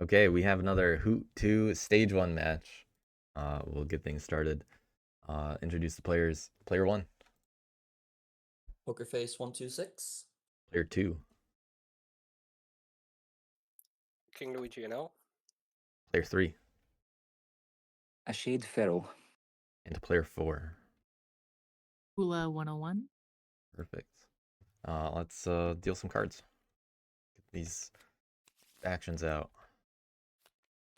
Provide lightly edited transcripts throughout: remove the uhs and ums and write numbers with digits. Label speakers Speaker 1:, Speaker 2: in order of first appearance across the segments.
Speaker 1: Okay, we have another Hoot 2 Stage 1 match. We'll get things started. Introduce the players. Player 1.
Speaker 2: PokerFace126.
Speaker 1: Player 2.
Speaker 3: KingLuigiNL.
Speaker 1: Player 3.
Speaker 4: A Shade Feral.
Speaker 1: And player 4.
Speaker 5: Coola101.
Speaker 1: Perfect. Let's deal some cards. Get these actions out.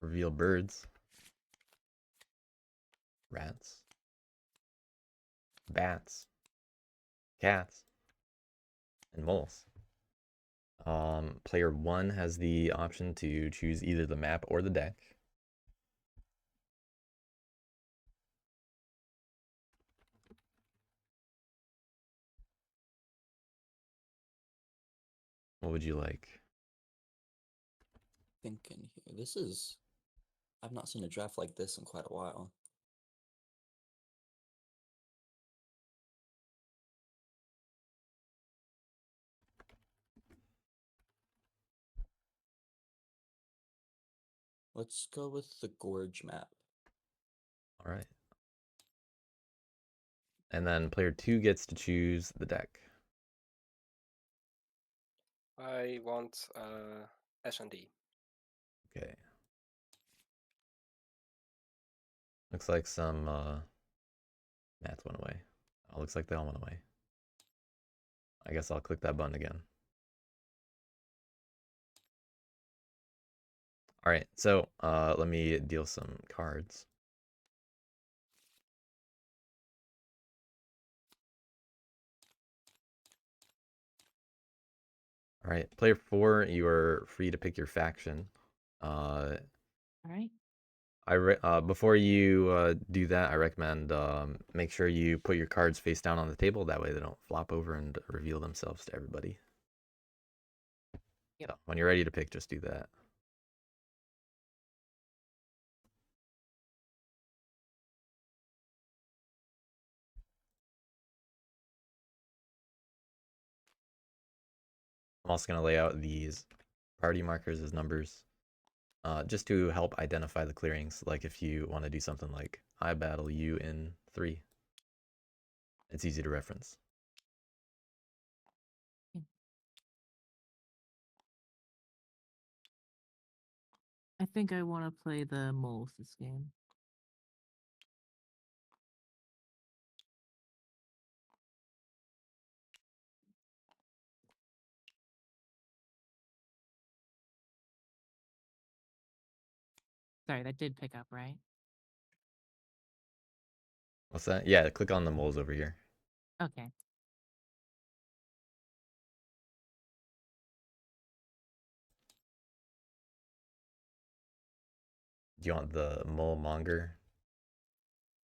Speaker 1: Reveal birds. Rats. Bats. Cats. And moles. Player 1 has the option to choose either the map or the deck. What would you like?
Speaker 2: Thinking here. This is... I've not seen a draft like this in quite a while. Let's go with the Gorge map.
Speaker 1: All right. And then player 2 gets to choose the deck.
Speaker 3: I want S&D.
Speaker 1: Okay. Looks like some mats went away. Oh, looks like they all went away. I guess I'll click that button again. All right, so let me deal some cards. All right, player 4, you are free to pick your faction.
Speaker 5: All right.
Speaker 1: Before you do that, I recommend make sure you put your cards face down on the table. That way they don't flop over and reveal themselves to everybody.
Speaker 5: Yep.
Speaker 1: So when you're ready to pick, just do that. I'm also going to lay out these party markers as numbers. Just to help identify the clearings, like if you want to do something like I battle you in 3. It's easy to reference.
Speaker 5: I think I want to play the moles this game. Sorry, that did pick up, right?
Speaker 1: What's that? Yeah, click on the moles over here.
Speaker 5: Okay.
Speaker 1: Do you want the mole monger?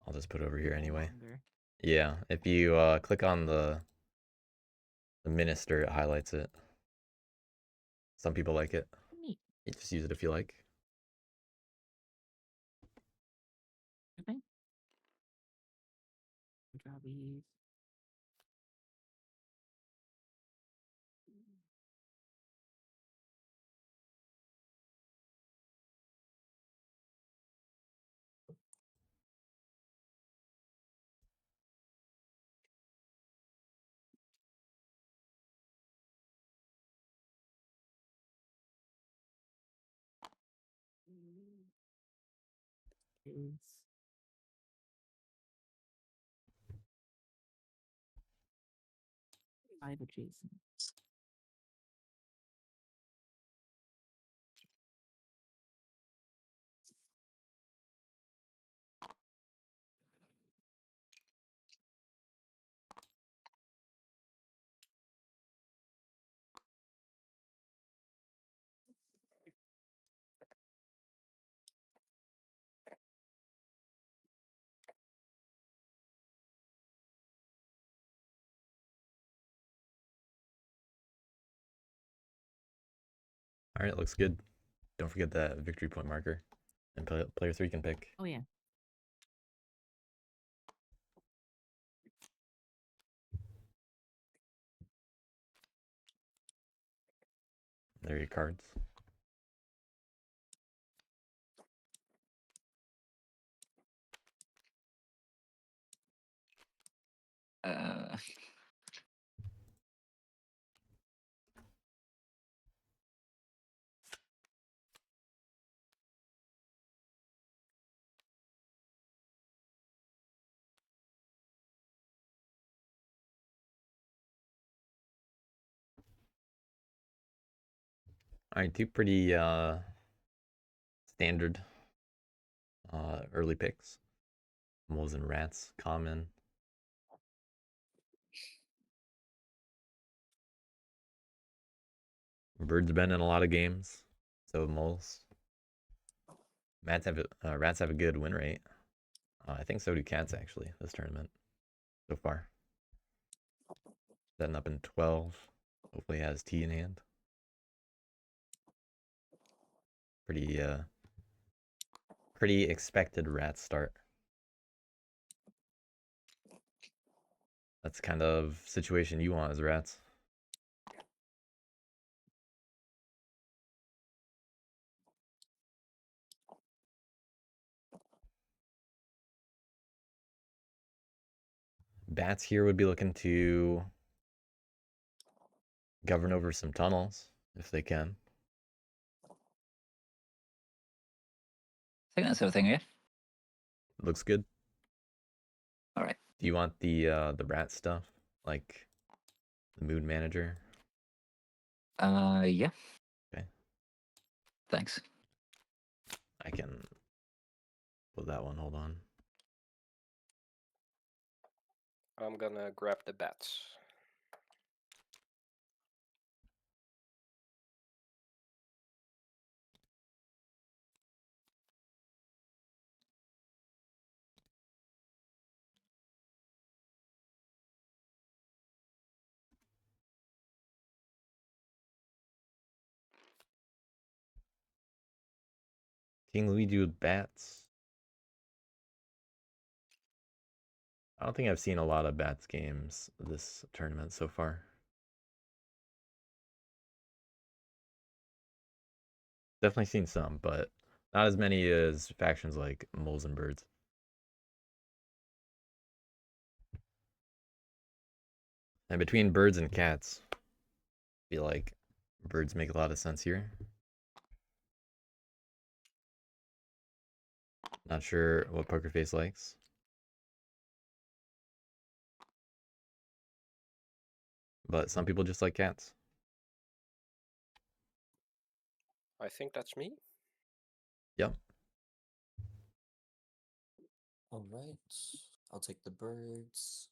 Speaker 1: I'll just put it over here anyway.
Speaker 5: Longer.
Speaker 1: Yeah, if you click on the minister, it highlights it. Some people like it.
Speaker 5: Neat.
Speaker 1: You just use it if you like.
Speaker 5: Okay. Draw these. Is 5 adjacent.
Speaker 1: All right, looks good. Don't forget that victory point marker. And player 3 can pick.
Speaker 5: Oh, yeah.
Speaker 1: There are your cards. Alright, two pretty standard early picks. Moles and rats, common. Birds been in a lot of games, so have moles. Rats have a good win rate. I think so do cats actually this tournament so far. Setting up in 12. Hopefully has tea in hand. Pretty expected rat start. That's the kind of situation you want as rats. Bats here would be looking to govern over some tunnels if they can.
Speaker 4: I think that's everything, yeah.
Speaker 1: Looks good.
Speaker 4: All right.
Speaker 1: Do you want the rat stuff, like the mood manager?
Speaker 4: Yeah.
Speaker 1: Okay.
Speaker 4: Thanks.
Speaker 1: I can put that one. Hold on.
Speaker 3: I'm gonna grab the bats.
Speaker 1: King Luigi with bats. I don't think I've seen a lot of bats games this tournament so far. Definitely seen some, but not as many as factions like moles and birds. And between birds and cats, I feel like birds make a lot of sense here. Not sure what PokerFace likes. But some people just like cats.
Speaker 3: I think that's me.
Speaker 1: Yep.
Speaker 2: All right, I'll take the birds.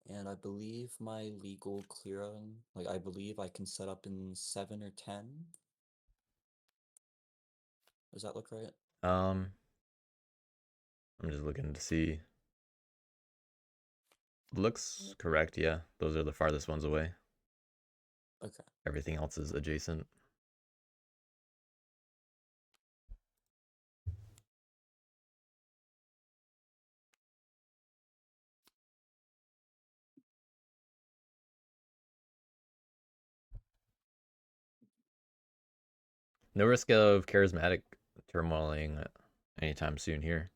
Speaker 2: And I believe my legal clearing, like I believe I can set up in 7 or 10. Does that look right?
Speaker 1: I'm just looking to see. Looks correct, yeah. Those are the farthest ones away.
Speaker 2: Okay.
Speaker 1: Everything else is adjacent. No risk of charismatic turmoiling anytime soon here.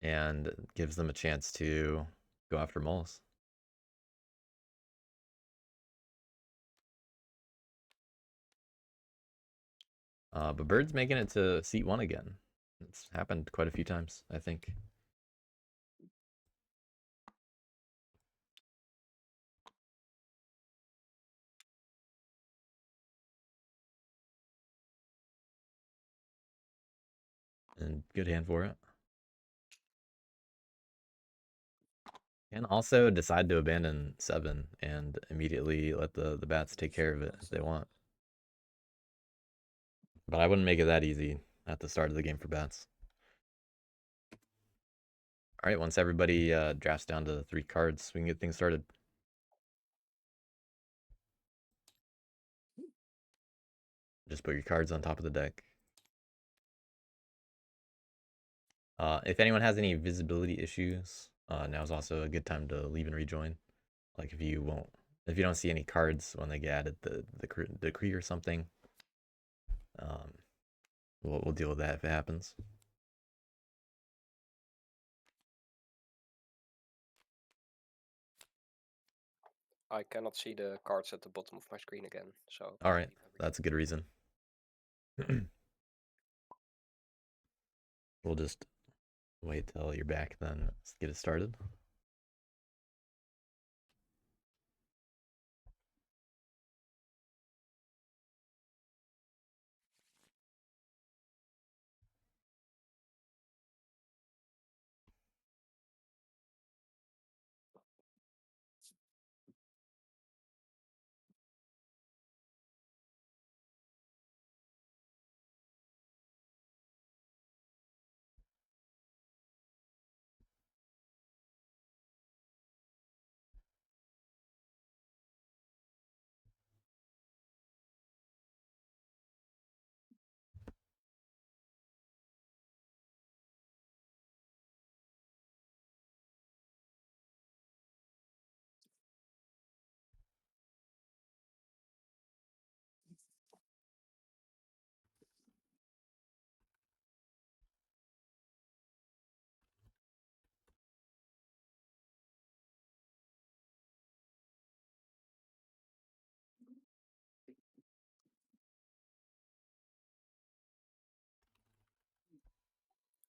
Speaker 1: And gives them a chance to go after moles. But Bird's making it to seat 1 again. It's happened quite a few times, I think. And good hand for it. And also decide to abandon 7 and immediately let the bats take care of it if they want. But I wouldn't make it that easy at the start of the game for bats. Alright, once everybody drafts down to 3 cards, we can get things started. Just put your cards on top of the deck. If anyone has any visibility issues, now is also a good time to leave and rejoin. Like if you don't see any cards when they get added the decree or something, we'll deal with that if it happens.
Speaker 3: I cannot see the cards at the bottom of my screen again, so.
Speaker 1: All right, that's a good reason. We'll just wait till you're back, then let's get it started.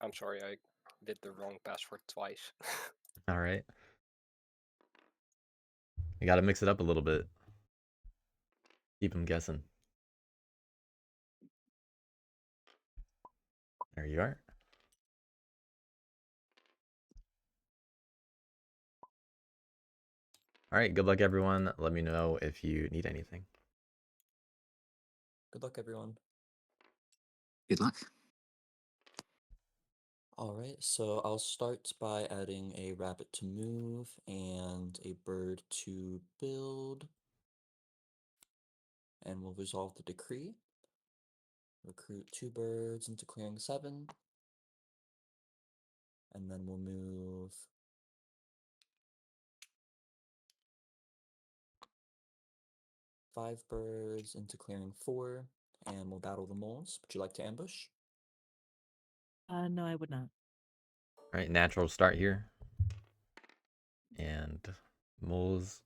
Speaker 3: I'm sorry, I did the wrong password twice.
Speaker 1: All right. You got to mix it up a little bit. Keep them guessing. There you are. All right, good luck, everyone. Let me know if you need anything.
Speaker 2: Good luck, everyone.
Speaker 4: Good luck.
Speaker 2: Alright, so I'll start by adding a rabbit to move and a bird to build. And we'll resolve the decree. Recruit 2 birds into clearing 7. And then we'll move 5 birds into clearing 4. And we'll battle the moles. Would you like to ambush?
Speaker 5: No, I would not.
Speaker 1: All right, natural start here. And moles,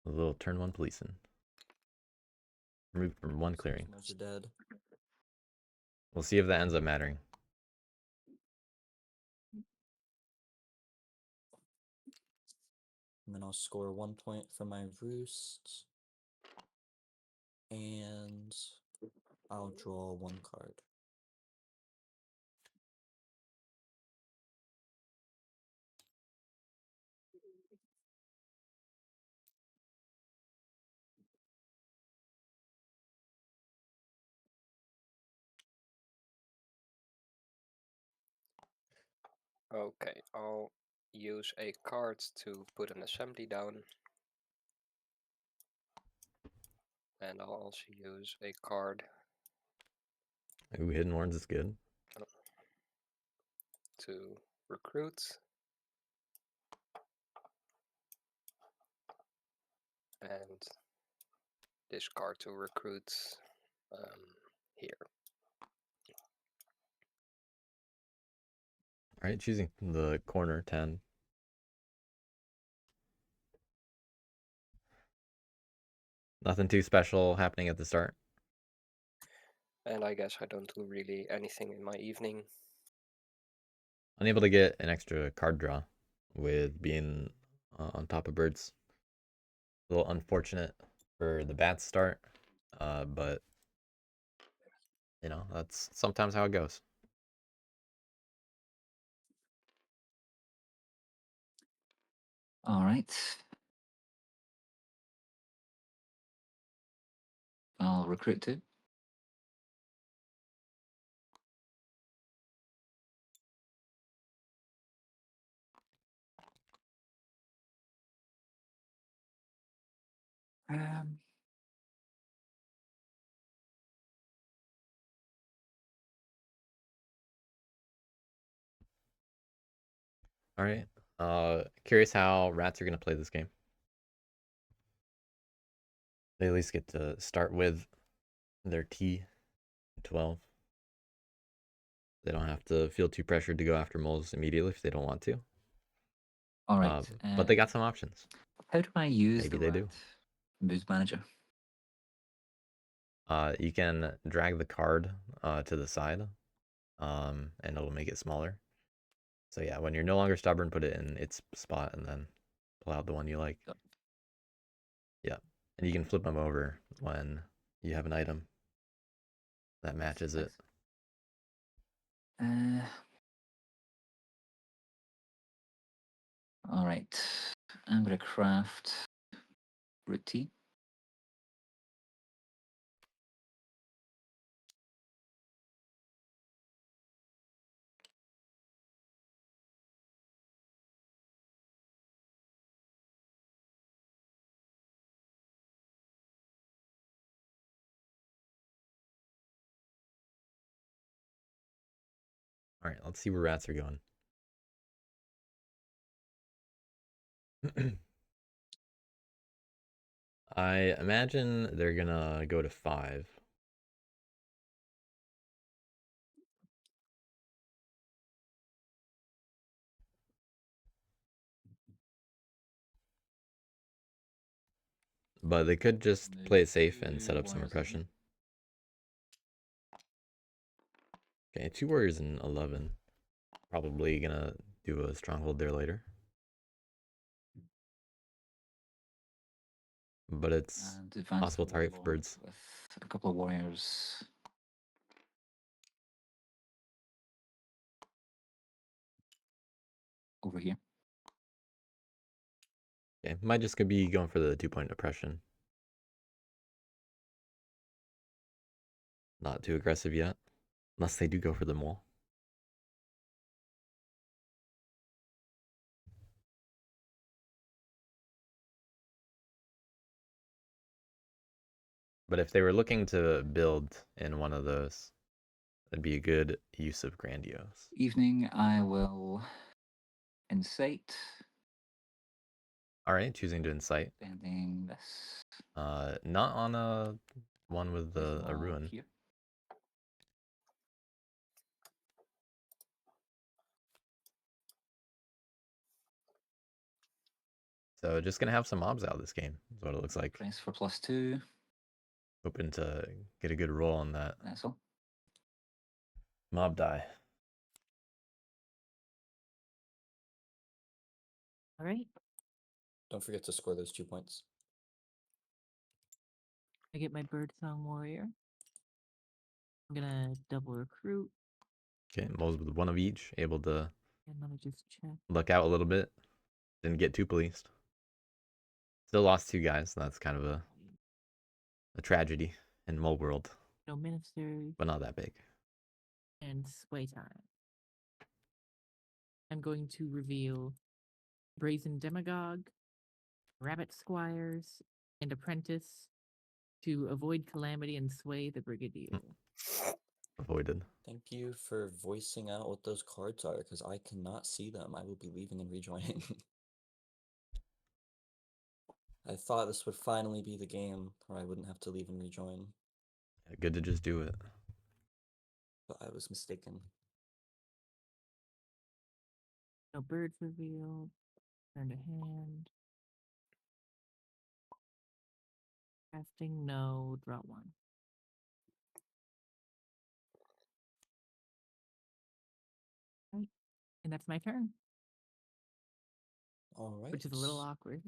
Speaker 1: a little turn 1 policing. Remove from 1 clearing.
Speaker 2: Moles are dead.
Speaker 1: We'll see if that ends up mattering.
Speaker 2: And then I'll score 1 point for my roost. And I'll draw 1 card.
Speaker 3: Okay, I'll use a card to put an assembly down. And I'll also use a card
Speaker 1: Ooh, hidden horns is good.
Speaker 3: to recruit. And this card to recruit here.
Speaker 1: All right, choosing the corner 10. Nothing too special happening at the start.
Speaker 3: And I guess I don't do really anything in my evening.
Speaker 1: Unable to get an extra card draw with being on top of birds. A little unfortunate for the bad start, but you know, that's sometimes how it goes.
Speaker 4: All right. I'll recruit 2. Um,
Speaker 1: All right. Curious how rats are gonna play this game. They at least get to start with their T12. They don't have to feel too pressured to go after moles immediately if they don't want to.
Speaker 4: all right.
Speaker 1: But they got some options.
Speaker 4: How do I use
Speaker 1: Maybe
Speaker 4: the
Speaker 1: they do.
Speaker 4: rat moves manager?
Speaker 1: You can drag the card to the side, and it'll make it smaller. So yeah, when you're no longer stubborn, put it in its spot and then pull out the one you like.
Speaker 4: Yep.
Speaker 1: Yeah, and you can flip them over when you have an item that matches it.
Speaker 4: All right. I'm gonna craft root tea.
Speaker 1: All right, let's see where rats are going. I imagine they're gonna go to 5. But they could just play it safe and set up some repression. Okay, 2 warriors and 11. Probably gonna do a stronghold there later. But it's
Speaker 4: And advance
Speaker 1: possible
Speaker 4: the
Speaker 1: target for
Speaker 4: warlord
Speaker 1: birds.
Speaker 4: with a couple of warriors over here.
Speaker 1: Okay, might just gonna be going for the 2-point oppression. Not too aggressive yet, unless they do go for the mole. But if they were looking to build in one of those, that'd be a good use of Grandiose.
Speaker 4: Evening, I will incite,
Speaker 1: All right, choosing to incite.
Speaker 4: spending this
Speaker 1: Not on a one with a
Speaker 4: resolve
Speaker 1: ruin.
Speaker 4: here.
Speaker 1: So just gonna have some mobs out this game, is what it looks like.
Speaker 4: Press for +2.
Speaker 1: Hoping to get a good roll on that
Speaker 4: That's all.
Speaker 1: mob die.
Speaker 5: All right.
Speaker 2: Don't forget to score those 2 points.
Speaker 5: I get my birdsong warrior. I'm gonna double recruit.
Speaker 1: Okay, moles with one of each, able to
Speaker 5: And let me just check.
Speaker 1: luck out a little bit. Didn't get too policed. Still lost 2 guys, so that's kind of a tragedy in mole world,
Speaker 5: No ministers
Speaker 1: but not that big.
Speaker 5: and sway time. I'm going to reveal Brazen Demagogue, Rabbit Squires, and Apprentice to avoid calamity and sway the Brigadier.
Speaker 1: Avoided.
Speaker 2: Thank you for voicing out what those cards are, because I cannot see them. I will be leaving and rejoining. I thought this would finally be the game where I wouldn't have to leave and rejoin,
Speaker 1: Good to just do it.
Speaker 2: but I was mistaken.
Speaker 5: No birds revealed. Turn to hand. Crafting, no. Draw 1. Right. And that's my turn,
Speaker 2: All right.
Speaker 5: which is a little awkward.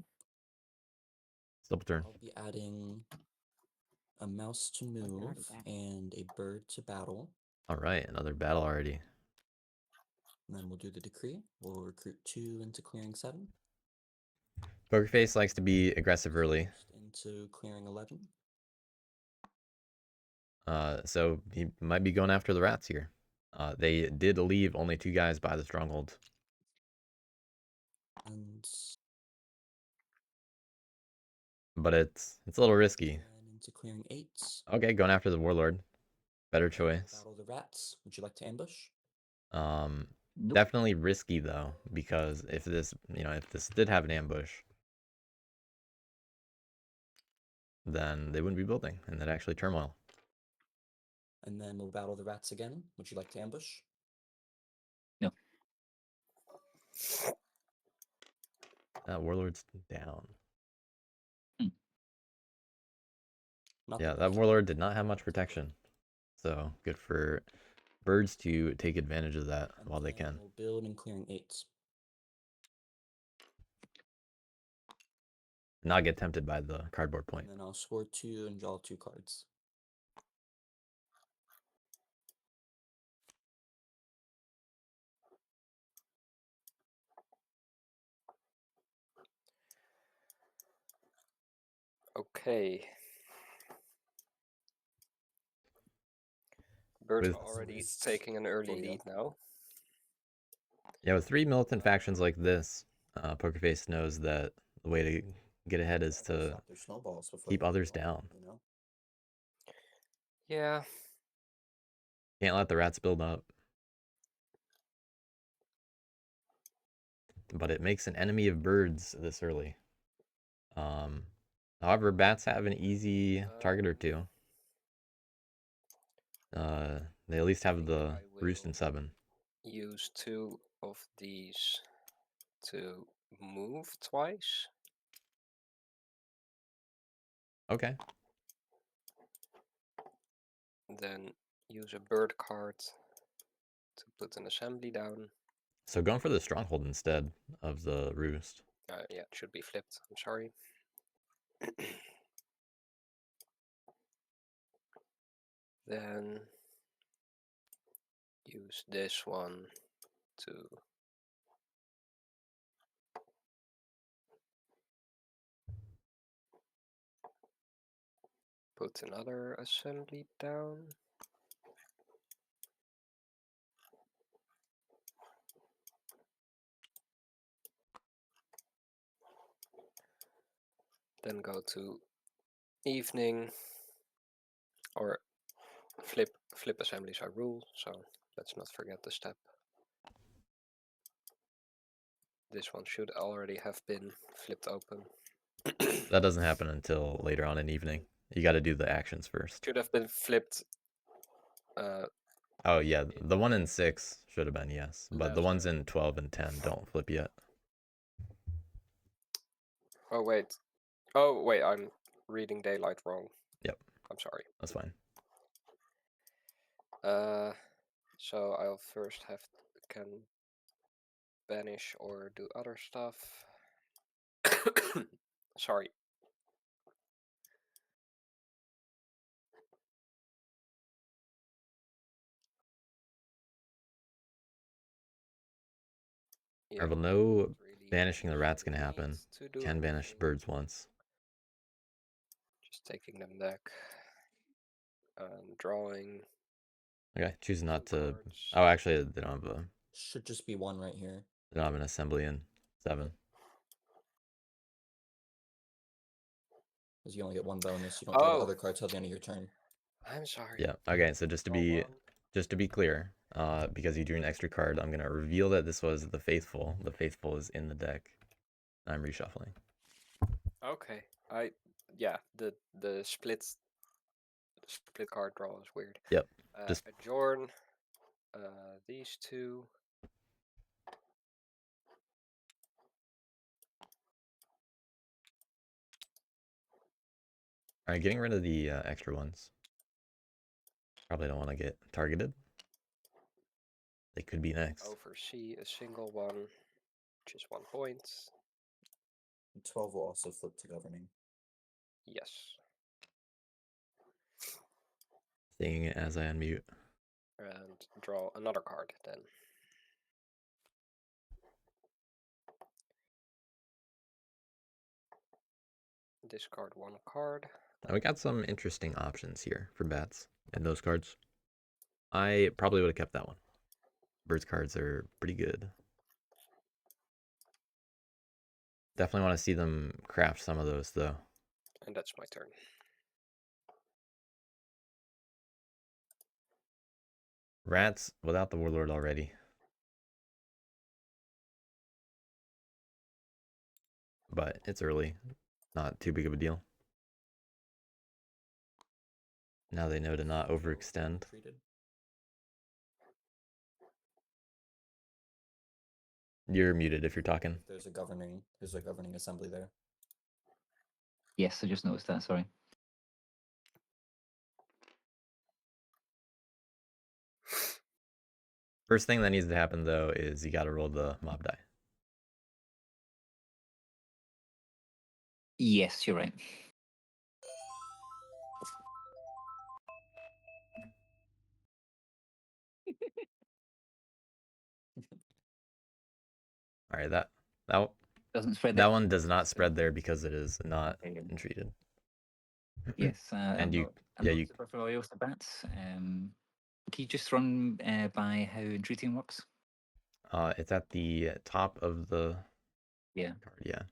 Speaker 1: Double turn.
Speaker 2: I'll be adding a mouse to
Speaker 5: they're
Speaker 2: move
Speaker 5: already back.
Speaker 2: and a bird to battle.
Speaker 1: All right, another battle already.
Speaker 2: And then we'll do the decree. We'll recruit 2 into clearing 7.
Speaker 1: PokerFace likes to be aggressive early.
Speaker 2: Into clearing 11.
Speaker 1: So he might be going after the rats here. They did leave only 2 guys by the stronghold.
Speaker 2: And
Speaker 1: But it's a little risky.
Speaker 2: then into clearing 8.
Speaker 1: Okay, going after the warlord. Better choice.
Speaker 2: Battle the rats. Would you like to ambush?
Speaker 4: Nope.
Speaker 1: Definitely risky though, because if this did have an ambush, then they wouldn't be building, and they'd actually turmoil.
Speaker 2: And then we'll battle the rats again. Would you like to ambush?
Speaker 4: No.
Speaker 1: That warlord's down.
Speaker 2: Not
Speaker 1: Yeah,
Speaker 2: the
Speaker 1: that
Speaker 2: best.
Speaker 1: warlord did not have much protection. So good for birds to take advantage of that
Speaker 2: And
Speaker 1: while they
Speaker 2: then
Speaker 1: can.
Speaker 2: We'll build in clearing 8.
Speaker 1: Not get tempted by the cardboard point.
Speaker 2: And then I'll score 2 and draw 2 cards.
Speaker 3: Okay. Birds
Speaker 1: With-
Speaker 3: are already
Speaker 2: Risks
Speaker 3: taking an early
Speaker 2: for ya.
Speaker 3: lead now.
Speaker 1: Yeah, with 3 militant factions like this, PokerFace knows that the way to get ahead is
Speaker 2: Never
Speaker 1: to
Speaker 2: stop their snowballs before
Speaker 1: keep
Speaker 2: they
Speaker 1: others
Speaker 2: go off,
Speaker 1: down.
Speaker 2: you know?
Speaker 3: Yeah.
Speaker 1: Can't let the rats build up. But it makes an enemy of birds this early. However, bats have an easy target or 2. They at least have
Speaker 3: think
Speaker 1: the
Speaker 3: I
Speaker 1: roost
Speaker 3: will
Speaker 1: in 7.
Speaker 3: Use 2 of these to move twice.
Speaker 1: Okay.
Speaker 3: Then use a bird card to put an assembly down.
Speaker 1: So going for the stronghold instead of the roost.
Speaker 3: Yeah, it should be flipped. I'm sorry. Then use this one to put another assembly down. Then go to evening, or flip assemblies are rule, so let's not forget the step. This one should already have been flipped open.
Speaker 1: That doesn't happen until later on in evening. You got to do the actions first.
Speaker 3: Should have been flipped.
Speaker 1: Oh yeah, the one in 6 should have been, yes, but the
Speaker 3: That's
Speaker 1: ones in 12 and 10 don't flip yet.
Speaker 3: Oh wait, I'm reading daylight wrong.
Speaker 1: Yep.
Speaker 3: I'm sorry.
Speaker 1: That's fine.
Speaker 3: So I'll first can banish or do other stuff. Sorry. Yeah,
Speaker 1: Alright, well, no
Speaker 3: really
Speaker 1: banishing the rat's gonna
Speaker 3: need
Speaker 1: happen.
Speaker 3: to do
Speaker 1: Can banish
Speaker 3: anything.
Speaker 1: birds once.
Speaker 3: Just taking them back and drawing.
Speaker 1: Okay, choose not to.
Speaker 3: cards.
Speaker 1: Oh, actually, they don't have a.
Speaker 2: Should just be one right here.
Speaker 1: They don't have an assembly in 7.
Speaker 2: Because you only get one bonus. You don't draw the other card till the end of your turn.
Speaker 3: I'm sorry.
Speaker 1: Yeah. Okay. So just to be clear, because you drew an extra card, I'm gonna reveal that this was the Faithful. The Faithful is in the deck. I'm reshuffling.
Speaker 3: Okay. The split card draw is weird.
Speaker 1: Yep. Just
Speaker 3: adjourn these two.
Speaker 1: all right. Getting rid of the extra ones. Probably don't want to get targeted. They could be next.
Speaker 3: Oversee a single one, which is 1 point.
Speaker 2: 12 will also flip to governing.
Speaker 3: Yes.
Speaker 1: Saying it as I unmute.
Speaker 3: And draw another card then. Discard 1 card.
Speaker 1: Now we got some interesting options here for bats and those cards. I probably would have kept that one. Birds cards are pretty good. Definitely want to see them craft some of those though.
Speaker 3: And that's my turn.
Speaker 1: Rats without the warlord already. But it's early. Not too big of a deal. Now they know to not overextend. You're muted if you're talking.
Speaker 2: There's a governing assembly there.
Speaker 4: Yes, I just noticed that, sorry.
Speaker 1: First thing that needs to happen though is you gotta roll the mob die.
Speaker 4: Yes, you're right.
Speaker 1: Alright, that
Speaker 4: Doesn't spread
Speaker 1: that
Speaker 4: there.
Speaker 1: one does not spread there because it is not entreated.
Speaker 4: Yes,
Speaker 1: And
Speaker 4: I'm
Speaker 1: you
Speaker 4: not, I'm
Speaker 1: yeah
Speaker 4: not
Speaker 1: you
Speaker 4: super familiar with the bats. Can you just run by how entreating works?
Speaker 1: it's at the top of the
Speaker 4: Yeah.
Speaker 1: card, yeah.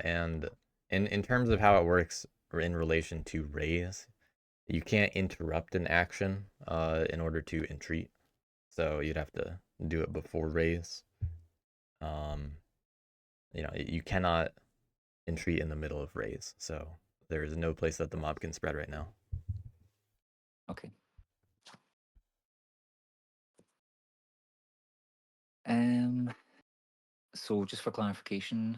Speaker 1: And in terms of how it works in relation to raise, you can't interrupt an action in order to entreat. So you'd have to do it before raise. You know, you cannot entreat in the middle of raise. So there is no place that the mob can spread right now.
Speaker 4: Okay. So just for clarification,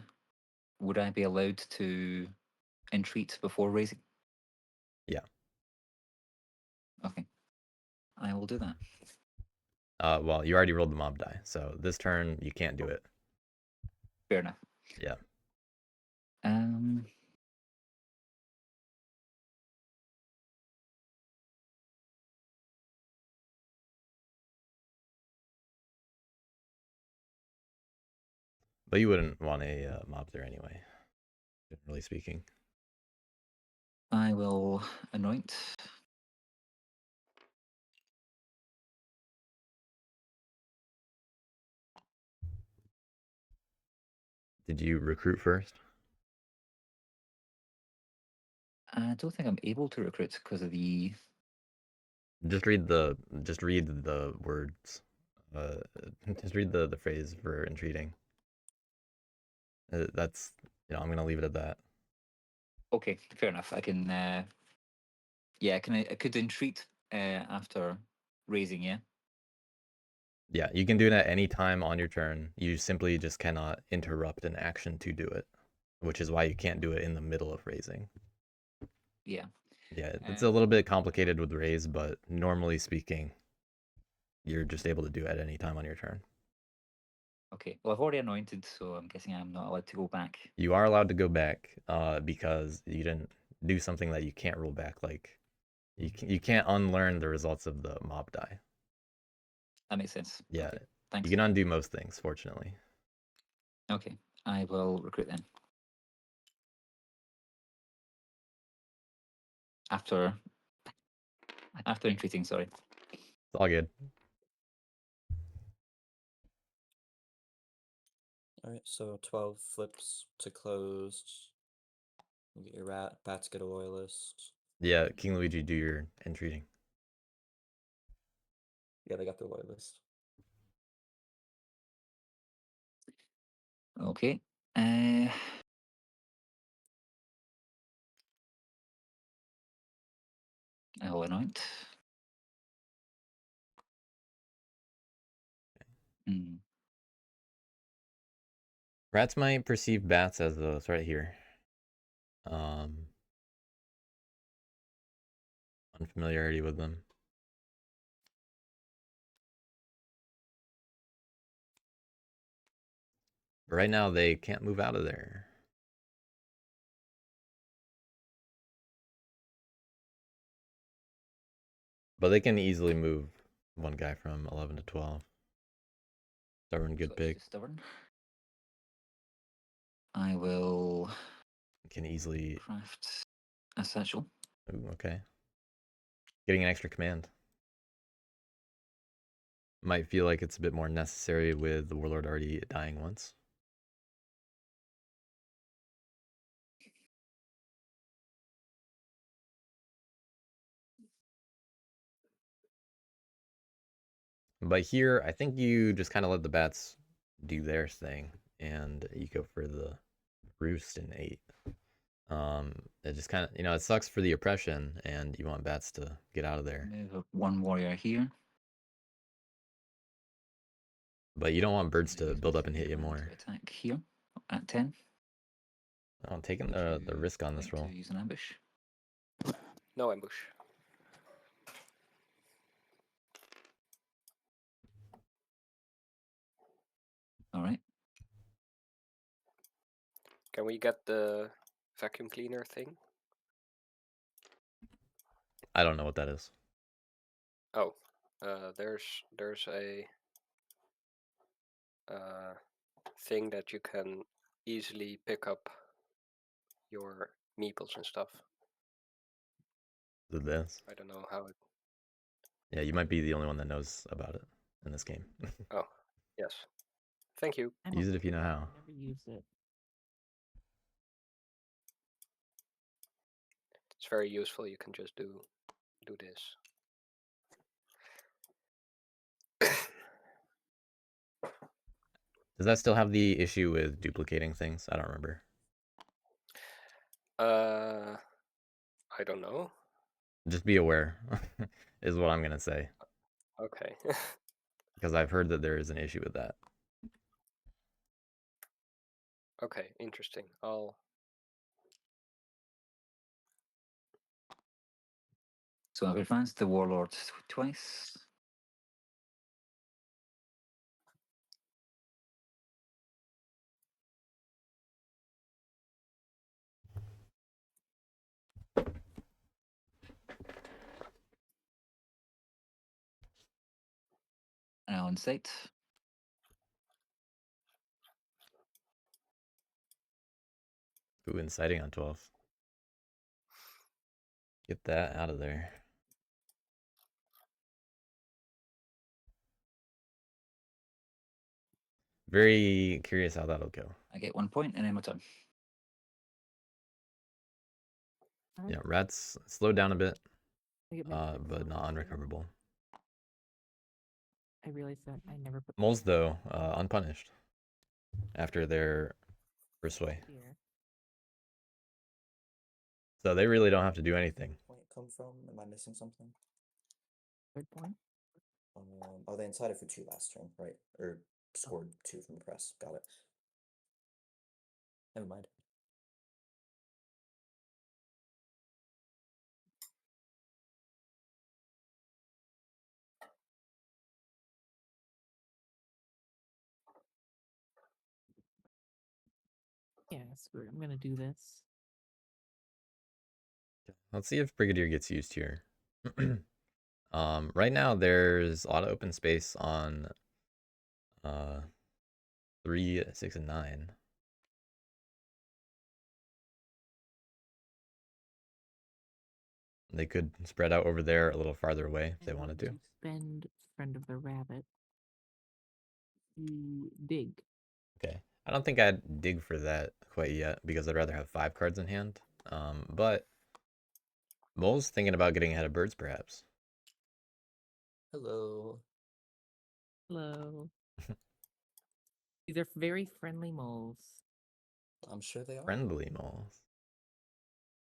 Speaker 4: would I be allowed to entreat before raising?
Speaker 1: Yeah.
Speaker 4: Okay. I will do that.
Speaker 1: Well, you already rolled the mob die, so this turn you can't do it.
Speaker 4: Fair enough.
Speaker 1: Yeah. But you wouldn't want a mob there anyway, generally speaking.
Speaker 4: I will anoint.
Speaker 1: Did you recruit first?
Speaker 4: I don't think I'm able to recruit because of the.
Speaker 1: Just read the words. Just read the phrase for entreating. That's I'm gonna leave it at that.
Speaker 4: Okay, fair enough. I can. Yeah, I could entreat after raising. Yeah.
Speaker 1: Yeah, you can do it at any time on your turn. You simply just cannot interrupt an action to do it, which is why you can't do it in the middle of raising.
Speaker 4: Yeah.
Speaker 1: Yeah, it's a little bit complicated with raise, but normally speaking, you're just able to do it at any time on your turn.
Speaker 4: Okay. Well, I've already anointed, so I'm guessing I'm not allowed to go back.
Speaker 1: You are allowed to go back, because you didn't do something that you can't roll back. Like you can't unlearn the results of the mob die.
Speaker 4: That makes sense.
Speaker 1: Yeah,
Speaker 4: Okay, thanks.
Speaker 1: you can undo most things, fortunately.
Speaker 4: Okay, I will recruit then. After entreating, sorry.
Speaker 1: It's all good.
Speaker 2: Alright, so 12 flips to closed. You get your bats get a loyalist.
Speaker 1: Yeah, King Luigi, do your entreating.
Speaker 2: Yeah, they got the loyalist.
Speaker 4: Okay. I will anoint.
Speaker 1: Rats might perceive bats as those right here. Unfamiliarity with them. But right now, they can't move out of there. But they can easily move one guy from 11 to 12. Stubborn, good pick.
Speaker 4: Stubborn. I will
Speaker 1: Can easily
Speaker 4: craft a satchel.
Speaker 1: Ooh, okay. Getting an extra command. Might feel like it's a bit more necessary with the Warlord already dying once. But here, I think you just kind of let the bats do their thing, and you go for the roost in 8. It just kind of, it sucks for the oppression, and you want bats to get out of there.
Speaker 4: Move one warrior here.
Speaker 1: But you don't want birds to build up and hit you more.
Speaker 4: Attack here at 10.
Speaker 1: I'm taking the risk on this roll.
Speaker 4: To use an ambush.
Speaker 3: No ambush.
Speaker 4: All right.
Speaker 3: Can we get the vacuum cleaner thing?
Speaker 1: I don't know what that is.
Speaker 3: Oh, there's a thing that you can easily pick up your meeples and stuff.
Speaker 1: Is it this?
Speaker 3: I don't know how it.
Speaker 1: Yeah, you might be the only one that knows about it in this game.
Speaker 3: Oh, yes. Thank you.
Speaker 1: Use it if you know how.
Speaker 5: Never used it.
Speaker 3: It's very useful. You can just do this.
Speaker 1: Does that still have the issue with duplicating things? I don't remember.
Speaker 3: I don't know.
Speaker 1: Just be aware, is what I'm gonna say.
Speaker 3: Okay.
Speaker 1: Because I've heard that there is an issue with that.
Speaker 3: Okay, interesting.
Speaker 4: So I've advanced the warlord twice. now in sight.
Speaker 1: Ooh, inciting on 12. Get that out of there. Very curious how that'll go.
Speaker 4: I get 1 point and I'm turn.
Speaker 1: Yeah, rats slowed down a bit,
Speaker 5: I get my first
Speaker 1: but not
Speaker 5: one.
Speaker 1: unrecoverable.
Speaker 5: I realized that I never put
Speaker 1: Moles, though, unpunished after their first sway.
Speaker 5: here.
Speaker 1: So they really don't have to do anything.
Speaker 2: Point come from? Am I missing something?
Speaker 5: Third point.
Speaker 2: Oh, they incited for 2 last turn, right? Or scored 2 from the press. Got it. Never mind.
Speaker 5: Yeah, screw it. I'm gonna do this.
Speaker 1: Let's see if Brigadier gets used here. Right now there's a lot of open space on 3, 6, and 9. They could spread out over there a little farther away if they
Speaker 5: I'm
Speaker 1: wanted
Speaker 5: going
Speaker 1: to.
Speaker 5: spend Friend of the Rabbit to dig.
Speaker 1: Okay. I don't think I'd dig for that quite yet because I'd rather have 5 cards in hand. But Mole's thinking about getting ahead of birds, perhaps.
Speaker 2: Hello.
Speaker 5: Hello. These are very friendly moles.
Speaker 2: I'm sure they are.
Speaker 1: Friendly moles.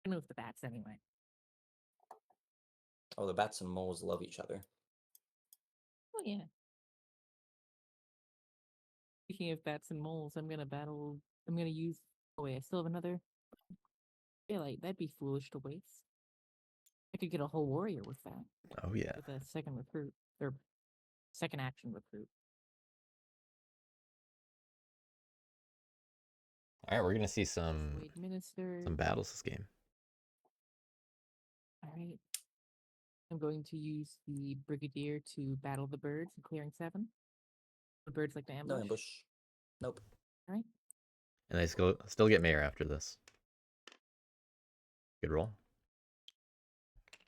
Speaker 5: I know the bats anyway.
Speaker 2: Oh, the bats and moles love each other.
Speaker 5: Oh yeah. Speaking of bats and moles, I'm gonna use. Oh wait, I still have another. Yeah, like that'd be foolish to waste. I could get a whole warrior with that.
Speaker 1: Oh yeah.
Speaker 5: With a second recruit or second action recruit.
Speaker 1: All right, we're gonna see some
Speaker 5: Wade Minister.
Speaker 1: battles this game.
Speaker 5: All right. I'm going to use the Brigadier to battle the birds in clearing 7. The birds like to ambush.
Speaker 2: No ambush. Nope.
Speaker 5: All right.
Speaker 1: And they still get mayor after this. Good roll.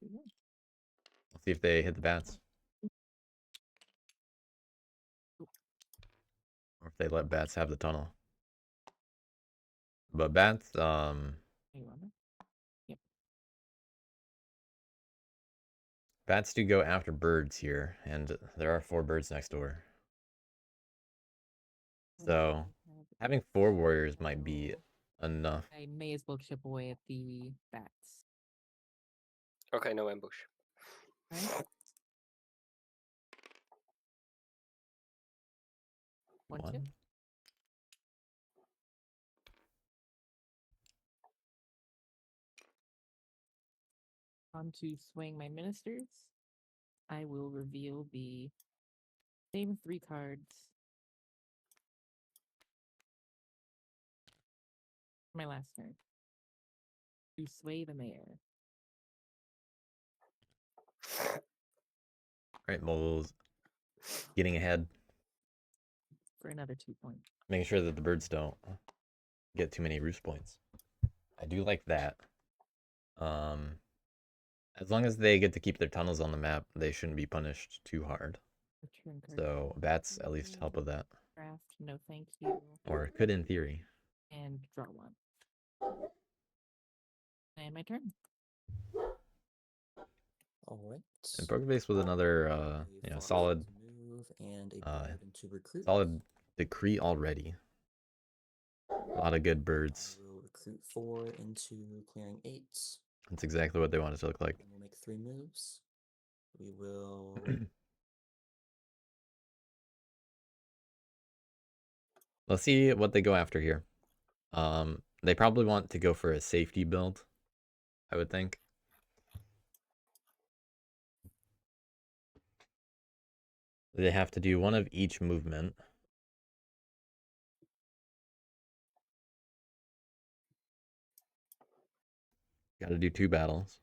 Speaker 1: Let's see if they hit the bats. Or if they let bats have the tunnel. But bats,
Speaker 5: Yep.
Speaker 1: bats do go after birds here, and there are 4 birds next door. So having 4 warriors might be enough.
Speaker 5: I may as well chip away at the bats.
Speaker 3: Okay, no ambush.
Speaker 5: All right. 1, 2.
Speaker 1: 1.
Speaker 5: On to swing my ministers. I will reveal the same 3 cards. My last turn. To sway the mayor.
Speaker 1: Right, Mole's getting ahead,
Speaker 5: For another 2 points.
Speaker 1: making sure that the birds don't get too many roost points. I do like that. As long as they get to keep their tunnels on the map, they shouldn't be punished too hard.
Speaker 5: Return card.
Speaker 1: So bats at least help with that,
Speaker 5: Draft. No, thank you.
Speaker 1: or could in theory.
Speaker 5: And draw 1. And my turn.
Speaker 2: All right.
Speaker 1: And PokerFace with another, solid,
Speaker 2: move and a bird into recruit.
Speaker 1: solid decree already. A lot of good birds.
Speaker 2: I will recruit 4 into clearing 8.
Speaker 1: That's exactly what they want it to look like.
Speaker 2: And we'll make 3 moves. We will.
Speaker 1: Let's see what they go after here. They probably want to go for a safety build, I would think. They have to do one of each movement. Got to do 2 battles.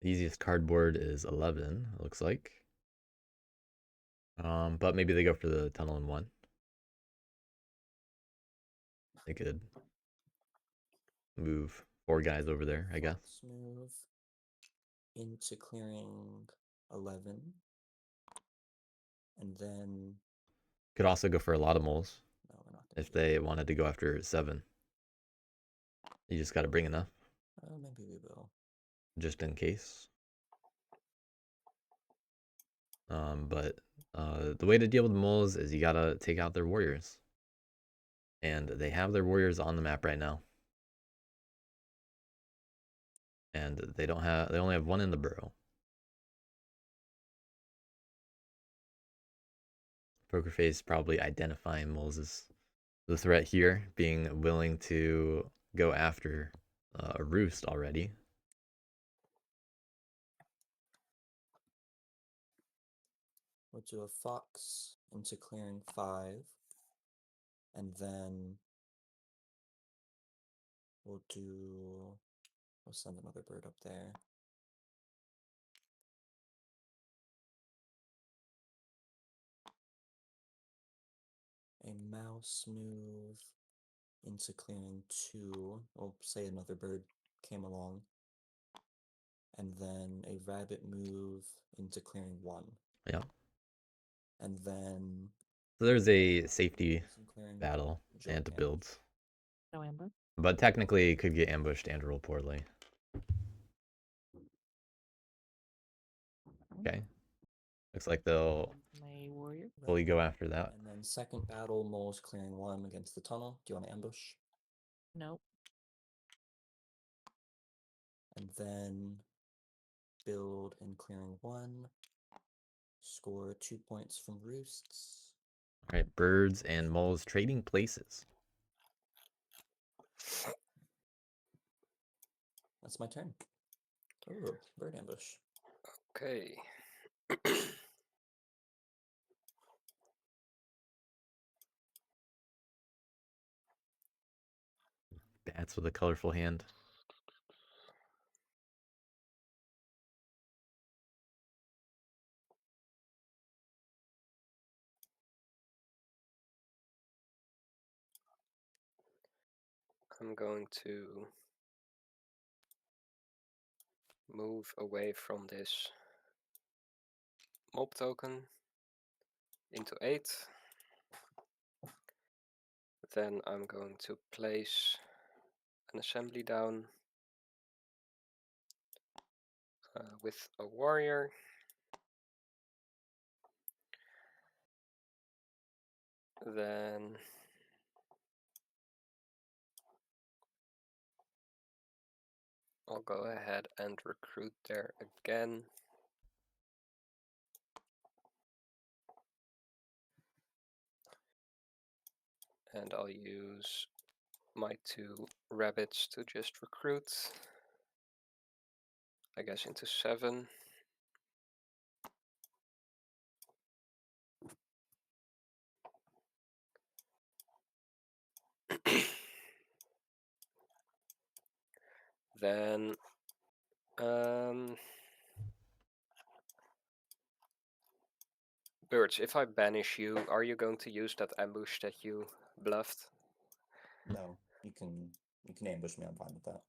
Speaker 1: The easiest cardboard is 11, it looks like. But maybe they go for the tunnel in 1. They could move 4 guys over there, I guess.
Speaker 2: Fox move into clearing 11. And then
Speaker 1: Could also go for a lot of moles
Speaker 2: no, we're not gonna
Speaker 1: if
Speaker 2: do
Speaker 1: they wanted to go after 7. You just got to bring enough,
Speaker 2: that. Maybe we will.
Speaker 1: just in case. But the way to deal with moles is you gotta take out their warriors. And they have their warriors on the map right now. And they only have 1 in the burrow. PokerFace probably identifying moles as the threat here, being willing to go after a roost already.
Speaker 2: We'll do a fox into clearing 5. And then we'll send another bird up there. A mouse move into clearing 2. We'll say another bird came along. And then a rabbit move into clearing 1.
Speaker 1: Yeah.
Speaker 2: And then
Speaker 1: So there's a safety
Speaker 2: some clearing
Speaker 1: battle and
Speaker 2: Joke
Speaker 1: builds.
Speaker 5: No amber.
Speaker 1: But technically it could get ambushed and roll poorly. Okay. Looks like they'll
Speaker 5: My warrior.
Speaker 1: fully go after that.
Speaker 2: And then second battle, moles clearing 1 against the tunnel. Do you want to ambush?
Speaker 5: Nope.
Speaker 2: And then build and clearing 1. Score 2 points from roosts.
Speaker 1: All right, birds and moles trading places.
Speaker 2: That's my turn. Oh, bird ambush.
Speaker 3: Okay.
Speaker 1: Bats with a colorful hand.
Speaker 3: I'm going to move away from this mob token into 8. Then I'm going to place an assembly down with a warrior. Then I'll go ahead and recruit there again. And I'll use my 2 rabbits to just recruit, I guess, into 7. Then birds, if I banish you, are you going to use that ambush that you bluffed?
Speaker 2: No, you can ambush me. I'm fine with that.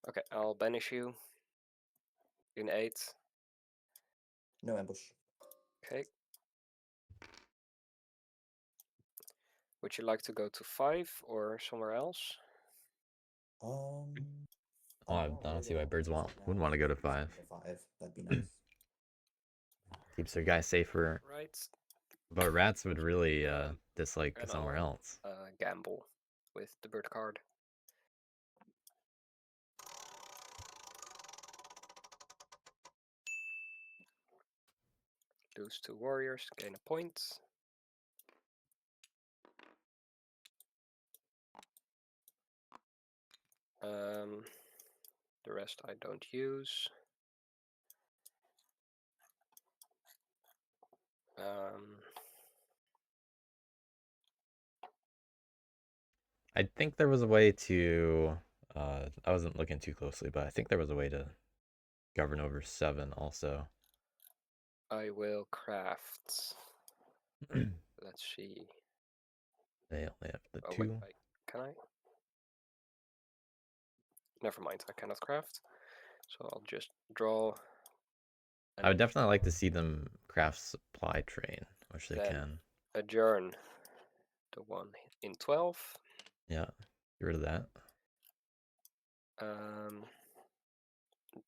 Speaker 3: Okay, I'll banish you in 8.
Speaker 2: No ambush.
Speaker 3: Okay. Would you like to go to 5 or somewhere else?
Speaker 1: Oh,
Speaker 2: I
Speaker 1: I
Speaker 2: don't
Speaker 1: don't see why
Speaker 2: really
Speaker 1: birds
Speaker 2: want to
Speaker 1: wouldn't want to go to 5.
Speaker 2: 5. That'd be nice.
Speaker 1: Keeps their guys safer.
Speaker 3: Right.
Speaker 1: But rats would really dislike
Speaker 3: And
Speaker 1: somewhere
Speaker 3: I'll,
Speaker 1: else.
Speaker 3: Gamble with the bird card. Lose 2 warriors, gain a point. The rest I don't use.
Speaker 1: I think there was a way to I wasn't looking too closely, but I think there was a way to govern over 7 also.
Speaker 3: I will craft. Let's see.
Speaker 1: They only have the
Speaker 3: Oh
Speaker 1: 2.
Speaker 3: wait, can I? Never mind, I cannot craft. So I'll just draw.
Speaker 1: I would definitely like to see them craft supply train, which they
Speaker 3: Then
Speaker 1: can.
Speaker 3: adjourn the one in 12.
Speaker 1: Yeah, get rid of that.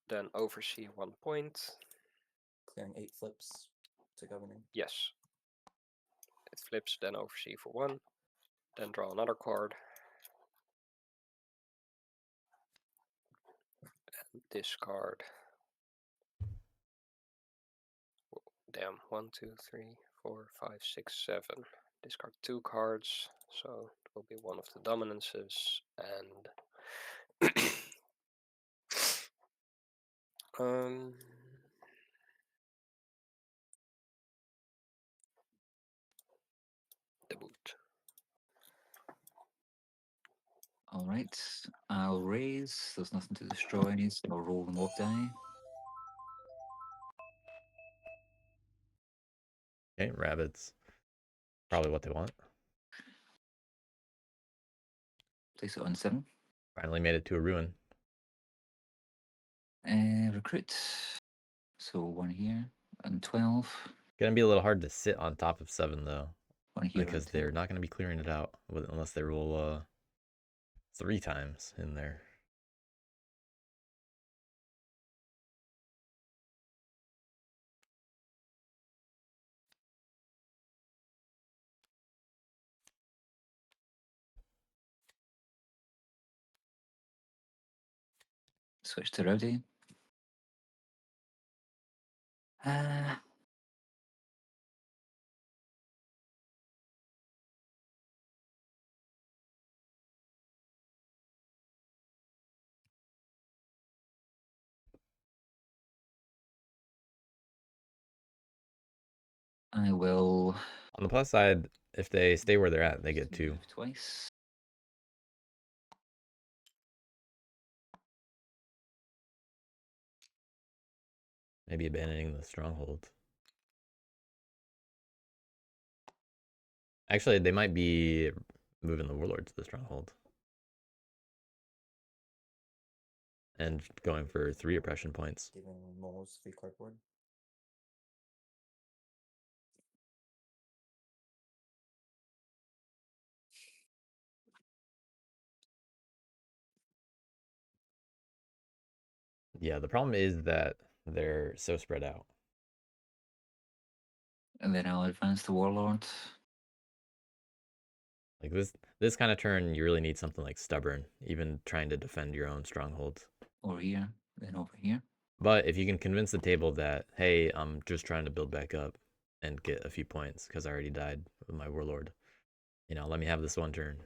Speaker 3: Then oversee 1 point.
Speaker 2: Clearing 8 flips to governing.
Speaker 3: Yes. It flips, then oversee for 1. Then draw another card. And discard. Damn, 1, 2, 3, 4, 5, 6, 7. Discard 2 cards, so it will be one of the dominances, and the boot.
Speaker 4: All right, I'll raise. There's nothing to destroy, so I'll roll the mob die.
Speaker 1: Okay, rabbits. Probably what they want.
Speaker 4: Place it on 7.
Speaker 1: Finally made it to a ruin.
Speaker 4: Recruit. So 1 here and 12.
Speaker 1: Gonna be a little hard to sit on top of 7 though,
Speaker 4: 1 here
Speaker 1: because
Speaker 4: and
Speaker 1: they're not gonna be clearing it out unless they roll 3 times in there.
Speaker 4: Switch to rowdy. I will
Speaker 1: On the plus side, if they stay where they're at, they get 2.
Speaker 4: move twice.
Speaker 1: Maybe abandoning the stronghold. Actually, they might be moving the warlord to the stronghold. And going for 3 oppression points.
Speaker 2: Giving moles 3 cardboard.
Speaker 1: Yeah, the problem is that they're so spread out.
Speaker 4: And then I'll advance the warlord.
Speaker 1: Like this kind of turn, you really need something like stubborn, even trying to defend your own strongholds.
Speaker 4: Over here, then over here.
Speaker 1: But if you can convince the table that, hey, I'm just trying to build back up and get a few points because I already died with my warlord, you know, let me have this one turn.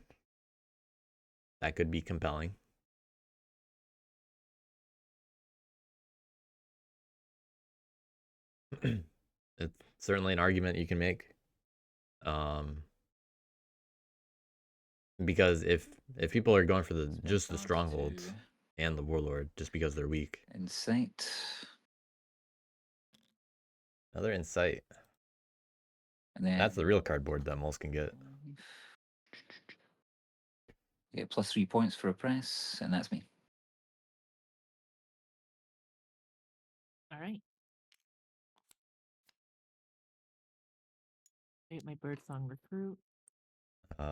Speaker 1: That could be compelling. It's certainly an argument you can make. Because if people are going for just the stronghold and the warlord just because they're weak.
Speaker 4: Insight.
Speaker 1: Another insight.
Speaker 4: And then
Speaker 1: That's the real cardboard that moles can get.
Speaker 4: Get plus 3 points for a press, and that's me.
Speaker 5: All right. Get my birdsong recruit.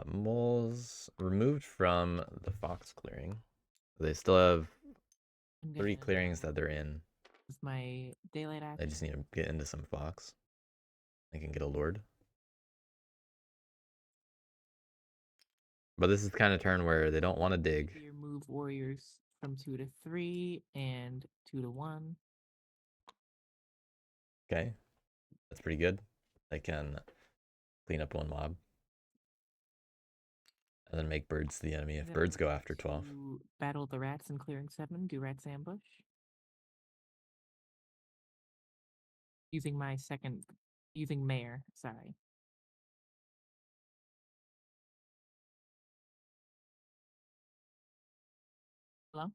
Speaker 1: Moles removed from the fox clearing. They still have
Speaker 5: I'm
Speaker 1: 3
Speaker 5: gonna
Speaker 1: clearings that they're in.
Speaker 5: use my daylight
Speaker 1: They
Speaker 5: action.
Speaker 1: just need to get into some fox. They can get a lord. But this is the kind of turn where they don't want to dig.
Speaker 5: Here, move warriors from 2 to 3 and 2 to 1.
Speaker 1: Okay, that's pretty good. They can clean up 1 mob. And then make birds the enemy if
Speaker 5: Then
Speaker 1: birds
Speaker 5: I'm
Speaker 1: go
Speaker 5: going
Speaker 1: after 12.
Speaker 5: to battle the rats in clearing 7. Do rats ambush. Using my second, using mayor. Sorry. Hello?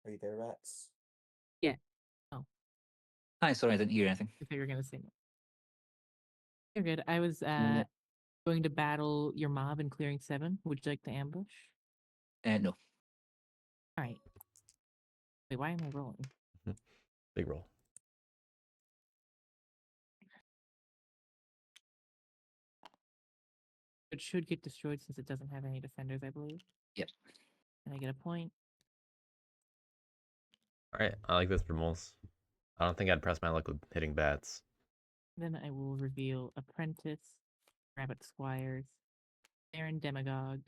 Speaker 2: Are you there, Rats?
Speaker 4: Hi, sorry, I didn't hear anything.
Speaker 5: I thought you were gonna say no. You're good. I was
Speaker 4: Yeah.
Speaker 5: going to battle your mob in clearing 7. Would you like to ambush?
Speaker 4: No.
Speaker 5: All right. Wait, why am I rolling?
Speaker 1: Big roll.
Speaker 5: It should get destroyed since it doesn't have any defenders, I believe.
Speaker 4: Yep.
Speaker 5: And I get a point.
Speaker 1: All right, I like this for moles. I don't think I'd press my luck with hitting bats.
Speaker 5: Then I will reveal Apprentice, Rabbit Squires, Baron Demagogue,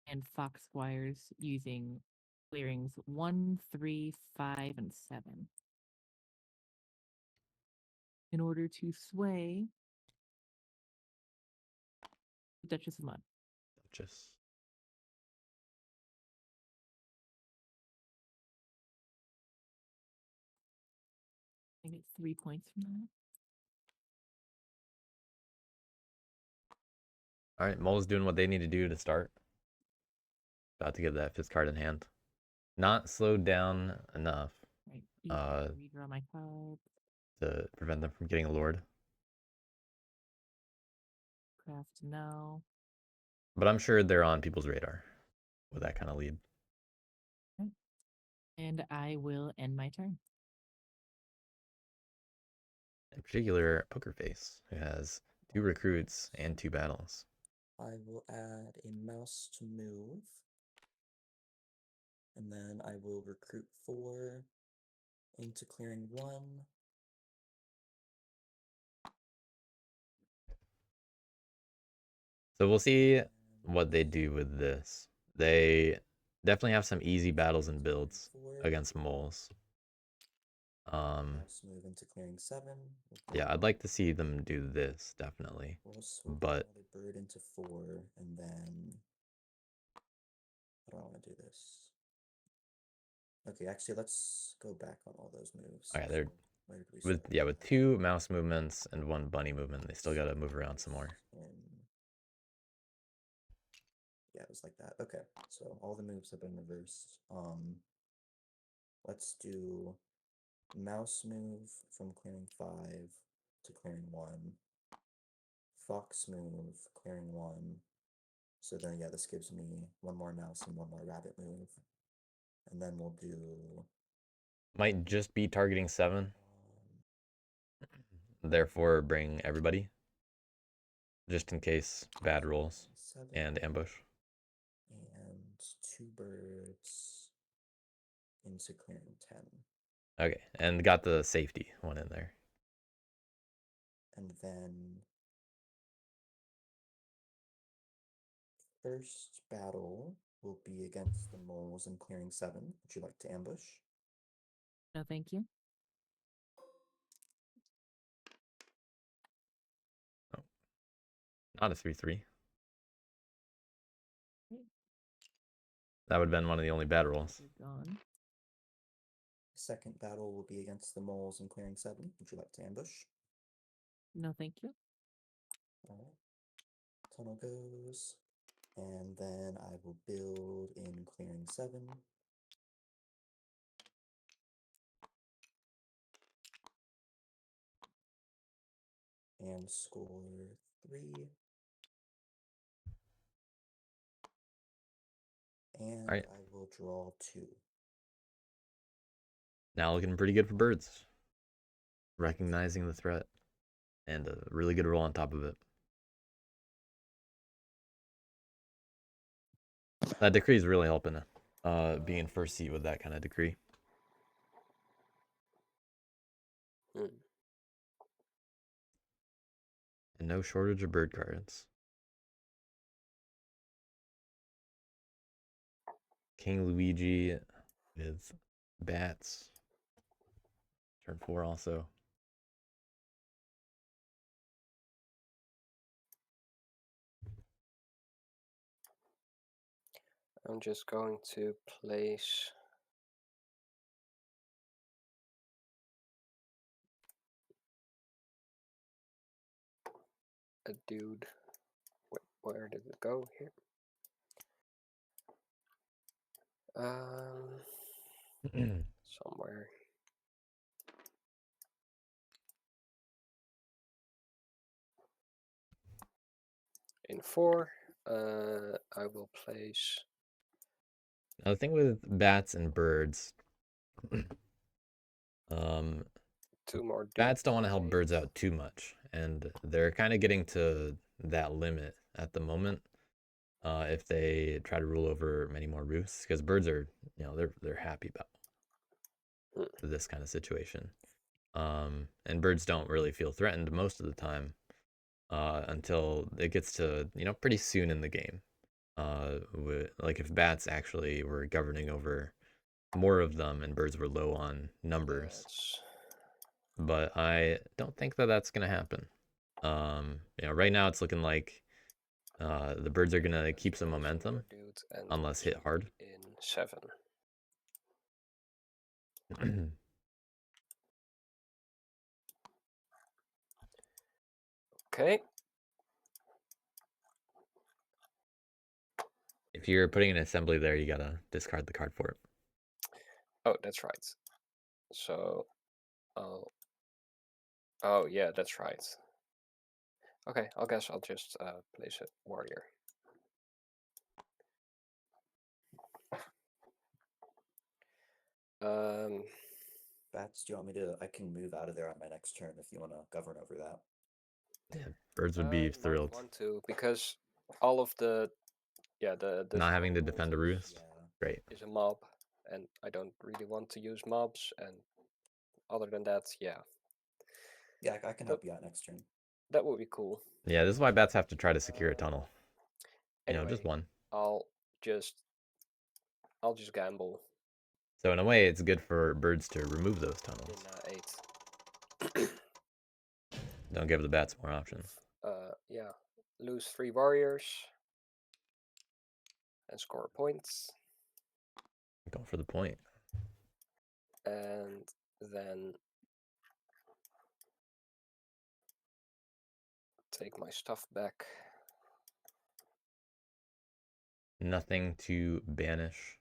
Speaker 5: and Fox Squires using clearings 1, 3, 5, and 7 in order to sway the Duchess of Mud.
Speaker 1: Just
Speaker 5: I get 3 points from that.
Speaker 1: all right. Mole's doing what they need to do to start. About to get that 5th card in hand. Not slowed down enough
Speaker 5: Right. Redraw my card.
Speaker 1: to prevent them from getting a lord.
Speaker 5: Craft no.
Speaker 1: But I'm sure they're on people's radar with that kind of lead.
Speaker 5: And I will end my turn.
Speaker 1: In particular, PokerFace, who has 2 recruits and 2 battles.
Speaker 2: I will add a mouse to move. And then I will recruit 4 into clearing 1.
Speaker 1: So we'll see what they do with this. They definitely have some easy battles and builds against moles.
Speaker 2: Mouse move into clearing 7.
Speaker 1: Yeah, I'd like to see them do this, definitely.
Speaker 2: We'll swap
Speaker 1: But
Speaker 2: another bird into 4, and then I don't want to do this. Okay, actually, let's go back on all those moves.
Speaker 1: okay, they're
Speaker 2: So, where did we
Speaker 1: with
Speaker 2: start?
Speaker 1: with 2 mouse movements and 1 bunny movement, they still gotta move around some more.
Speaker 2: Yeah, it was like that. Okay, so all the moves have been reversed. Let's do mouse move from clearing 5 to clearing 1. Fox move, clearing 1. So then, yeah, this gives me 1 more mouse and 1 more rabbit move. And then we'll do...
Speaker 1: Might just be targeting 7, therefore bring everybody. Just in case bad rolls
Speaker 2: 7,
Speaker 1: and ambush.
Speaker 2: and 2 birds into clearing 10.
Speaker 1: Okay, and got the safety one in there.
Speaker 2: And then first battle will be against the moles in clearing 7. Would you like to ambush?
Speaker 5: No, thank you.
Speaker 1: Oh. Not a 3-3. That would have been one of the only bad rolls.
Speaker 5: You're gone.
Speaker 2: Second battle will be against the moles in clearing 7. Would you like to ambush?
Speaker 5: No, thank you.
Speaker 2: Alright. Tunnel goes. And then I will build in clearing 7. And score 3. And
Speaker 1: Alright.
Speaker 2: I will draw 2.
Speaker 1: Now looking pretty good for birds. Recognizing the threat. And a really good roll on top of it. That decree is really helping being first seat with that kind of decree. And no shortage of bird cards. King Luigi with bats. Turn 4 also.
Speaker 3: I'm just going to place a dude. Where did it go here? somewhere. In 4, I will place.
Speaker 1: Now, the thing with bats and birds,
Speaker 3: 2 more.
Speaker 1: Bats don't want to help birds out too much, and they're kind of getting to that limit at the moment. If they try to rule over many more roosts, because birds are, they're happy about this kind of situation, and birds don't really feel threatened most of the time until it gets to pretty soon in the game. Like if bats actually were governing over more of them and birds were low on numbers. But I don't think that that's going to happen. Right now it's looking like the birds are going to keep some momentum unless hit hard.
Speaker 3: In 7. Okay.
Speaker 1: If you're putting an assembly there, you got to discard the card for it.
Speaker 3: Oh, that's right. So, oh yeah, that's right. Okay, I guess I'll just place a warrior.
Speaker 2: Bats, do you want me to? I can move out of there on my next turn if you want to govern over that.
Speaker 1: Yeah, birds would be thrilled.
Speaker 3: Want to, because all of the
Speaker 1: not having to defend a roost.
Speaker 2: Yeah.
Speaker 1: Great.
Speaker 3: Is a mob, and I don't really want to use mobs. And other than that, yeah.
Speaker 2: Yeah, I can help you out next turn.
Speaker 3: That would be cool.
Speaker 1: Yeah, this is why bats have to try to secure a tunnel.
Speaker 3: Anyway,
Speaker 1: just one.
Speaker 3: I'll just gamble.
Speaker 1: So in a way, it's good for birds to remove those tunnels.
Speaker 3: In 8.
Speaker 1: Don't give the bats more options.
Speaker 3: Yeah, lose 3 warriors and score points.
Speaker 1: Go for the point.
Speaker 3: And then take my stuff back.
Speaker 1: Nothing to banish.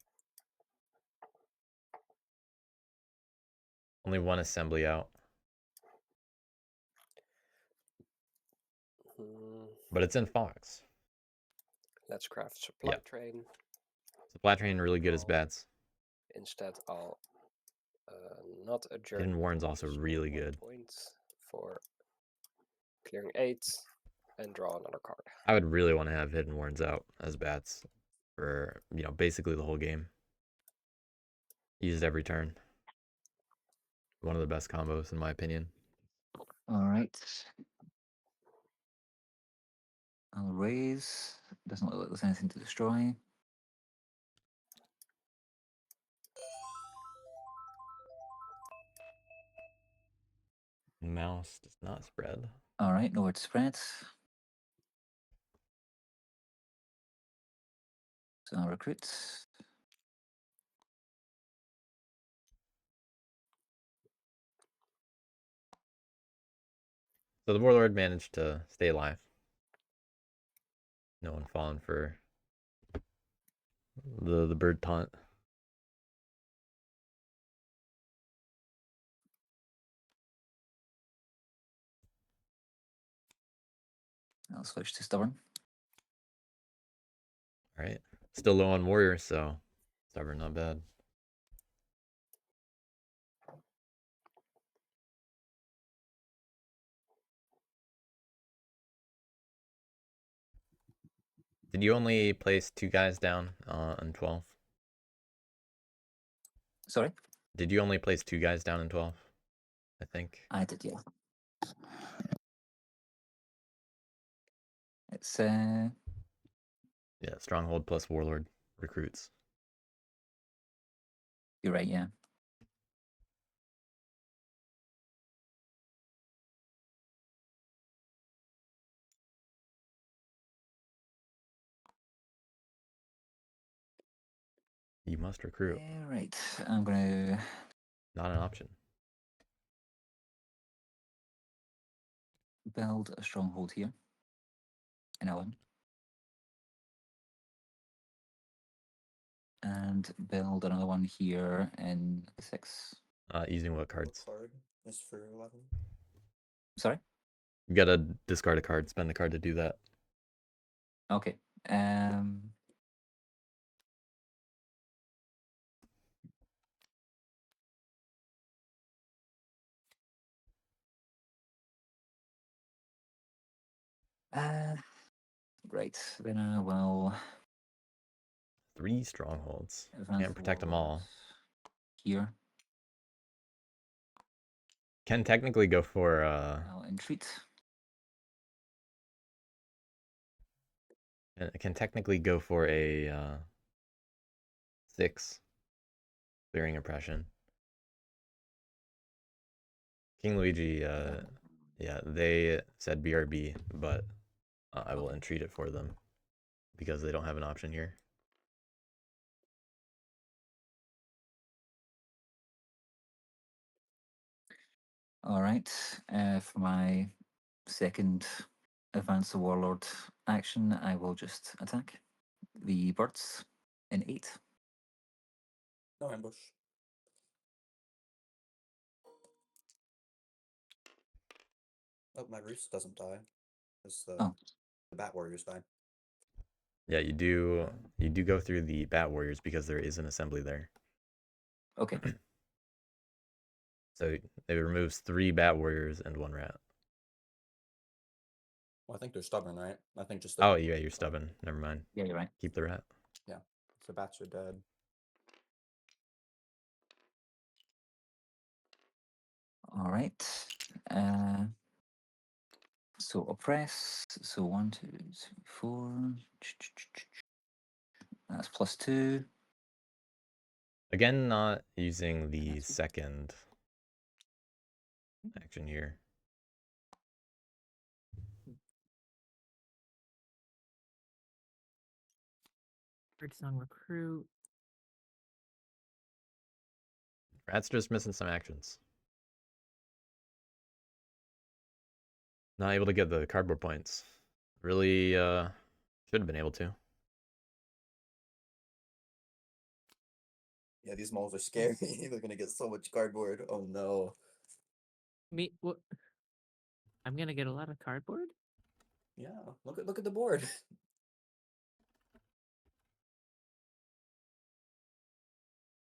Speaker 1: Only one assembly out. But it's in Fox.
Speaker 3: Let's craft supply train.
Speaker 1: Supply train really good as bats.
Speaker 3: Instead, I'll not adjourn.
Speaker 1: Hidden Warren's also really good.
Speaker 3: Points for clearing 8 and draw another card.
Speaker 1: I would really want to have Hidden Warrens out as bats for basically the whole game. Used every turn. One of the best combos in my opinion.
Speaker 4: All right. I'll raise. Doesn't look like there's anything to destroy.
Speaker 1: Mouse does not spread.
Speaker 4: All right, nowhere to spread. So I'll recruit.
Speaker 1: So the Warlord managed to stay alive. No one falling for the bird taunt.
Speaker 4: I'll switch to stubborn.
Speaker 1: All right. Still low on warriors, so stubborn, not bad. Did you only place 2 guys down on 12?
Speaker 4: Sorry?
Speaker 1: Did you only place 2 guys down in 12? I think.
Speaker 4: I did, yeah. It's
Speaker 1: Yeah, Stronghold plus Warlord recruits.
Speaker 4: You're right, yeah.
Speaker 1: You must recruit.
Speaker 4: Right. I'm gonna
Speaker 1: Not an option.
Speaker 4: build a stronghold here. In Ellen. and build another one here in 6.
Speaker 1: Using what
Speaker 2: What
Speaker 1: cards?
Speaker 2: card is for 11?
Speaker 4: Sorry?
Speaker 1: You gotta discard a card, spend a card to do that.
Speaker 4: Okay. Right. Then I will
Speaker 1: 3 strongholds.
Speaker 4: advance
Speaker 1: Can't
Speaker 4: the
Speaker 1: protect them all.
Speaker 4: warlords here.
Speaker 1: Can technically go for
Speaker 4: I'll entreat.
Speaker 1: can technically go for a 6 clearing oppression. King Luigi, yeah, they said BRB, but I will entreat it for them because they don't have an option here.
Speaker 4: All right. For my second advance the warlord action, I will just attack the birds in 8.
Speaker 2: No ambush. Oh, my roost doesn't die. It's
Speaker 4: Oh.
Speaker 2: the Bat Warriors die.
Speaker 1: Yeah, you do go through the Bat Warriors because there is an assembly there.
Speaker 4: Okay.
Speaker 1: So it removes 3 Bat Warriors and 1 rat.
Speaker 2: Well, I think they're stubborn, right? I think just
Speaker 1: Oh yeah, you're stubborn. Never mind.
Speaker 4: Yeah, you're right.
Speaker 1: Keep the rat.
Speaker 2: Yeah, if the bats are dead.
Speaker 4: All right. So oppress. So 1, 2, 3, 4. That's +2.
Speaker 1: Again, not using the
Speaker 4: That's good.
Speaker 1: second action here.
Speaker 5: Birdsong Recruit.
Speaker 1: Rat's just missing some actions. Not able to get the cardboard points. Really should have been able to.
Speaker 2: Yeah, these malls are scary. They're gonna get so much cardboard. Oh no.
Speaker 5: Me what? I'm gonna get a lot of cardboard.
Speaker 2: Yeah, look at the board.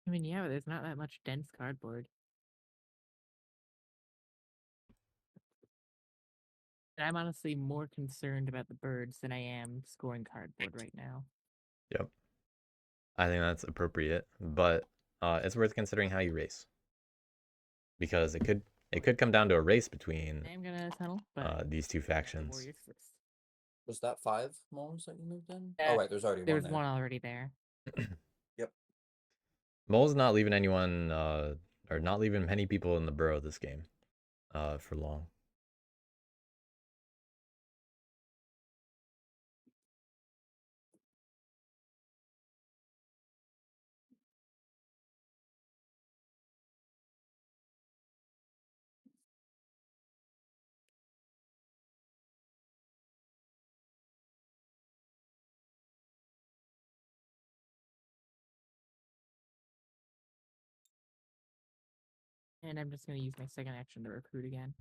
Speaker 5: I mean, yeah, but there's not that much dense cardboard. And I'm honestly more concerned about the birds than I am scoring cardboard right now.
Speaker 1: Yep. I think that's appropriate, but it's worth considering how you race. Because it could come down to a race between
Speaker 5: I am gonna tunnel, but
Speaker 1: these two
Speaker 5: the
Speaker 1: factions.
Speaker 5: Warriors first.
Speaker 2: Was that 5 malls that you moved in?
Speaker 5: Yeah,
Speaker 2: Oh right, there's already
Speaker 5: There's
Speaker 2: one
Speaker 5: one
Speaker 2: there.
Speaker 5: already there.
Speaker 2: Yep.
Speaker 1: Mole's not leaving anyone or not leaving many people in the burrow this game for long.
Speaker 5: And I'm just gonna use my second action to recruit again.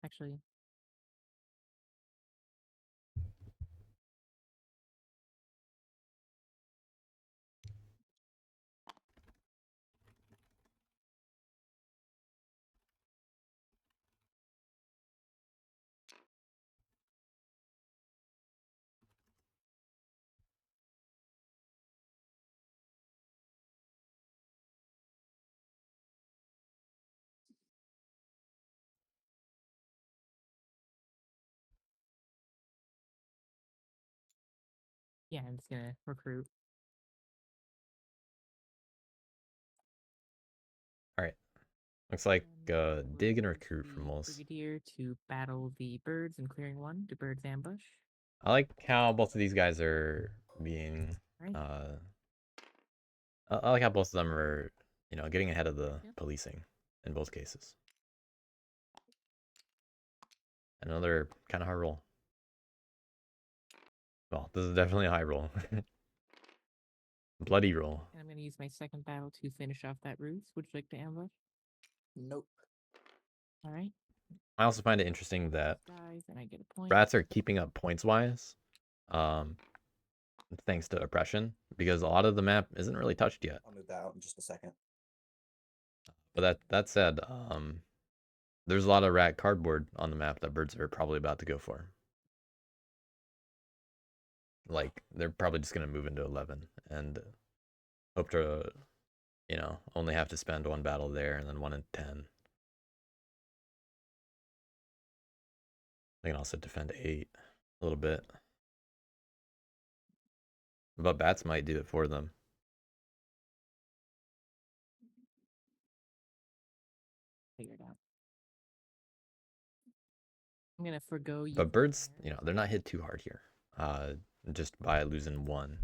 Speaker 5: Actually, yeah, I'm just gonna recruit.
Speaker 1: All right. Looks like
Speaker 5: We'll
Speaker 1: dig and
Speaker 5: use
Speaker 1: recruit from
Speaker 5: the
Speaker 1: moles.
Speaker 5: Brigadier to battle the birds and clearing 1. Do birds ambush?
Speaker 1: I like how both of these guys are being
Speaker 5: Right.
Speaker 1: I like how both of them are you know, getting ahead of the
Speaker 5: Yep.
Speaker 1: policing in both cases. Another kind of hard roll. Well, this is definitely a high roll. Bloody roll.
Speaker 5: And I'm going to use my second battle to finish off that ruse. Would you like to ambush?
Speaker 2: Nope.
Speaker 5: All right.
Speaker 1: I also find it interesting that
Speaker 5: Dies, and I get a point.
Speaker 1: rats are keeping up points wise, thanks to oppression, because a lot of the map isn't really touched yet.
Speaker 2: I'll move that out in just a second.
Speaker 1: But that said, there's a lot of rat cardboard on the map that birds are probably about to go for. Like, they're probably just going to move into 11 and hope to, you know, only have to spend one battle there and then one in 10. They can also defend 8 a little bit. But bats might do it for them.
Speaker 5: Figure it out. I'm going to forgo you.
Speaker 1: But birds, you know, they're not hit too hard here. Just by losing 1.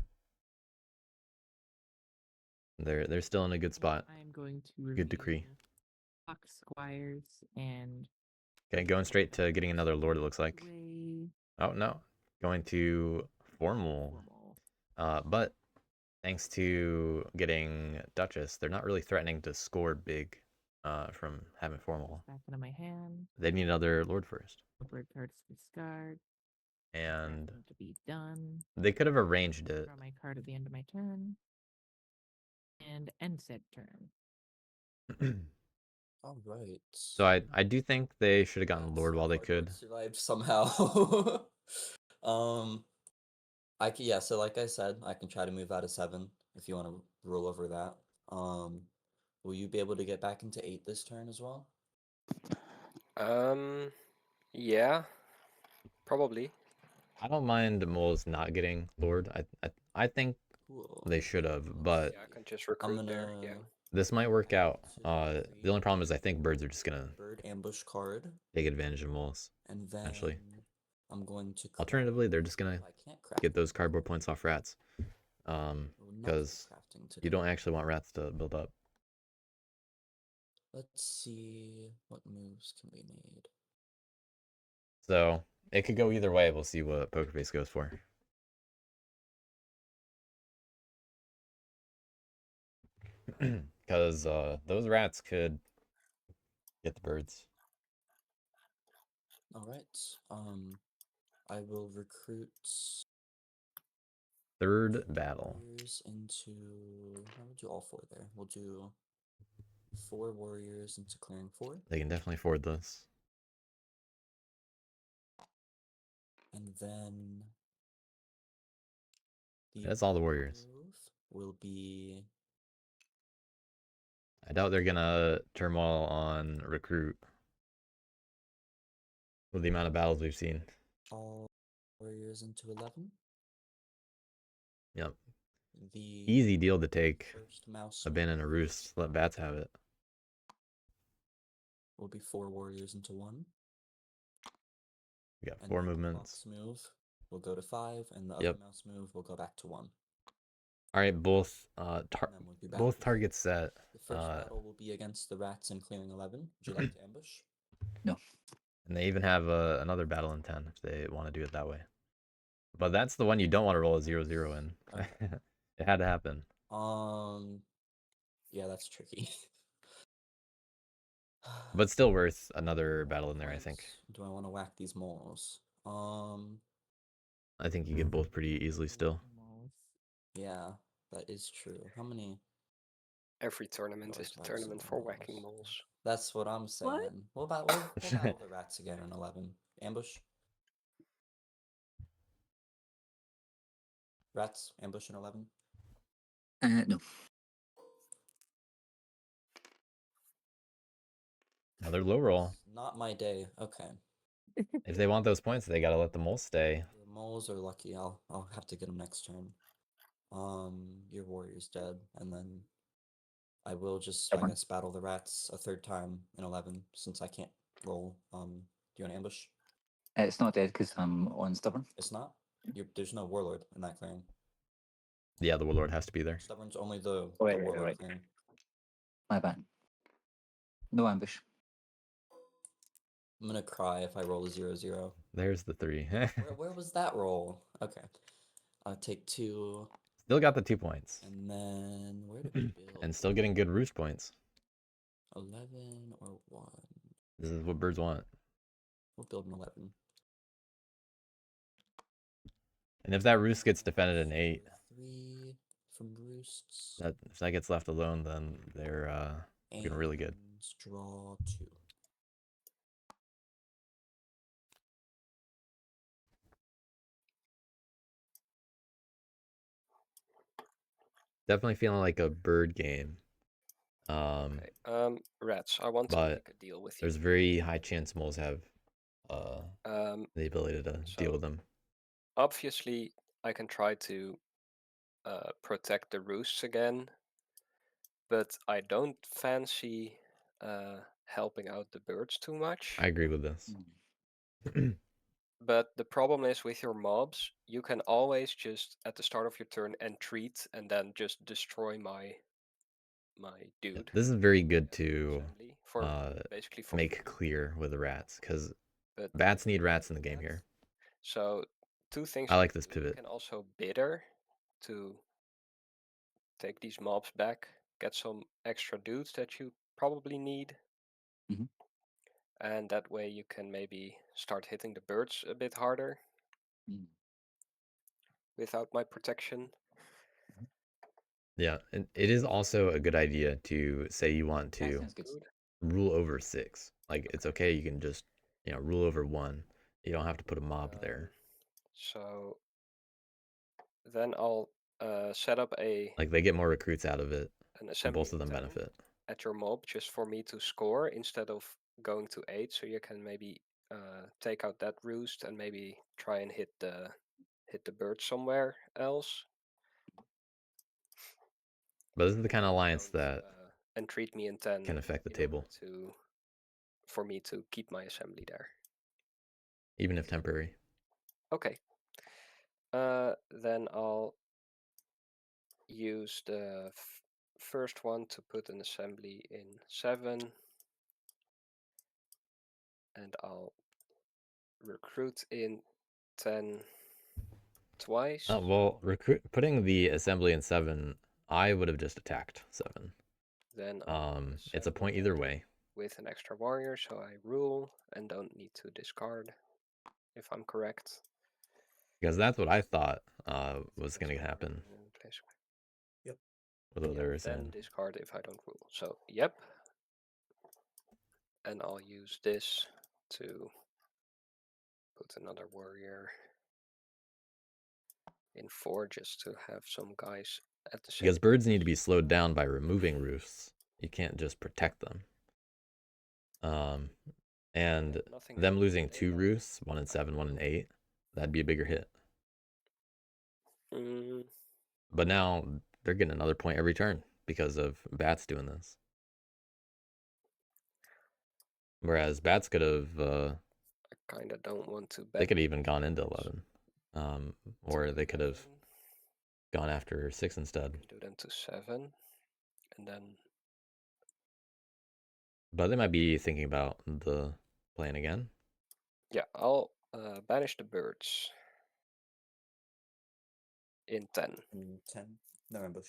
Speaker 1: They're still in a good spot.
Speaker 5: I am going to
Speaker 1: Good decree.
Speaker 5: reveal Fox Squires and
Speaker 1: Okay, going straight to getting another lord, it looks like.
Speaker 5: Way
Speaker 1: Oh, no. Going to formal.
Speaker 5: Formal.
Speaker 1: But thanks to getting Duchess, they're not really threatening to score big from having formal.
Speaker 5: Back into my hand.
Speaker 1: They need another lord first.
Speaker 5: Bird cards discard.
Speaker 1: And
Speaker 5: Asking to be done.
Speaker 1: they could have arranged it.
Speaker 5: Draw my card at the end of my turn. And end said turn.
Speaker 2: All right.
Speaker 1: So I do think they should have gotten lord while they could.
Speaker 2: Survived somehow. Yeah, so like I said, I can try to move out of 7 if you want to roll over that. Will you be able to get back into 8 this turn as well?
Speaker 3: Yeah, probably.
Speaker 1: I don't mind moles not getting lord. I think
Speaker 2: Cool.
Speaker 1: they should have, but
Speaker 3: Yeah, I can just recruit there. Yeah.
Speaker 1: this might work out. The only problem is I think birds are just gonna
Speaker 2: bird ambush card,
Speaker 1: take advantage of moles.
Speaker 2: and then
Speaker 1: Actually.
Speaker 2: I'm going to.
Speaker 1: Alternatively, they're just gonna
Speaker 2: I can't craft
Speaker 1: get those cardboard points off rats.
Speaker 2: Not
Speaker 1: Because
Speaker 2: crafting
Speaker 1: you
Speaker 2: today.
Speaker 1: don't actually want rats to build up.
Speaker 2: Let's see what moves can be made.
Speaker 1: So it could go either way. We'll see what PokerFace goes for. Because those rats could get the birds.
Speaker 2: All right. I will recruit
Speaker 1: Third battle.
Speaker 2: warriors into. We'll do all 4 there. We'll do 4 warriors into clearing 4,
Speaker 1: They can definitely afford this.
Speaker 2: and then
Speaker 1: That's all the warriors.
Speaker 2: move will be.
Speaker 1: I doubt they're gonna turmoil on recruit with the amount of battles we've seen.
Speaker 2: All warriors into 11.
Speaker 1: Yep.
Speaker 2: The
Speaker 1: Easy deal to take.
Speaker 2: first mouse
Speaker 1: Abandon a roost. Let bats have it.
Speaker 2: will be 4 warriors into 1.
Speaker 1: We got
Speaker 2: And
Speaker 1: 4
Speaker 2: then the
Speaker 1: movements.
Speaker 2: fox move will go to 5, and the
Speaker 1: Yep.
Speaker 2: other mouse move will go back to 1.
Speaker 1: All right, both
Speaker 2: And then we'll be back
Speaker 1: both
Speaker 2: with-
Speaker 1: targets set.
Speaker 2: The first battle will be against the rats in clearing 11. Would you like to ambush?
Speaker 4: No.
Speaker 1: And they even have another battle in 10 if they want to do it that way. But that's the one you don't want to roll a 0-0 in.
Speaker 2: Okay.
Speaker 1: It had to happen.
Speaker 2: Yeah, that's tricky.
Speaker 1: But still worth another battle in there, I think.
Speaker 2: Right. Do I want to whack these moles?
Speaker 1: I think you get both pretty easily still.
Speaker 2: Yeah, that is true. How many?
Speaker 3: Every tournament
Speaker 2: Oh,
Speaker 3: is the
Speaker 2: lots of
Speaker 3: tournament for
Speaker 2: moles.
Speaker 3: whacking moles.
Speaker 2: That's what I'm saying. We'll battle the rats again in 11. Ambush. Rats, ambush in 11.
Speaker 4: No.
Speaker 1: Another low roll.
Speaker 2: It's not my day. Okay.
Speaker 1: If they want those points, they gotta let the moles stay.
Speaker 2: The moles are lucky. I'll have to get them next turn. Your warrior's dead, and then I will just, I
Speaker 4: Stubborn.
Speaker 2: guess, battle the rats a 3rd time in 11 since I can't roll. Do you want to ambush?
Speaker 4: It's not dead because I'm on stubborn.
Speaker 2: It's not. There's no warlord in that clearing.
Speaker 1: Yeah, the warlord has to be there.
Speaker 2: Stubborn's only the
Speaker 4: Right,
Speaker 2: warlord
Speaker 4: right.
Speaker 2: clearing.
Speaker 4: My bad. No ambush.
Speaker 2: I'm gonna cry if I roll a 0-0.
Speaker 1: There's the 3.
Speaker 2: Where was that roll? Okay. Take 2,
Speaker 1: Still got the 2 points.
Speaker 2: and then where do we build?
Speaker 1: And still getting good roost points.
Speaker 2: 11 or 1?
Speaker 1: This is what birds want.
Speaker 2: We'll build an 11.
Speaker 1: And if that roost gets defended in 8,
Speaker 2: 3 from roosts.
Speaker 1: if that gets left alone, then they're looking really good.
Speaker 2: And draw 2.
Speaker 1: Definitely feeling like a bird game.
Speaker 3: Okay. Rats, I want to
Speaker 1: but
Speaker 3: make a deal with you.
Speaker 1: There's very high chance moles have the ability to deal
Speaker 3: so
Speaker 1: with them.
Speaker 3: Obviously, I can try to protect the roosts again, but I don't fancy helping out the birds too much.
Speaker 1: I agree with this.
Speaker 3: But the problem is with your mobs, you can always just at the start of your turn entreat and then just destroy my dude.
Speaker 1: This is very good
Speaker 3: at the
Speaker 1: to
Speaker 3: assembly for basically for
Speaker 1: make
Speaker 3: free.
Speaker 1: clear with the rats, because
Speaker 3: But
Speaker 1: bats need rats in the game here.
Speaker 3: So 2 things.
Speaker 1: I
Speaker 3: you
Speaker 1: like
Speaker 3: can
Speaker 1: this
Speaker 3: do. You
Speaker 1: pivot.
Speaker 3: can also bidder to take these mobs back, get some extra dudes that you probably need.
Speaker 4: Mhm.
Speaker 3: And that way you can maybe start hitting the birds a bit harder
Speaker 4: Mm.
Speaker 3: without my protection.
Speaker 1: Yeah, and it is also a good idea to say you want
Speaker 4: That
Speaker 1: to
Speaker 4: sounds good.
Speaker 1: rule over 6. Like, it's okay, you can just, rule over 1. You don't have to put a mob there.
Speaker 3: So then I'll set up
Speaker 1: Like, they get more recruits out of it,
Speaker 3: an
Speaker 1: and
Speaker 3: assembly
Speaker 1: both of them
Speaker 3: 10
Speaker 1: benefit.
Speaker 3: at your mob just for me to score instead of going to 8. So you can maybe take out that roost and maybe try and hit the bird somewhere else.
Speaker 1: But this is the kind of alliance
Speaker 3: Don't,
Speaker 1: that
Speaker 3: entreat me in 10
Speaker 1: can affect the
Speaker 3: in order
Speaker 1: table,
Speaker 3: for me to keep my assembly there.
Speaker 1: even if temporary.
Speaker 3: Okay. Then I'll use the first one to put an assembly in 7. And I'll recruit in 10 twice.
Speaker 1: Oh, well, putting the assembly in 7, I would have just attacked 7.
Speaker 3: Then I'll
Speaker 1: It's a point either way.
Speaker 3: with an extra warrior, so I rule and don't need to discard, if I'm correct.
Speaker 1: Because that's what I thought was going to happen.
Speaker 2: Yep.
Speaker 1: With what they were saying.
Speaker 3: Then discard if I don't rule. So, yep. And I'll use this to put another warrior in 4 just to have some guys at the same.
Speaker 1: Because birds need to be slowed down by removing roosts. You can't just protect them. And them losing 2 roosts, 1 in 7, 1 in 8, that'd be a bigger hit. But now they're getting another point every turn because of bats doing this. Whereas bats could have
Speaker 3: I kind of don't want to bet.
Speaker 1: They could have even gone into 11. Or they could have gone after 6 instead.
Speaker 3: Do them to 7. And then.
Speaker 1: But they might be thinking about the plan again.
Speaker 3: Yeah, I'll banish the birds in 10.
Speaker 2: 10. No ambush.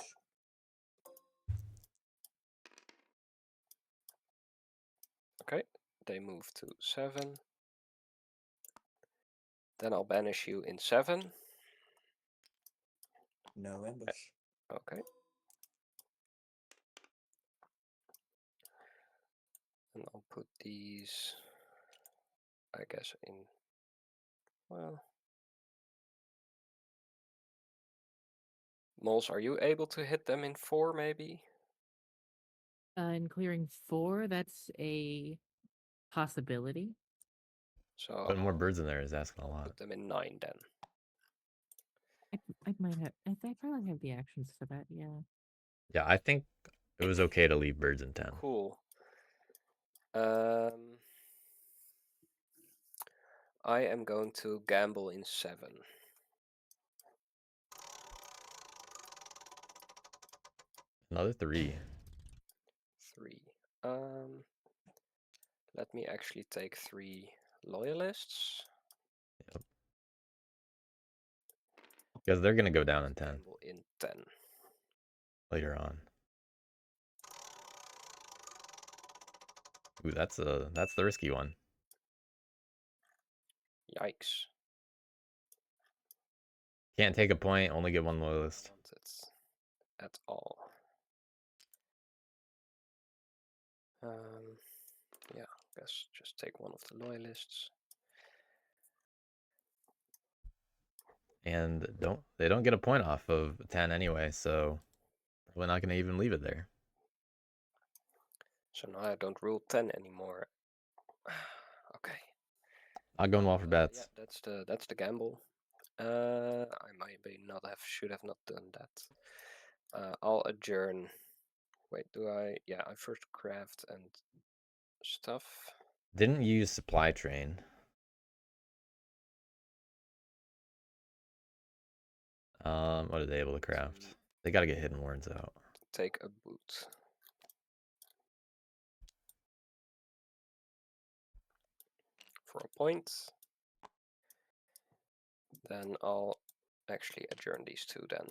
Speaker 3: Okay, they move to 7. Then I'll banish you in 7.
Speaker 2: No ambush.
Speaker 3: Okay. And I'll put these, I guess, in, well. Moles, are you able to hit them in 4 maybe?
Speaker 5: In clearing 4, that's a possibility.
Speaker 3: So
Speaker 1: Putting more birds in there is asking a lot.
Speaker 3: put them in 9 then.
Speaker 5: I might have. I probably have the actions for that. Yeah.
Speaker 1: Yeah, I think it was okay to leave birds in 10.
Speaker 3: Cool. I am going to gamble in 7.
Speaker 1: Another 3.
Speaker 3: 3. Let me actually take 3 loyalists.
Speaker 1: Because they're gonna go down in 10
Speaker 3: Gamble in 10.
Speaker 1: later on. Ooh, that's the risky one.
Speaker 3: Yikes.
Speaker 1: Can't take a point, only get one loyalist.
Speaker 3: Don't want it at all. Yeah, guess just take one of the loyalists.
Speaker 1: And they don't get a point off of 10 anyway, so probably not gonna even leave it there.
Speaker 3: So now I don't rule 10 anymore. Okay.
Speaker 1: Not going well for bets.
Speaker 3: Yeah, that's the gamble. I maybe should have not done that. I'll adjourn. Wait, do I? Yeah, I first craft and stuff.
Speaker 1: Didn't use supply train. What are they able to craft? They gotta get hidden wards out.
Speaker 3: Take a boot. For a point. Then I'll actually adjourn these two then.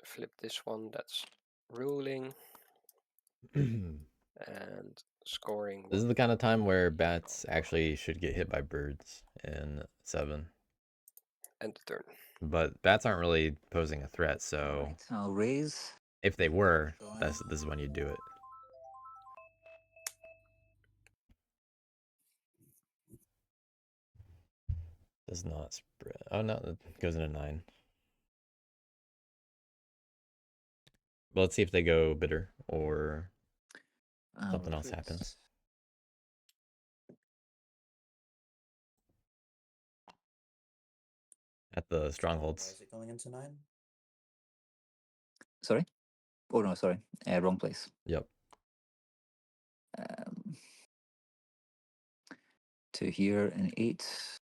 Speaker 3: Flip this one, that's ruling. And scoring.
Speaker 1: This is the kind of time where bats actually should get hit by birds in 7.
Speaker 3: End the turn.
Speaker 1: But bats aren't really posing a threat, so
Speaker 4: Right, I'll raise.
Speaker 1: if they were, this is when you do it. Does not spread. Oh no, it goes into 9. Well, let's see if they go bitter or something else happens. At the
Speaker 2: Why
Speaker 1: strongholds.
Speaker 2: is it going into 9?
Speaker 4: Sorry? Oh no, sorry. Wrong place.
Speaker 1: Yep.
Speaker 4: To here and 8.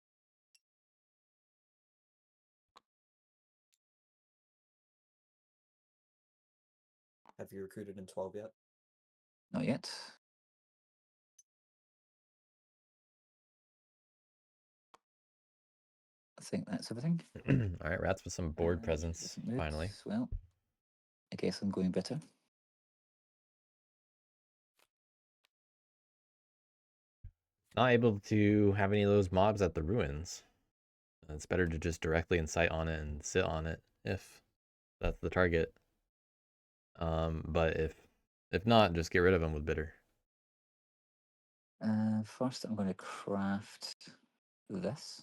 Speaker 2: Have you recruited in 12 yet?
Speaker 4: Not yet. I think that's everything.
Speaker 1: All right, rats with some board presence, finally.
Speaker 4: Well, I guess I'm going bitter.
Speaker 1: Not able to have any of those mobs at the ruins. It's better to just directly incite on it and sit on it if that's the target. But if not, just get rid of them with bitter.
Speaker 4: First, I'm going to craft this.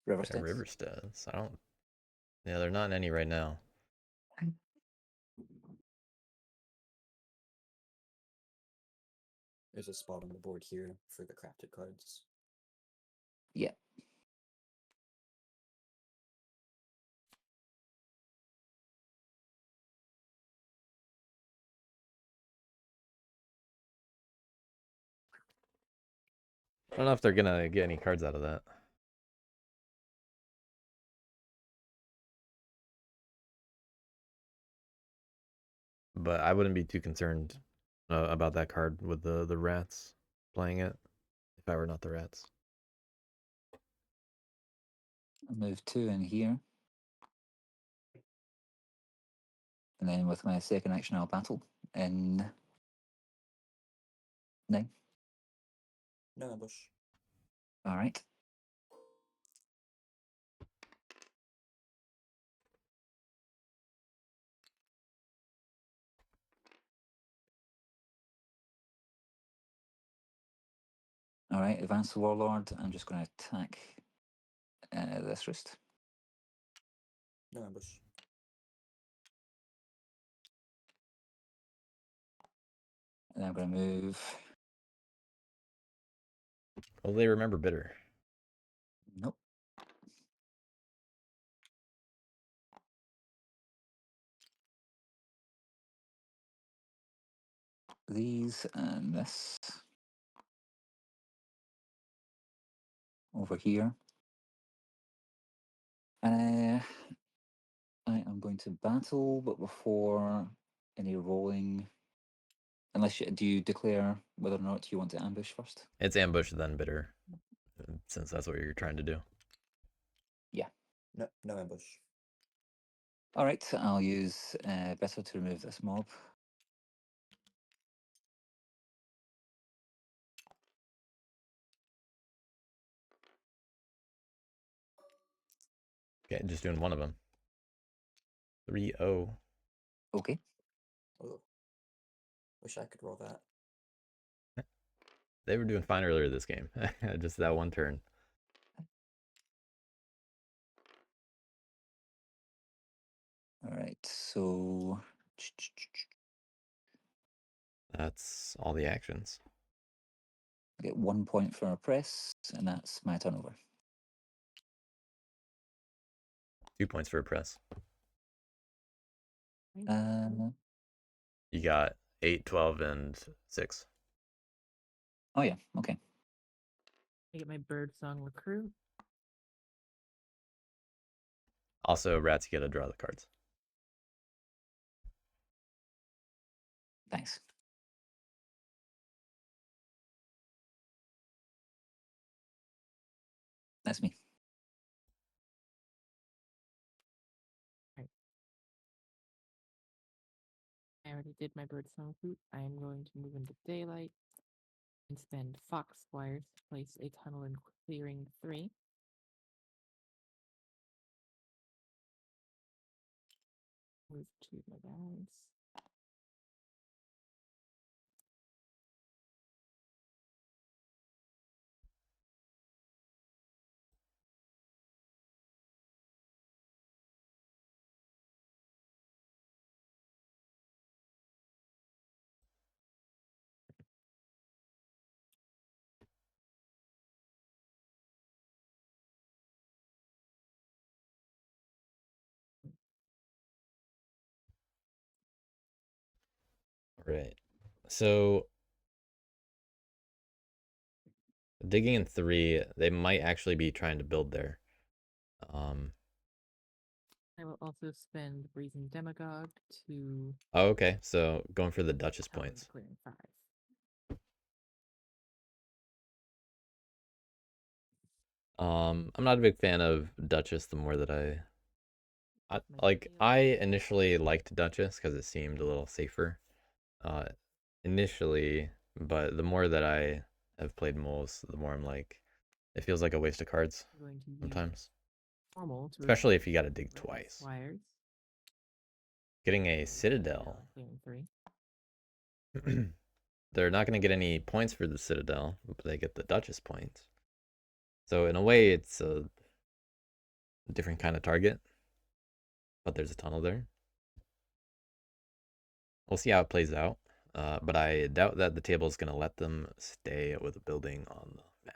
Speaker 4: River
Speaker 1: Yeah, river studs. I don't. Yeah, they're not in any right now.
Speaker 2: There's a spot on the board here for the crafted cards.
Speaker 4: Yeah.
Speaker 1: I don't know if they're gonna get any cards out of that. But I wouldn't be too concerned about that card with the rats playing it, if I were not the rats.
Speaker 4: I'll move 2 in here. And then with my second action, I'll battle in 9.
Speaker 2: No ambush.
Speaker 4: All right. All right, advance the warlord. I'm just going to attack this roost.
Speaker 2: No ambush.
Speaker 4: And I'm going to move.
Speaker 1: Well, they remember bitter.
Speaker 4: Nope. These and this. over here. I am going to battle, but before any rolling, unless do you declare whether or not you want to ambush first?
Speaker 1: It's ambush then bitter, since that's what you're trying to do.
Speaker 4: Yeah.
Speaker 2: No ambush.
Speaker 4: All right, I'll use better to remove this mob.
Speaker 1: Okay, just doing one of them. 3-0.
Speaker 4: Okay.
Speaker 2: Oh, wish I could roll that.
Speaker 1: They were doing fine earlier this game. Just that one turn.
Speaker 4: All right, so
Speaker 1: That's all the actions.
Speaker 4: I get 1 point for a press, and that's my turnover.
Speaker 1: 2 points for a press. You got 8, 12, and 6.
Speaker 4: Oh yeah, okay.
Speaker 5: I get my birdsong recruit.
Speaker 1: Also, rats, you get to draw the cards.
Speaker 4: Thanks. That's me.
Speaker 5: I already did my birdsong recruit. I am going to move into daylight and spend fox squires to place a tunnel in clearing 3. Move to my guys.
Speaker 1: Right. So digging in 3, they might actually be trying to build there.
Speaker 5: I will also spend Brazen Demagogue to
Speaker 1: Oh, okay. So going for the Duchess
Speaker 5: tunnel in
Speaker 1: points.
Speaker 5: clearing 5.
Speaker 1: I'm not a big fan of Duchess. The more that I
Speaker 5: My
Speaker 1: I
Speaker 5: daylight.
Speaker 1: initially liked Duchess because it seemed a little safer. Initially, but the more that I have played moles, the more I'm like, it feels like a waste of cards
Speaker 5: I'm going to use
Speaker 1: sometimes.
Speaker 5: formal to
Speaker 1: Especially
Speaker 5: recruit
Speaker 1: if you got to dig
Speaker 5: rabbit
Speaker 1: twice.
Speaker 5: Squires.
Speaker 1: Getting a Citadel.
Speaker 5: Clearing 3.
Speaker 1: They're not going to get any points for the Citadel, but they get the Duchess points. So in a way, it's a different kind of target, but there's a tunnel there. We'll see how it plays out, but I doubt that the table is going to let them stay with a building on the map.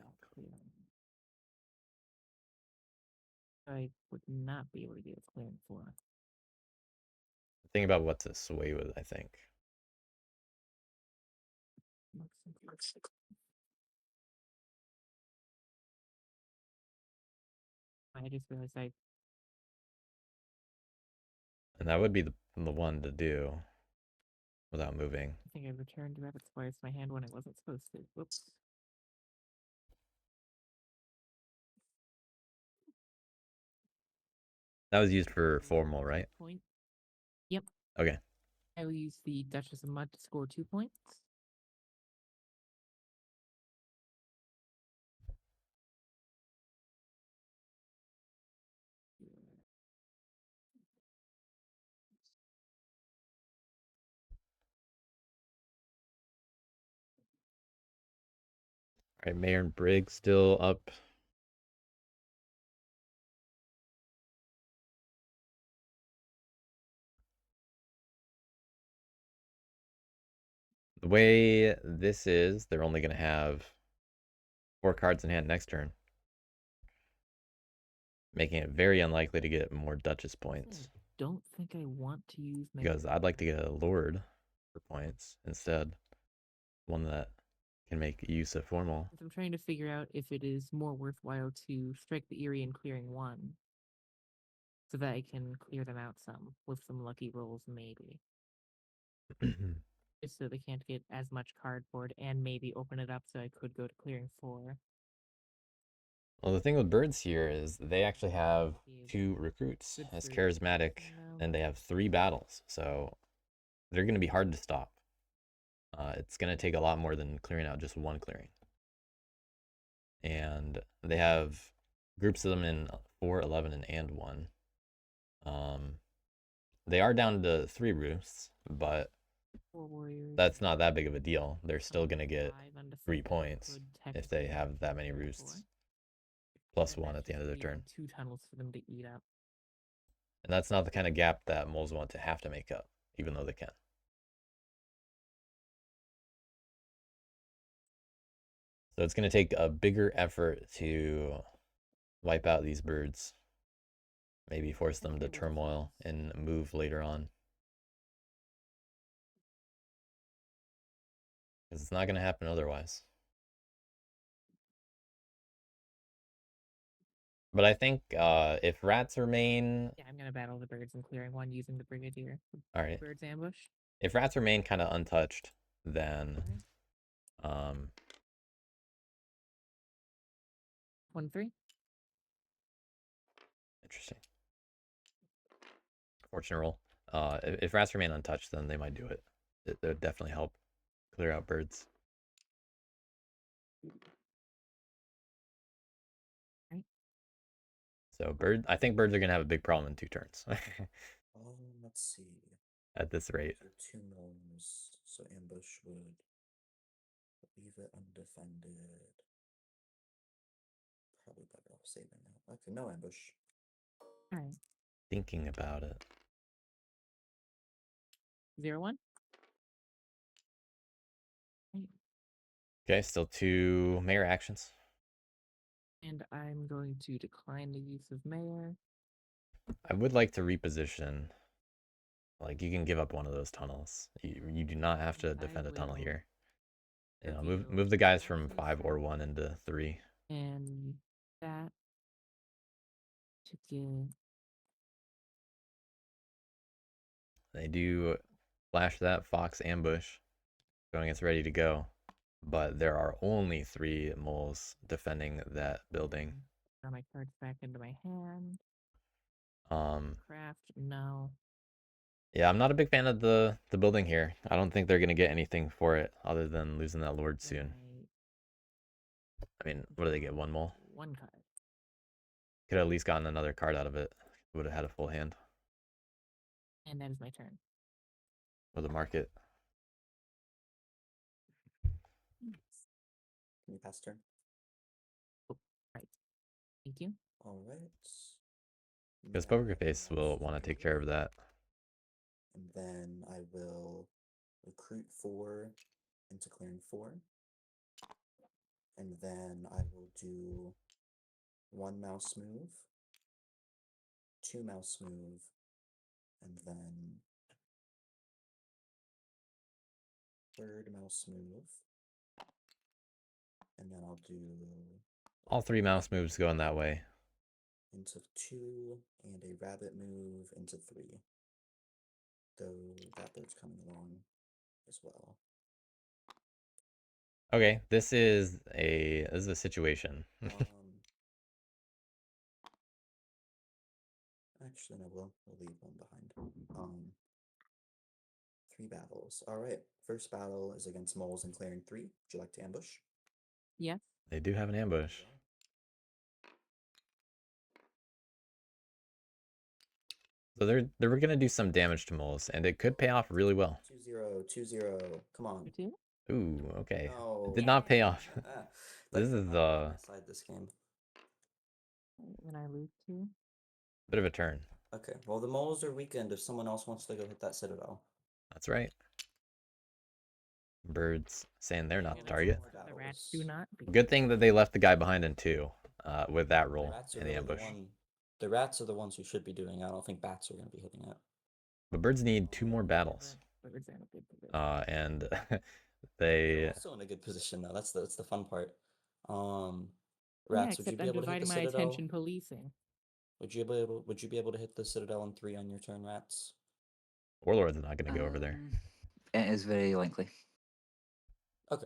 Speaker 5: I would not be able to get a clearing 4.
Speaker 1: Think about what to sway with, I think.
Speaker 5: I just realized I
Speaker 1: And that would be the one to do without moving.
Speaker 5: think I returned rabbit squires to my hand when I wasn't supposed to. Whoops.
Speaker 1: That was used for formal, right?
Speaker 5: Point. Yep.
Speaker 1: Okay.
Speaker 5: I will use the Duchess of Mud to score 2 points.
Speaker 1: All right, Mayor and Briggs still up. The way this is, they're only going to have 4 cards in hand next turn, making it very unlikely to get more Duchess points.
Speaker 5: I don't think I want to use my
Speaker 1: Because I'd like to get a Lord for points instead. One that can make use of formal.
Speaker 5: I'm trying to figure out if it is more worthwhile to strike the Eerie in clearing 1, so that I can clear them out some with some lucky rolls, maybe. Just so they can't get as much cardboard, and maybe open it up so I could go to clearing 4.
Speaker 1: Well, the thing with birds here is they actually have
Speaker 5: Is
Speaker 1: 2 recruits
Speaker 5: good
Speaker 1: as
Speaker 5: for
Speaker 1: charismatic,
Speaker 5: no.
Speaker 1: and they have 3 battles, so they're going to be hard to stop. It's going to take a lot more than clearing out just 1 clearing. And they have groups of them in 4, 11, and 1. They are down to 3 roosts, but
Speaker 5: 4 warriors.
Speaker 1: that's not that big of a deal. They're still going to get
Speaker 5: 5 undefended,
Speaker 1: 3 points
Speaker 5: could
Speaker 1: if they
Speaker 5: technically
Speaker 1: have that many
Speaker 5: go for.
Speaker 1: roosts, plus
Speaker 5: And
Speaker 1: 1
Speaker 5: that's
Speaker 1: at the end of
Speaker 5: just
Speaker 1: their
Speaker 5: leaving
Speaker 1: turn.
Speaker 5: 2 tunnels for them to eat up.
Speaker 1: And that's not the kind of gap that moles want to have to make up, even though they can. So it's going to take a bigger effort to wipe out these birds. Maybe force them to
Speaker 5: Okay, well,
Speaker 1: turmoil and move later on. Because it's not going to happen otherwise. But I think if rats remain...
Speaker 5: Yeah, I'm going to battle the birds in clearing 1 using the Brigadier.
Speaker 1: All right.
Speaker 5: Birds ambush.
Speaker 1: If rats remain kind of untouched, then...
Speaker 5: Alright. 1-3.
Speaker 1: Interesting. Fortune roll. If rats remain untouched, then they might do it. It would definitely help clear out birds.
Speaker 5: Right.
Speaker 1: So I think birds are gonna have a big problem in 2 turns.
Speaker 2: Let's see.
Speaker 1: At this rate.
Speaker 2: So 2 moles, so ambush would leave it undefended. Probably better off saving that. Okay, no ambush.
Speaker 5: Alright.
Speaker 1: Thinking about it.
Speaker 5: 0-1. Right.
Speaker 1: Okay, still 2 mayor actions.
Speaker 5: And I'm going to decline the use of Mayor.
Speaker 1: I would like to reposition. Like, you can give up one of those tunnels. You do not have to
Speaker 5: And I
Speaker 1: defend a tunnel
Speaker 5: will
Speaker 1: here. You know,
Speaker 5: reveal
Speaker 1: move the guys
Speaker 5: all
Speaker 1: from
Speaker 5: 3
Speaker 1: 5 or
Speaker 5: stats
Speaker 1: 1 into 3.
Speaker 5: And that to get
Speaker 1: They do flash that fox ambush. Going it's ready to go. But there are only 3 moles defending that building.
Speaker 5: draw my cards back into my hand.
Speaker 1: Um,
Speaker 5: Craft, no.
Speaker 1: yeah, I'm not a big fan of the building here. I don't think they're gonna get anything for it other than losing that lord soon. I mean, what do they get? 1 mole?
Speaker 5: 1 card.
Speaker 1: Could have at least gotten another card out of it. Would have had a full hand.
Speaker 5: And that is my turn.
Speaker 1: For the market.
Speaker 2: Can you pass turn?
Speaker 5: Right. Thank you.
Speaker 2: Alright.
Speaker 1: Because
Speaker 2: Now
Speaker 1: PokerFace will want to take care of that.
Speaker 2: And then I will recruit 4 into clearing 4. And then I will do 1 mouse move, 2 mouse move, and then 3rd mouse move. And then I'll do
Speaker 1: All 3 mouse moves going that way.
Speaker 2: into 2 and a rabbit move into 3. Though that bird's coming along as well.
Speaker 1: Okay, this is a situation.
Speaker 2: Actually, no, we'll leave 1 behind. 3 battles. Alright, first battle is against moles in clearing 3. Would you like to ambush?
Speaker 5: Yes.
Speaker 1: They do have an ambush. So they're gonna do some damage to moles, and it could pay off really well.
Speaker 2: 2-0, 2-0. Come on.
Speaker 5: 2.
Speaker 1: Ooh, okay.
Speaker 2: No.
Speaker 1: It did not pay off. This is
Speaker 2: Side this game.
Speaker 5: When I lose 2.
Speaker 1: bit of a turn.
Speaker 2: Okay, well the moles are weakened if someone else wants to go hit that citadel.
Speaker 1: That's right. Birds saying they're not the
Speaker 2: And
Speaker 1: target.
Speaker 2: more
Speaker 5: The rats
Speaker 2: battles.
Speaker 5: do not. Be.
Speaker 1: Good thing that they left the guy behind in 2 with that
Speaker 2: The
Speaker 1: roll
Speaker 2: rats are
Speaker 1: in the
Speaker 2: really
Speaker 1: ambush.
Speaker 2: the rats are the ones who should be doing it. I don't think bats are going to be hitting it.
Speaker 1: But birds need 2 more battles.
Speaker 5: Birds are good for this.
Speaker 1: And They
Speaker 2: You're also in a good position though. That's the fun part.
Speaker 5: Yeah,
Speaker 2: Rats, would you
Speaker 5: except
Speaker 2: be
Speaker 5: I'm
Speaker 2: able to hit the
Speaker 5: dividing my
Speaker 2: Citadel?
Speaker 5: attention policing.
Speaker 2: Would you be able to hit the Citadel in 3 on your turn, Rats?
Speaker 1: Warlord's not gonna go over there.
Speaker 4: It is very likely.
Speaker 2: Okay.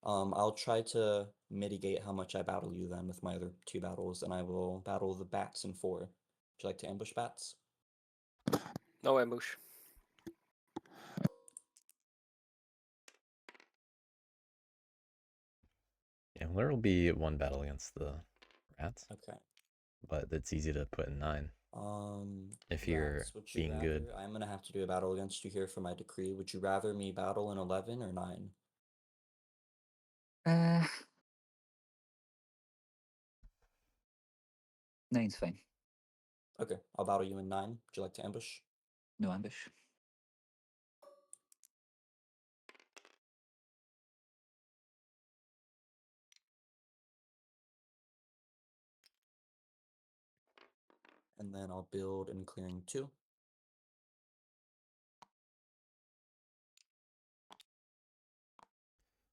Speaker 2: I'll try to mitigate how much I battle you then with my other 2 battles, and I will battle the bats in 4. Would you like to ambush bats?
Speaker 3: No ambush.
Speaker 1: Yeah, there will be 1 battle against the rats,
Speaker 2: Okay.
Speaker 1: but it's easy to put in 9. If you're
Speaker 2: Rats, would you
Speaker 1: being good.
Speaker 2: rather? I'm gonna have to do a battle against you here for my decree. Would you rather me battle in 11 or 9?
Speaker 4: Nine's fine.
Speaker 2: Okay, I'll battle you in 9. Would you like to ambush?
Speaker 4: No ambush.
Speaker 2: And then I'll build in clearing 2.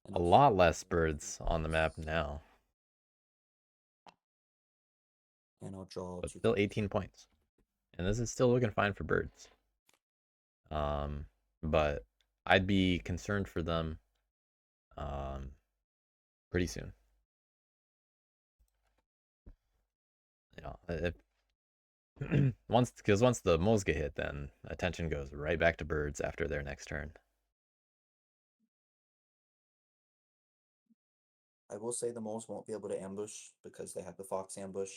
Speaker 2: And
Speaker 1: A
Speaker 2: if
Speaker 1: lot
Speaker 2: you
Speaker 1: less
Speaker 2: have
Speaker 1: birds on the map
Speaker 2: points,
Speaker 1: now,
Speaker 2: and I'll draw
Speaker 1: but
Speaker 2: 2
Speaker 1: still
Speaker 2: cards.
Speaker 1: 18 points. And this is still looking fine for birds. But I'd be concerned for them pretty soon. If once the moles get hit, then attention goes right back to birds after their next turn.
Speaker 2: I will say the moles won't be able to ambush because they have the fox ambush.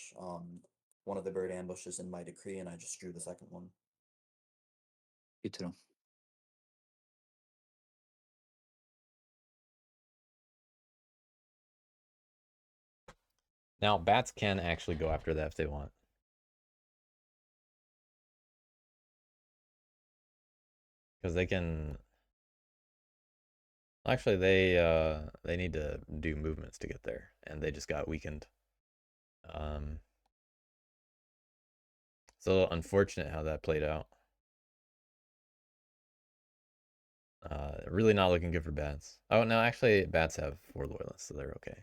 Speaker 2: One of the bird ambushes in my decree, and I just drew the second one.
Speaker 4: Good to know.
Speaker 1: Now, bats can actually go after that if they want. Because they can... Actually, they need to do movements to get there, and they just got weakened. So unfortunate how that played out. Really not looking good for bats. Oh, no, actually, bats have 4 loyalists, so they're okay.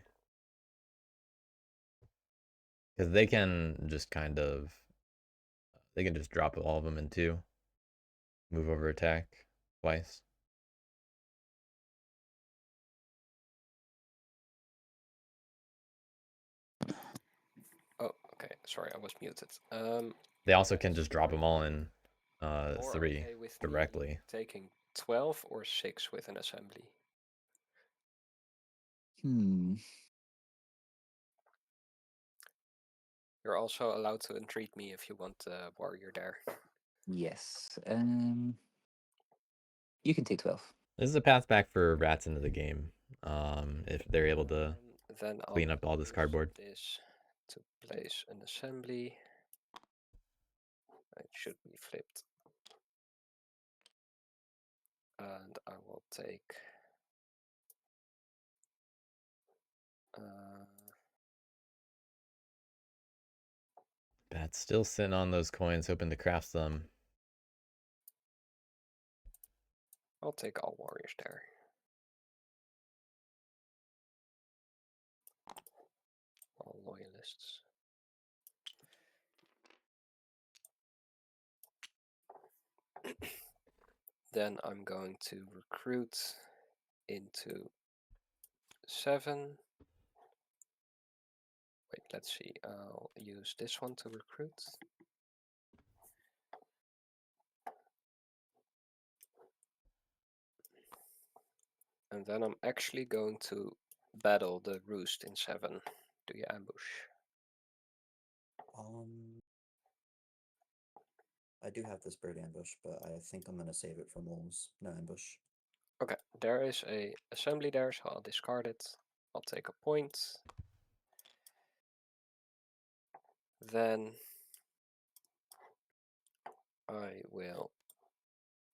Speaker 1: Because they can just kind of... They can just drop all of them in 2. Move over attack twice.
Speaker 3: Oh, okay. Sorry, I was muted.
Speaker 1: They also can just drop them all in
Speaker 3: More
Speaker 1: 3
Speaker 3: okay with me
Speaker 1: directly.
Speaker 3: taking 12 or 6 with an assembly. You're also allowed to entreat me if you want a warrior there.
Speaker 4: Yes. You can take 12.
Speaker 1: This is a path back for rats into the game. If they're able to
Speaker 3: Then
Speaker 1: clean
Speaker 3: I'll
Speaker 1: up all this
Speaker 3: use
Speaker 1: cardboard.
Speaker 3: this to place an assembly. It should be flipped. And I will take
Speaker 1: Bats still sitting on those coins, hoping to craft them.
Speaker 3: I'll take all warriors there. All loyalists. Then I'm going to recruit into 7. Wait, let's see. I'll use this one to recruit. And then I'm actually going to battle the roost in 7. Do you ambush?
Speaker 2: I do have this bird ambush, but I think I'm gonna save it for moles. No ambush.
Speaker 3: Okay, there is a assembly there, so I'll discard it. I'll take a point. Then I will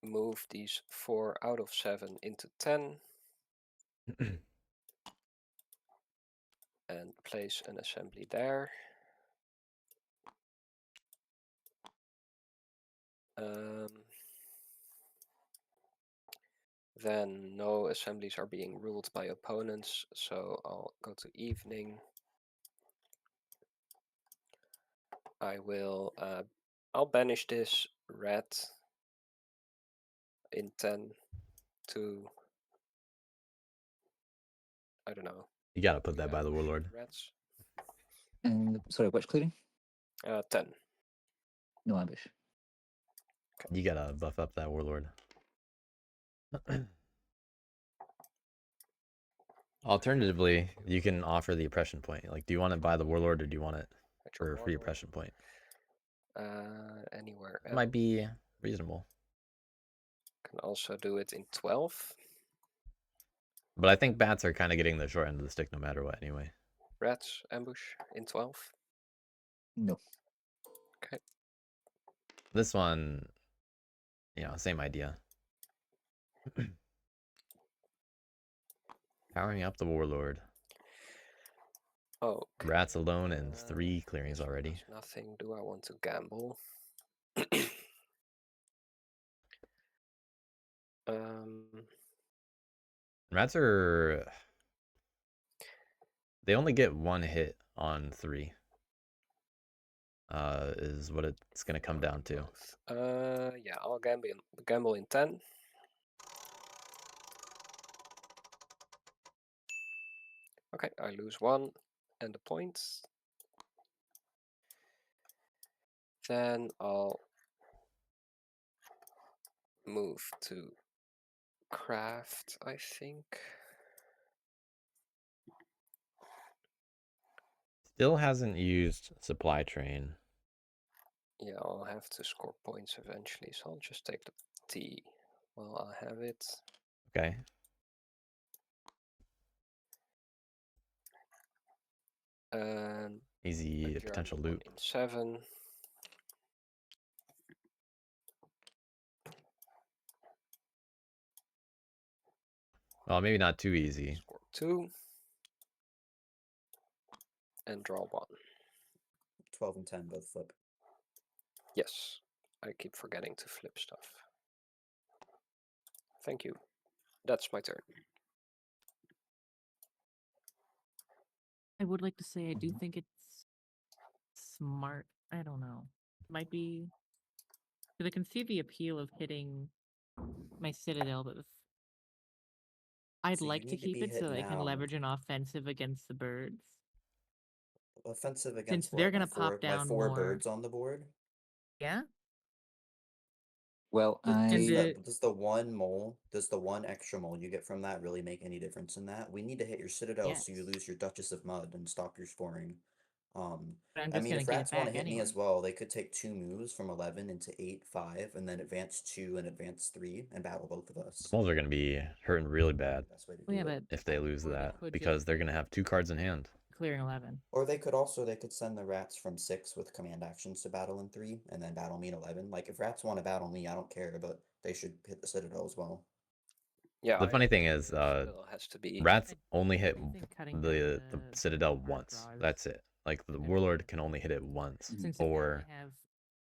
Speaker 3: move these 4 out of 7 into 10. And place an assembly there. Then no assemblies are being ruled by opponents, so I'll go to evening. I'll banish this red in 10 to, I don't know.
Speaker 1: You gotta put
Speaker 3: you
Speaker 1: that by the
Speaker 3: ambush
Speaker 1: warlord.
Speaker 3: Reds.
Speaker 4: And sorry, which clearing?
Speaker 3: 10.
Speaker 4: No ambush.
Speaker 1: You gotta buff up that warlord. Alternatively, you can offer the oppression point. Like, do you want it by the warlord or do you want it for free oppression point?
Speaker 3: Anywhere
Speaker 1: It
Speaker 3: else.
Speaker 1: might be reasonable.
Speaker 3: Can also do it in 12.
Speaker 1: But I think bats are kind of getting the short end of the stick no matter what anyway.
Speaker 3: Reds ambush in 12.
Speaker 4: No.
Speaker 3: Okay.
Speaker 1: This one, same idea. Powering up the warlord.
Speaker 3: Oh.
Speaker 1: Rats alone and 3 clearings already.
Speaker 3: Nothing. Do I want to gamble?
Speaker 1: Rats are... They only get 1 hit on 3. Is what it's gonna come down to.
Speaker 3: Yeah, I'll gamble in 10. Okay, I lose 1 and the points. Then I'll move to craft, I think.
Speaker 1: Still hasn't used supply train.
Speaker 3: Yeah, I'll have to score points eventually, so I'll just take the T while I have it.
Speaker 1: Okay.
Speaker 3: And
Speaker 1: Easy
Speaker 3: a
Speaker 1: potential
Speaker 3: German
Speaker 1: loot.
Speaker 3: in 7.
Speaker 1: Well, maybe not too easy.
Speaker 3: Score 2. And draw 1.
Speaker 2: 12 and 10 both flip.
Speaker 3: Yes, I keep forgetting to flip stuff. Thank you. That's my turn.
Speaker 5: I would like to say I do think it's smart. I don't know. Might be because I can see the appeal of hitting my citadel, but I'd
Speaker 2: So you
Speaker 5: like to
Speaker 2: need to
Speaker 5: keep
Speaker 2: be
Speaker 5: it so that I
Speaker 2: hitting
Speaker 5: can
Speaker 2: now.
Speaker 5: leverage an offensive against the birds.
Speaker 2: Offensive
Speaker 5: Since
Speaker 2: against
Speaker 5: they're
Speaker 2: what?
Speaker 5: gonna pop down
Speaker 2: my 4
Speaker 5: more.
Speaker 2: birds on the board?
Speaker 5: Yeah.
Speaker 4: Well,
Speaker 2: Does the one extra mole you get from that really make any difference in that? We need to hit your citadel so you
Speaker 5: Yes.
Speaker 2: lose your Duchess of Mud and stop your scoring.
Speaker 5: But I'm
Speaker 2: I
Speaker 5: just
Speaker 2: mean,
Speaker 5: gonna
Speaker 2: if
Speaker 5: get it
Speaker 2: rats want to
Speaker 5: back
Speaker 2: hit me
Speaker 5: anyway.
Speaker 2: as well, they could take 2 moves from 11 into 8, 5, and then advance 2 and advance 3 and battle both of us.
Speaker 1: Moles are gonna be hurting really bad
Speaker 2: Best way to
Speaker 5: Well,
Speaker 2: do
Speaker 5: yeah,
Speaker 2: it.
Speaker 5: but
Speaker 1: if they lose
Speaker 5: or they
Speaker 1: that
Speaker 5: could
Speaker 1: because
Speaker 5: just
Speaker 1: they're gonna have 2 cards in hand.
Speaker 5: clearing 11.
Speaker 2: Or they could send the rats from 6 with command actions to battle in 3 and then battle me in 11. Like if rats want to battle me, I don't care, but they should hit the citadel as well.
Speaker 3: Yeah.
Speaker 1: The funny thing is,
Speaker 3: has to be.
Speaker 1: rats only hit
Speaker 5: I think cutting
Speaker 1: the
Speaker 5: down
Speaker 1: citadel
Speaker 5: card
Speaker 1: once.
Speaker 5: draws
Speaker 1: That's it. Like the
Speaker 5: better.
Speaker 1: warlord can only hit it once,
Speaker 5: Since if they
Speaker 1: or
Speaker 5: only have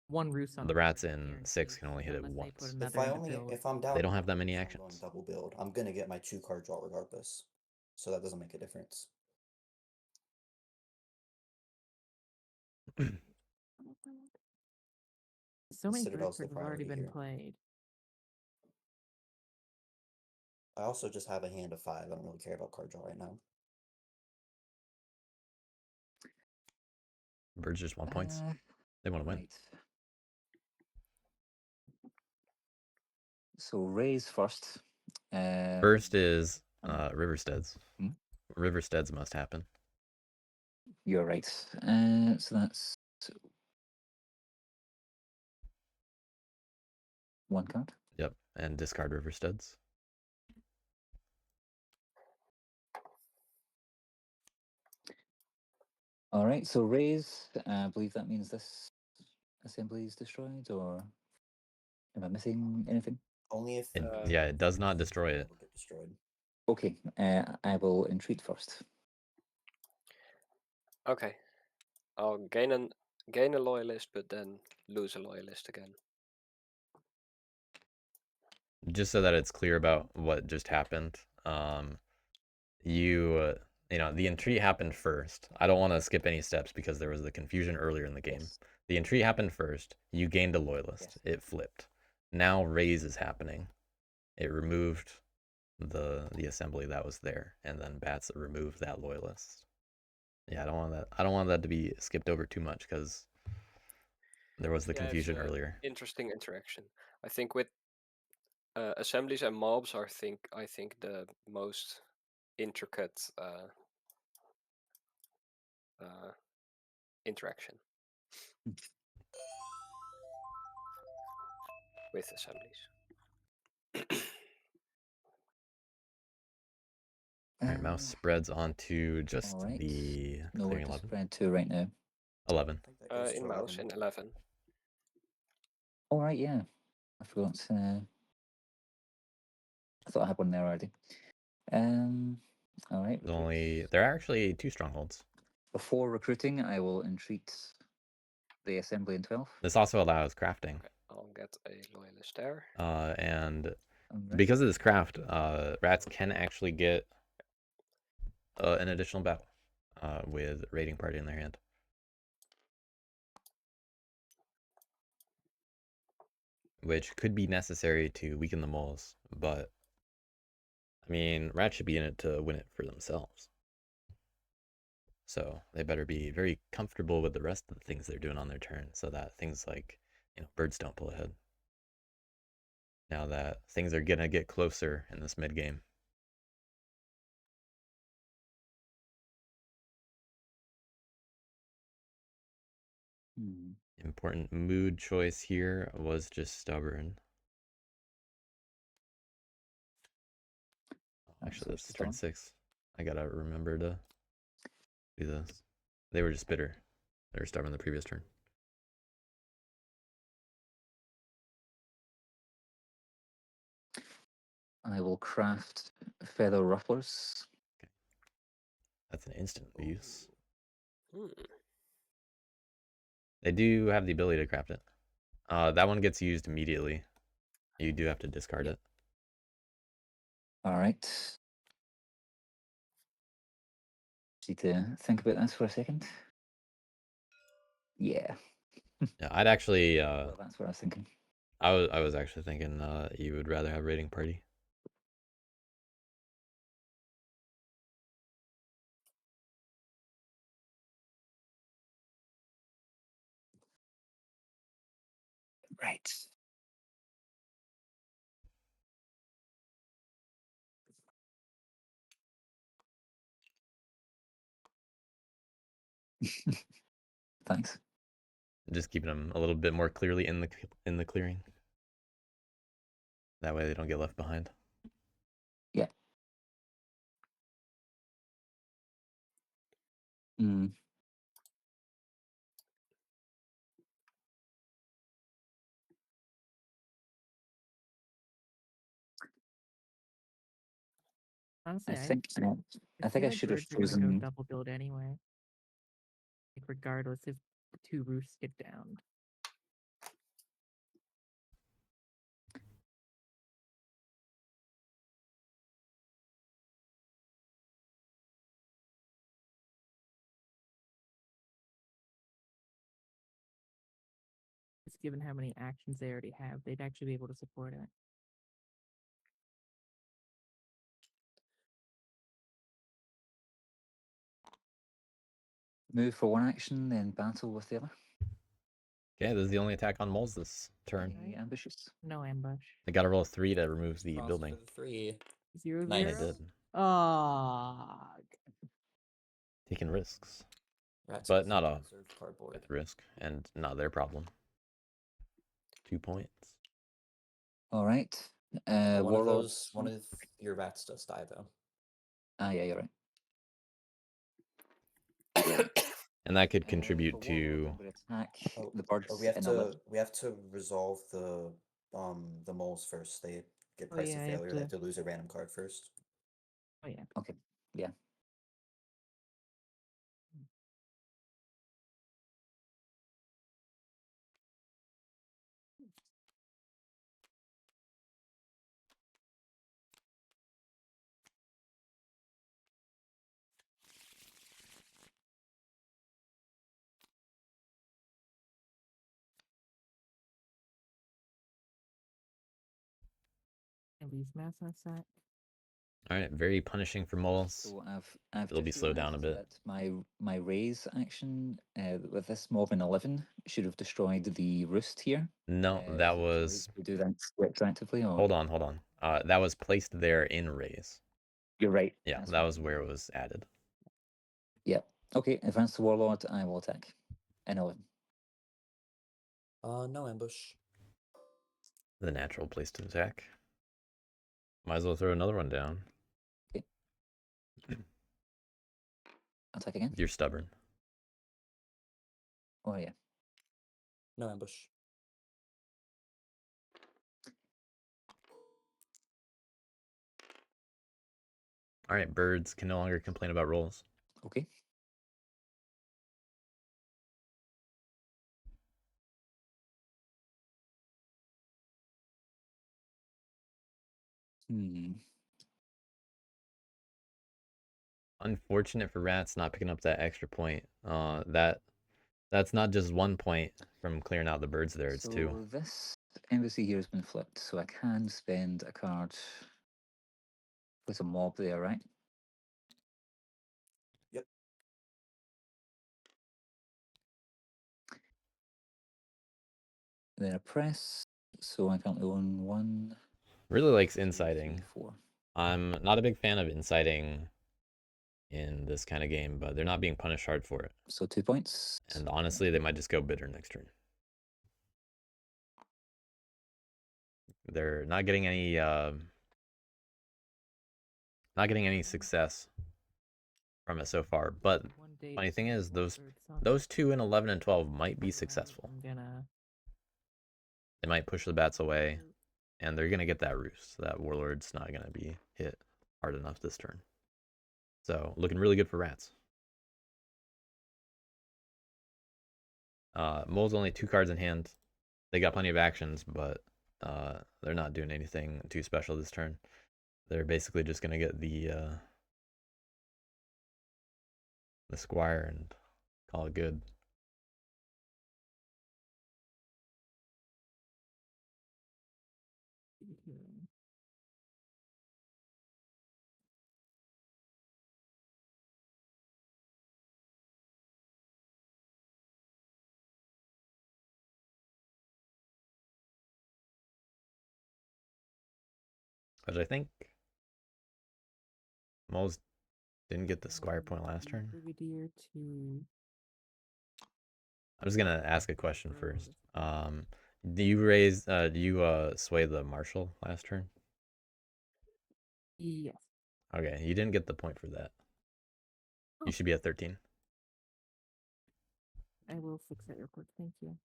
Speaker 5: one roost on
Speaker 1: the
Speaker 5: board,
Speaker 1: rats
Speaker 5: it's
Speaker 1: in 6 can only hit it
Speaker 5: unless they
Speaker 1: once.
Speaker 5: put another in the build.
Speaker 2: If I'm down,
Speaker 1: They don't have that
Speaker 2: one
Speaker 1: many
Speaker 2: roost, I'm
Speaker 1: actions.
Speaker 2: going double build. I'm gonna get my 2 card draw regardless, so that doesn't make a difference.
Speaker 5: So many
Speaker 2: Citadel's the
Speaker 5: birds have already
Speaker 2: priority
Speaker 5: been
Speaker 2: here.
Speaker 5: played.
Speaker 2: I also just have a hand of 5. I don't really care about card draw right now.
Speaker 1: Birds just want points. They want to win.
Speaker 4: Right. So raise first.
Speaker 1: First is Riversteads.
Speaker 4: Hmm?
Speaker 1: Riversteads must happen.
Speaker 4: You're right. So that's 1 card.
Speaker 1: Yep, and discard Riversteads.
Speaker 4: All right. So raise. I believe that means this assembly is destroyed, or am I missing anything?
Speaker 2: Only if
Speaker 1: it does not destroy it.
Speaker 2: Get destroyed.
Speaker 4: Okay. I will entreat first.
Speaker 3: Okay. I'll gain a loyalist, but then lose a loyalist again.
Speaker 1: just so that it's clear about what just happened. You know, the entreat happened first. I don't want to skip any steps because there was the confusion earlier in the game.
Speaker 4: Yes.
Speaker 1: The entreat happened first. You gained a loyalist.
Speaker 4: Yes.
Speaker 1: It flipped. Now raise is happening. It removed the assembly that was there, and then bats removed that loyalist. Yeah, I don't want that. I don't want that to be skipped over too much because there was the
Speaker 3: Yeah,
Speaker 1: confusion
Speaker 3: it's a
Speaker 1: earlier.
Speaker 3: interesting interaction. I think with assemblies and mobs, I think the most intricate interaction with assemblies.
Speaker 1: All right, mouse spreads onto just
Speaker 4: all right.
Speaker 1: the
Speaker 4: No, we're
Speaker 1: clearing
Speaker 4: just
Speaker 1: 11.
Speaker 4: spread to right now.
Speaker 1: 11.
Speaker 2: I think that goes
Speaker 3: In
Speaker 2: to
Speaker 3: mouse
Speaker 2: 11.
Speaker 3: in 11.
Speaker 4: All right, yeah. I forgot. I thought I had one there already. All right.
Speaker 1: There are actually 2 strongholds.
Speaker 4: Before recruiting, I will entreat the assembly in 12.
Speaker 1: This also allows crafting.
Speaker 3: Okay, I'll get a loyalist there.
Speaker 1: And
Speaker 4: Alright.
Speaker 1: because of this craft, rats can actually get an additional battle with raiding party in their hand. Which could be necessary to weaken the moles, but I mean, rats should be in it to win it for themselves. So they better be very comfortable with the rest of the things they're doing on their turn so that things like, you know, birds don't pull ahead. Now that things are gonna get closer in this mid game. Important mood choice here was just stubborn. Actually, that's turn 6. I gotta remember to do this. They were just bitter. They were stubborn the previous turn.
Speaker 4: I will craft feather rufflers.
Speaker 1: Okay. That's an instant use. They do have the ability to craft it. That one gets used immediately. You do have to discard it.
Speaker 4: All right. Need to think about this for a second. Yeah.
Speaker 1: Yeah, I'd actually.
Speaker 4: Well, that's what I was thinking.
Speaker 1: I was actually thinking you would rather have raiding party.
Speaker 4: Right. Thanks.
Speaker 1: Just keeping them a little bit more clearly in the clearing. That way they don't get left behind.
Speaker 4: Yeah. Mm.
Speaker 5: Honestly,
Speaker 4: I think I
Speaker 5: feel
Speaker 4: think I
Speaker 5: like
Speaker 4: should have
Speaker 5: birds are gonna go
Speaker 4: chosen.
Speaker 5: double build anyway. Like regardless if the 2 roofs get downed. Just given how many actions they already have, they'd actually be able to support it.
Speaker 4: Move for one action, then battle with the other.
Speaker 1: Okay, this is the only attack on moles this turn.
Speaker 4: Any ambitious?
Speaker 5: No ambush.
Speaker 1: They got to roll a 3 to remove the
Speaker 2: Cross
Speaker 1: building.
Speaker 2: for the 3.
Speaker 5: 0
Speaker 2: Nice.
Speaker 1: They
Speaker 5: 0.
Speaker 1: did.
Speaker 5: Ah.
Speaker 1: Taking risks.
Speaker 2: Rats
Speaker 1: But
Speaker 2: have
Speaker 1: not
Speaker 2: the
Speaker 1: a
Speaker 2: reserve cardboard.
Speaker 1: with risk and not their problem. 2 points.
Speaker 4: All right.
Speaker 2: One of
Speaker 4: Warlords.
Speaker 2: one of your rats does die though.
Speaker 4: Ah, yeah, you're right.
Speaker 1: And that could contribute
Speaker 4: For
Speaker 1: to
Speaker 4: Warlord, would attack the birds
Speaker 2: we have
Speaker 4: in
Speaker 2: to
Speaker 4: 11.
Speaker 2: resolve the moles first. They get
Speaker 5: Oh,
Speaker 2: price
Speaker 5: yeah,
Speaker 2: of
Speaker 5: I have
Speaker 2: failure. They have to lose a random card first.
Speaker 5: Oh yeah.
Speaker 4: Okay. Yeah.
Speaker 5: least mouse on sack.
Speaker 1: All right, very punishing for moles.
Speaker 4: So I've
Speaker 1: It'll be
Speaker 4: just
Speaker 1: slowed down a
Speaker 4: realised
Speaker 1: bit.
Speaker 4: that my raise action with this mob in 11 should have destroyed the roost here.
Speaker 1: No, that
Speaker 4: So
Speaker 1: was.
Speaker 4: we do that retroactively, or
Speaker 1: Hold on. That was placed there in raise.
Speaker 4: you're right.
Speaker 1: Yeah,
Speaker 4: That's
Speaker 1: that
Speaker 4: right.
Speaker 1: was where it was added.
Speaker 4: Yep. Okay, advance the warlord. I will attack. In 11.
Speaker 2: No ambush.
Speaker 1: The natural place to attack. Might as well throw another one down.
Speaker 4: Attack again.
Speaker 1: You're stubborn.
Speaker 4: Oh yeah.
Speaker 2: No ambush.
Speaker 1: All right, birds can no longer complain about rolls.
Speaker 4: Okay.
Speaker 1: Unfortunate for rats not picking up that extra point. That's not just 1 point from clearing out the birds there, it's
Speaker 4: so
Speaker 1: 2.
Speaker 4: This embassy here has been flipped, so I can spend a card with a mob there, right?
Speaker 2: Yep.
Speaker 4: Then a press, so I currently own 1.
Speaker 1: Really likes
Speaker 4: 2, 3,
Speaker 1: inciting.
Speaker 4: 4.
Speaker 1: I'm not a big fan of inciting in this kind of game, but they're not being punished hard for it.
Speaker 4: So 2 points.
Speaker 1: And honestly, they might just go bitter next turn. They're not getting any success from it so far. But funny thing is, those 2 in 11 and 12 might be successful. They might push the bats away, and they're gonna get that roost. That warlord's not gonna be hit hard enough this turn. So looking really good for rats. Mole's only 2 cards in hand. They got plenty of actions, but they're not doing anything too special this turn. They're basically just gonna get the squire and call it good. But I think Moles didn't get the squire point last turn. I'm just gonna ask a question first. Do you sway the marshal last turn?
Speaker 5: Yes.
Speaker 1: Okay, you didn't get the point for that. You should be at 13.
Speaker 5: I will fix that real quick. Thank you.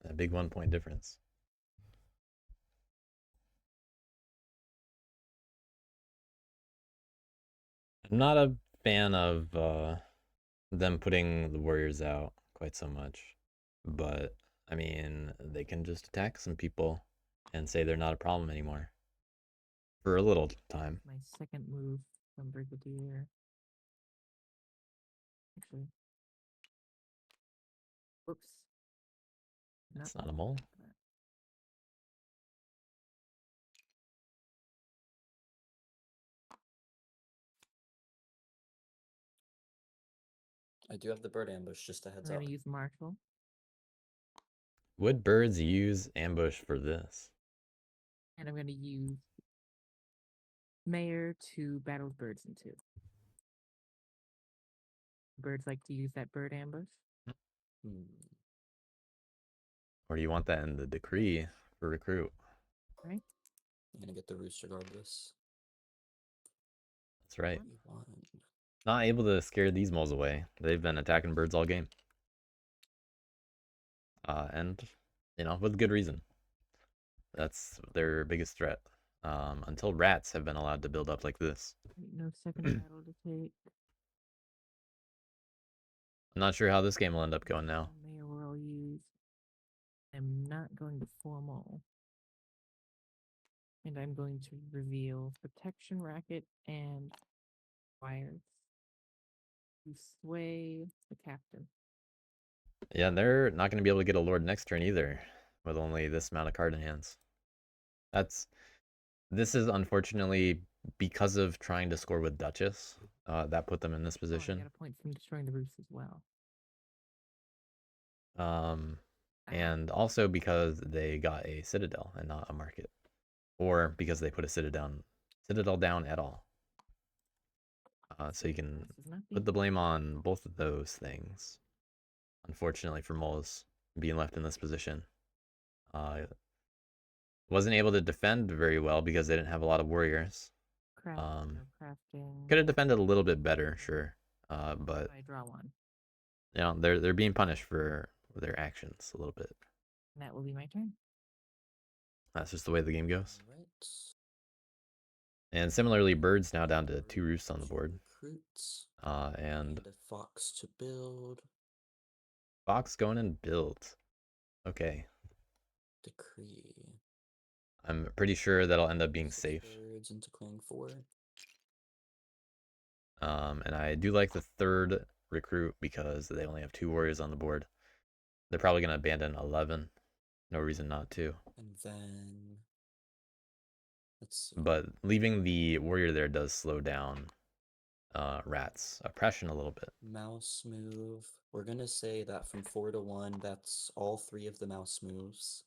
Speaker 1: A big 1 point difference. I'm not a fan of them putting the warriors out quite so much, but I mean, they can just attack some people and say they're not a problem anymore for a little time.
Speaker 5: My second move from Brigadier. Actually, whoops.
Speaker 1: It's not a mole.
Speaker 2: I do have the bird ambush, just a
Speaker 5: I'm
Speaker 2: heads up.
Speaker 5: going to use Marshall.
Speaker 1: Would birds use ambush for this?
Speaker 5: And I'm going to use Mayor to battle birds in 2. Birds like to use that bird ambush.
Speaker 1: Or do you want that in the decree for recruit?
Speaker 5: Right.
Speaker 2: I'm gonna get the roost regardless.
Speaker 1: That's right.
Speaker 2: 21.
Speaker 1: Not able to scare these moles away. They've been attacking birds all game. And, with good reason. That's their biggest threat. Until rats have been allowed to build up like this.
Speaker 5: No second battle to take.
Speaker 1: I'm not sure how this game will end up going now.
Speaker 5: Mayor will use. I'm not going to formal. And I'm going to reveal Protection Racket and Wires to sway the captain.
Speaker 1: Yeah, they're not going to be able to get a Lord next turn either, with only this amount of card in hands. This is unfortunately because of trying to score with Duchess. That put them in this
Speaker 5: Oh, I
Speaker 1: position.
Speaker 5: got a point from destroying the roost as well.
Speaker 1: And also because they got a Citadel and not a Market, or because they put a Citadel down at all. So you can put the blame on both of those things. Unfortunately for Moles being left in this position, wasn't able to defend very well because they didn't have a lot of warriors.
Speaker 5: Crafting.
Speaker 1: Could have defended a little bit better, sure, but
Speaker 5: I draw one.
Speaker 1: you know they're being punished for their actions a little bit.
Speaker 5: And that will be my turn.
Speaker 1: That's just the way the game goes.
Speaker 2: Right.
Speaker 1: And similarly, Bird's now down to 2 roosts on the board.
Speaker 2: Recruits.
Speaker 1: And
Speaker 2: A fox to build.
Speaker 1: Fox going and build. Okay.
Speaker 2: Decree.
Speaker 1: I'm pretty sure that'll end up being
Speaker 2: 6
Speaker 1: safe.
Speaker 2: birds into clearing 4.
Speaker 1: And I do like the third recruit because they only have 2 warriors on the board. They're probably going to abandon 11. No reason not to.
Speaker 2: And then let's see.
Speaker 1: But leaving the warrior there does slow down Rat's oppression a little bit.
Speaker 2: Mouse move. We're gonna say that from 4 to 1, that's all 3 of the mouse moves.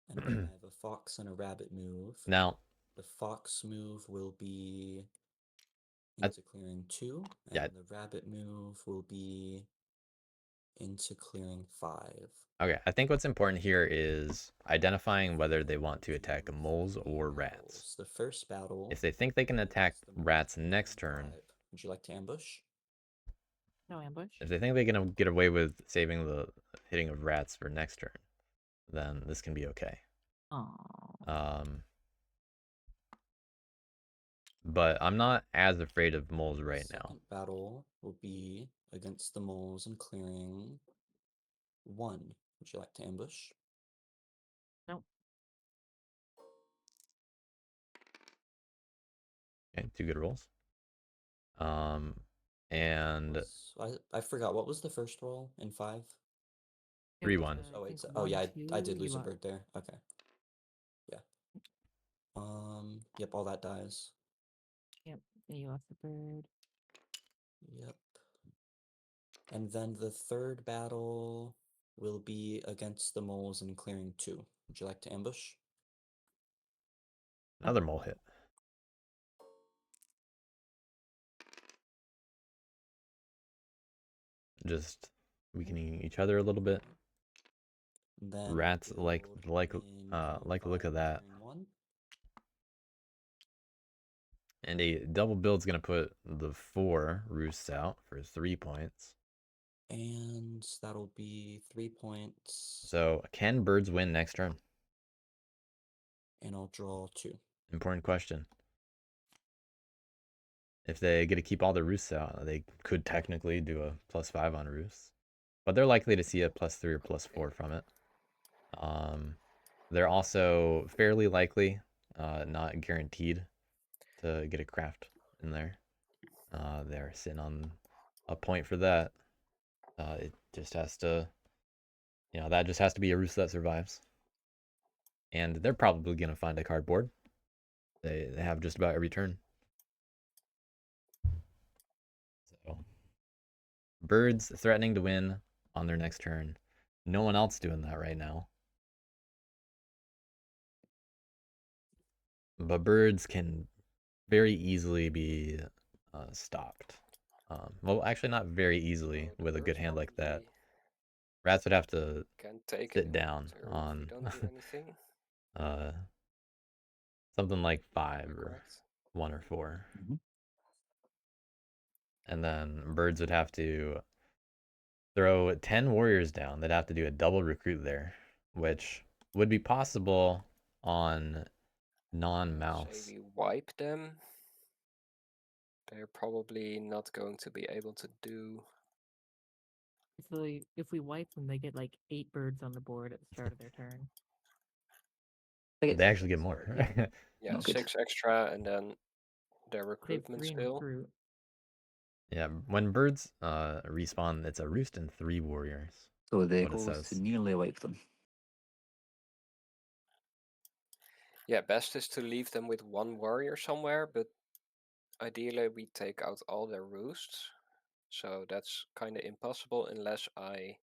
Speaker 2: And then I have a fox and a rabbit move.
Speaker 1: Now,
Speaker 2: the fox move will be into clearing 2, and
Speaker 1: yeah.
Speaker 2: the rabbit move will be into clearing 5.
Speaker 1: Okay, I think what's important here is identifying whether they want to attack moles or rats.
Speaker 2: The first battle.
Speaker 1: If they think they can attack rats next turn.
Speaker 2: Would you like to ambush?
Speaker 5: No ambush.
Speaker 1: If they think they can get away with saving the hitting of rats for next turn, then this can be okay. But I'm not as afraid of moles right now.
Speaker 2: Second battle will be against the moles and clearing 1. Would you like to ambush?
Speaker 5: Nope.
Speaker 1: Okay, 2 good rolls. And
Speaker 2: I forgot, what was the first roll in 5?
Speaker 1: 3-1.
Speaker 2: Oh wait, oh yeah, I did lose a bird there. Okay. Yeah. Yep, all that dies.
Speaker 5: Yep, you lost the bird.
Speaker 2: Yep. And then the third battle will be against the moles and clearing 2. Would you like to ambush?
Speaker 1: Another mole hit. Just weakening each other a little bit.
Speaker 2: Then
Speaker 1: Rats like the look of that.
Speaker 2: 1.
Speaker 1: And a double build's gonna put the 4 roosts out for 3 points.
Speaker 2: And that'll be 3 points.
Speaker 1: So can birds win next turn?
Speaker 2: And I'll draw 2.
Speaker 1: Important question. If they get to keep all the roosts out, they could technically do a +5 on roosts. But they're likely to see a +3 or +4 from it. They're also fairly likely, not guaranteed, to get a craft in there. They're sitting on a point for that. It just has to, that just has to be a roost that survives. And they're probably going to find a cardboard. They have just about every turn. So, birds threatening to win on their next turn. No one else doing that right now. But birds can very easily be stopped. Well, actually not very easily with a good hand like that. Rats would have to sit down on something like 5 or 1 or 4. And then birds would have to throw 10 warriors down. They'd have to do a double recruit there, which would be possible on non-mouse.
Speaker 3: Say we wipe them. They're probably not going to be able to do.
Speaker 5: If we wipe them, they get like 8 birds on the board at the start of their turn.
Speaker 4: They get
Speaker 1: They actually get more.
Speaker 3: Yeah,
Speaker 4: Not good.
Speaker 3: 6 extra, and then their
Speaker 5: They have
Speaker 3: recruitment
Speaker 5: 3 in
Speaker 3: skill.
Speaker 5: recruit.
Speaker 1: Yeah, when birds respawn, it's a roost and 3 warriors.
Speaker 4: So the
Speaker 1: What it
Speaker 4: goal is to
Speaker 1: says.
Speaker 4: nearly wipe them.
Speaker 3: Yeah, best is to leave them with 1 warrior somewhere, but ideally we take out all their roosts. So that's kind of impossible unless I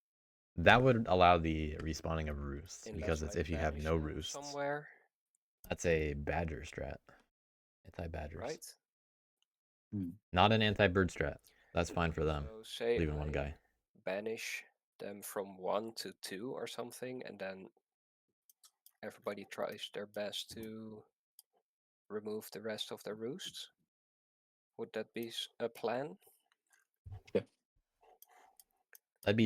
Speaker 1: That would allow the respawning of roosts, because
Speaker 3: unless
Speaker 1: it's
Speaker 3: I
Speaker 1: if you have
Speaker 3: banish
Speaker 1: no
Speaker 3: them
Speaker 1: roosts.
Speaker 3: somewhere,
Speaker 1: That's a badger strat. Anti-badgers.
Speaker 3: right?
Speaker 1: Not an anti-bird strat. That's fine for them.
Speaker 3: So say
Speaker 1: Leaving one
Speaker 3: I
Speaker 1: guy.
Speaker 3: banish them from 1 to 2 or something, and then everybody tries their best to remove the rest of their roosts. Would that be a plan?
Speaker 1: That'd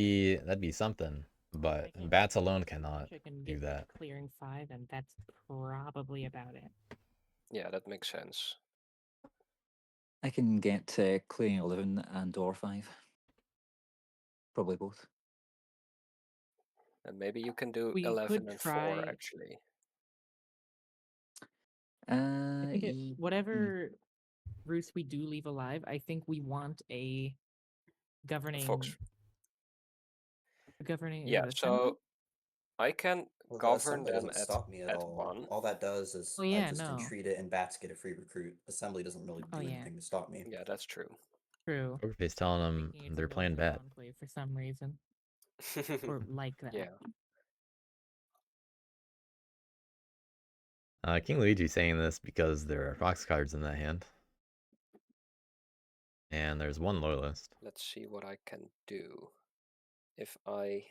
Speaker 1: be something, but
Speaker 5: I can
Speaker 1: bats alone cannot
Speaker 5: I can
Speaker 1: do
Speaker 5: get
Speaker 1: that.
Speaker 5: clearing 5, and that's probably about it.
Speaker 3: Yeah, that makes sense.
Speaker 4: I can get clearing 11 and or 5. Probably both.
Speaker 3: And maybe you can do
Speaker 5: We
Speaker 3: 11
Speaker 5: could
Speaker 3: and 4
Speaker 5: try.
Speaker 3: actually.
Speaker 5: I think
Speaker 4: Ye-
Speaker 5: whatever roost we do leave alive, I think we want a governing
Speaker 3: Fox.
Speaker 5: assembly.
Speaker 3: So I can
Speaker 2: Well, the
Speaker 3: govern
Speaker 2: assembly
Speaker 3: them
Speaker 2: doesn't stop me at
Speaker 3: at
Speaker 2: all.
Speaker 3: 1.
Speaker 2: All that does is
Speaker 5: Oh
Speaker 2: I
Speaker 5: yeah,
Speaker 2: just
Speaker 5: no.
Speaker 2: entreat it and bats get a free recruit. Assembly doesn't really do
Speaker 5: Oh, yeah.
Speaker 2: anything to stop me.
Speaker 3: Yeah, that's true.
Speaker 5: True.
Speaker 1: PokerFace telling them
Speaker 5: Thinking it's a
Speaker 1: they're playing
Speaker 5: militant
Speaker 1: bad.
Speaker 5: enclave for some reason, or like that.
Speaker 3: Yeah.
Speaker 1: King Luigi saying this because there are fox cards in that hand. And there's 1 loyalist.
Speaker 3: Let's see what I can do. If I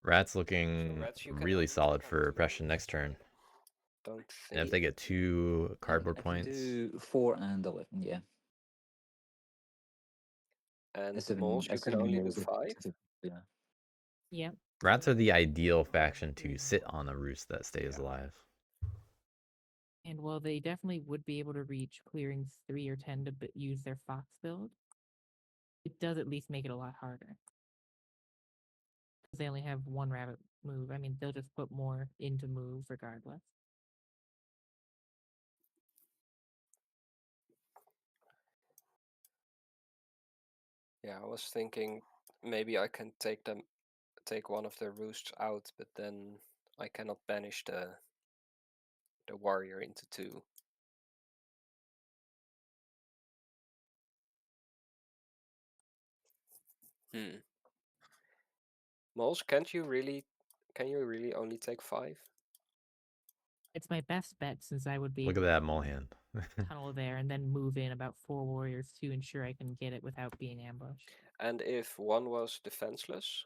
Speaker 1: Rat's looking
Speaker 3: Rats, you can
Speaker 1: really
Speaker 3: only
Speaker 1: solid
Speaker 3: take out
Speaker 1: for
Speaker 3: 2
Speaker 1: oppression
Speaker 3: in
Speaker 1: next
Speaker 3: this
Speaker 1: turn.
Speaker 3: don't
Speaker 1: And if
Speaker 3: think.
Speaker 1: they get 2 cardboard
Speaker 4: I can
Speaker 1: points,
Speaker 4: do 4 and 11, yeah.
Speaker 3: And moles, you can
Speaker 4: assuming
Speaker 3: only do
Speaker 4: moles are
Speaker 3: 5.
Speaker 4: yeah.
Speaker 5: Yep.
Speaker 1: rats are the ideal faction to sit on a roost that stays alive.
Speaker 5: And while they definitely would be able to reach clearings 3 or 10 to use their fox build, it does at least make it a lot harder. Because they only have 1 rabbit move. I mean, they'll just put more into move regardless.
Speaker 3: Yeah, I was thinking maybe I can take one of their roosts out, but then I cannot banish the warrior into 2. Moles, can you really only take 5?
Speaker 5: It's my best bet since I would be
Speaker 1: Look at
Speaker 5: able
Speaker 1: that
Speaker 5: to
Speaker 1: mole hand.
Speaker 5: tunnel there and then move in about 4 warriors to ensure I can get it without being ambushed.
Speaker 3: And if 1 was defenseless?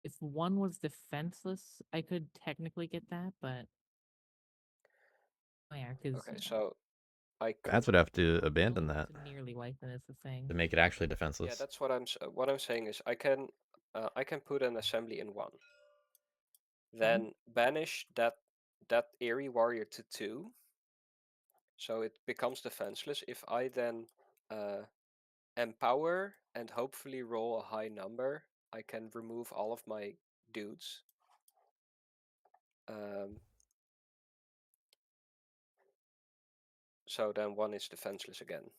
Speaker 5: If 1 was defenseless, I could technically get that, but oh yeah, because
Speaker 3: Okay, so I could.
Speaker 1: Bats would have to abandon that
Speaker 5: nearly wiping is the thing.
Speaker 1: to make it actually defenseless.
Speaker 3: Yeah, that's what I'm saying is I can put an assembly in 1. Then banish that eerie warrior to 2. So it becomes defenseless. If I then empower and hopefully roll a high number, I can remove all of my dudes. So then 1 is defenseless again.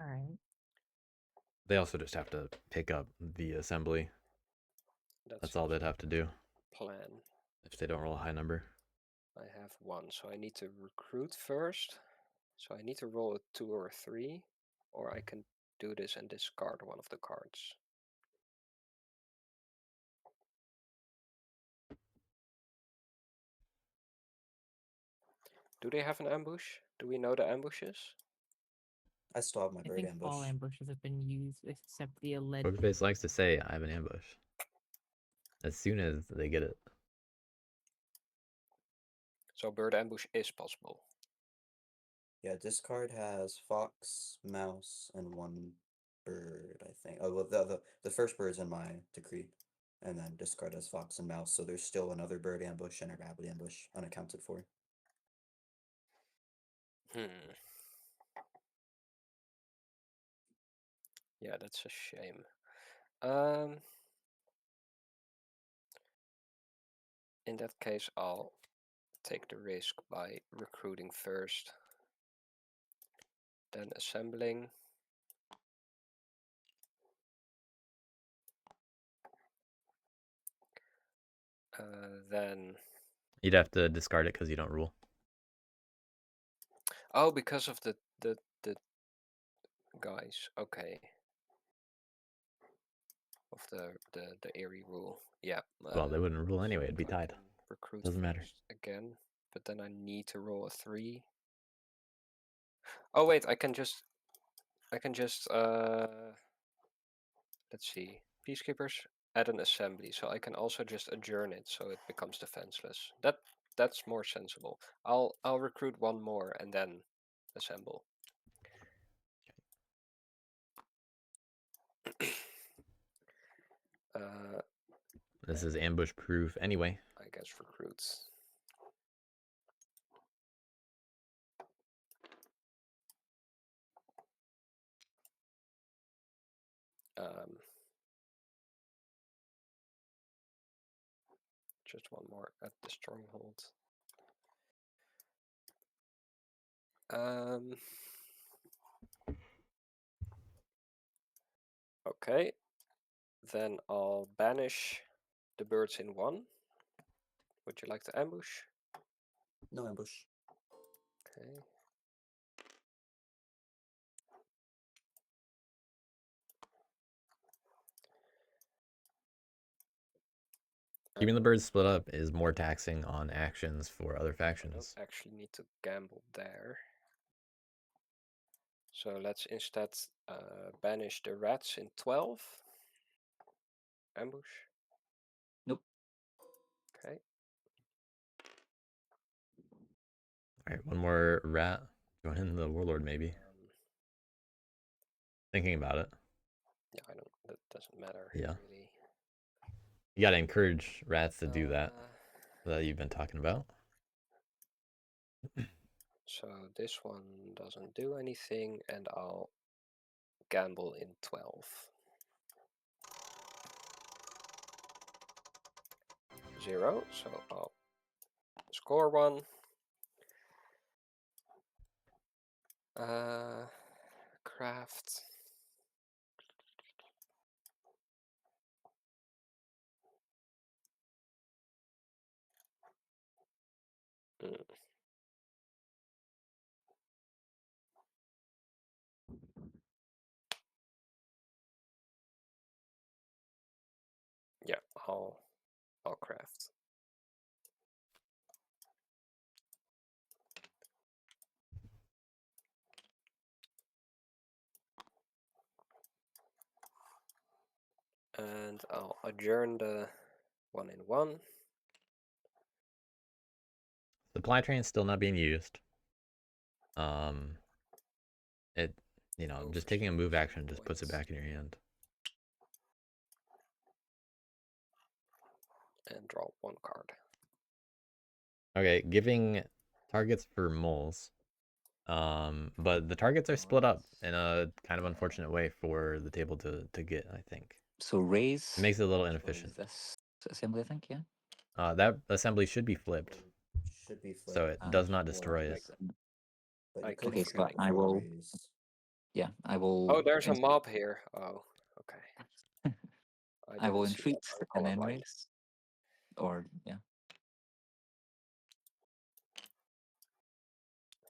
Speaker 5: Alright.
Speaker 1: They also just have to pick up the assembly. That's all they'd have to do.
Speaker 3: Plan.
Speaker 1: If they don't roll a high number.
Speaker 3: I have 1, so I need to recruit first. So I need to roll a 2 or a 3, or I can do this and discard one of the cards. Do they have an ambush? Do we know the ambushes?
Speaker 2: I still have my
Speaker 5: I
Speaker 2: bird
Speaker 5: think
Speaker 2: ambush.
Speaker 5: all ambushes have been used except the alleged.
Speaker 1: PokerFace likes to say, I have an ambush. As soon as they get it.
Speaker 3: So bird ambush is possible.
Speaker 2: Yeah, this card has fox, mouse, and 1 bird, I think. Oh, well, the first bird's in my decree. And then discard has fox and mouse, so there's still another bird ambush and a rabbit ambush unaccounted for.
Speaker 3: Yeah, that's a shame. In that case, I'll take the risk by recruiting first, then assembling. Then.
Speaker 1: You'd have to discard it because you don't rule.
Speaker 3: Oh, because of the guys. Okay. Of the Erie rule. Yeah.
Speaker 1: Well, they wouldn't rule anyway.
Speaker 3: so
Speaker 1: It'd be
Speaker 3: I
Speaker 1: tied.
Speaker 3: can recruit
Speaker 1: Doesn't matter.
Speaker 3: first again, but then I need to roll a 3. Oh wait, I can just let's see. Peacekeepers add an assembly, so I can also just adjourn it so it becomes defenseless. That's more sensible. I'll recruit one more and then assemble.
Speaker 1: This is ambush proof anyway.
Speaker 3: I guess recruits. Just one more at the stronghold. Okay, then I'll banish the birds in 1. Would you like to ambush?
Speaker 2: No ambush.
Speaker 3: Okay.
Speaker 1: Keeping the birds split up is more taxing on actions for other
Speaker 3: I don't
Speaker 1: factions.
Speaker 3: actually need to gamble there. So let's instead banish the rats in 12. Ambush.
Speaker 4: Nope.
Speaker 3: Okay.
Speaker 1: Alright, one more rat. Join in the warlord maybe. Thinking about it.
Speaker 3: Yeah, I don't. That doesn't matter.
Speaker 1: Yeah.
Speaker 3: Really.
Speaker 1: You gotta encourage rats to do that you've been talking about.
Speaker 3: So this one doesn't do anything, and I'll gamble in 12. 0, so I'll score 1. Craft. Yeah, I'll craft. And I'll adjourn the 1 in 1.
Speaker 1: Supply train's still not being used. It, just taking a move action just puts it back in your hand.
Speaker 3: And draw 1 card.
Speaker 1: Okay, giving targets for moles. But the targets are split up in a kind of unfortunate way for the table to get, I think.
Speaker 4: So raise.
Speaker 1: It makes it a little
Speaker 4: was
Speaker 1: inefficient.
Speaker 4: this assembly, I think, yeah.
Speaker 1: That assembly should be flipped,
Speaker 2: Should be flipped.
Speaker 1: so it does not destroy it.
Speaker 2: But
Speaker 3: I
Speaker 2: you could
Speaker 4: Okay,
Speaker 2: just
Speaker 4: so
Speaker 2: make
Speaker 4: I
Speaker 2: for a
Speaker 4: will.
Speaker 2: raise.
Speaker 4: Yeah, I will.
Speaker 3: Oh, there's a mob here. Oh, okay.
Speaker 4: I will
Speaker 3: didn't see that
Speaker 4: entreat
Speaker 3: on
Speaker 4: and then
Speaker 3: Homeland.
Speaker 4: raise. Or, yeah.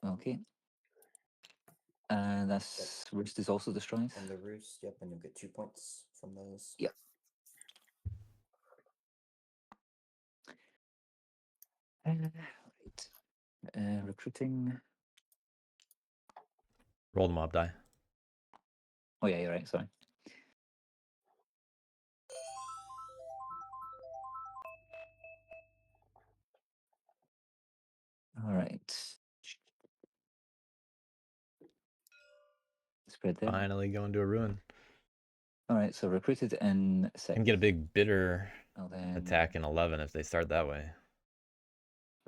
Speaker 4: Okay. That's roost is also destroyed.
Speaker 2: And the roost, yep, and you'll get 2 points from those.
Speaker 4: Yep. Right. Recruiting.
Speaker 1: Roll the mob die.
Speaker 4: Oh yeah, you're right. Sorry. All right. Spread there.
Speaker 1: Finally going to a ruin.
Speaker 4: All right. So recruited in 6.
Speaker 1: Can get a big bitter
Speaker 4: I'll then
Speaker 1: attack in 11 if they start that way.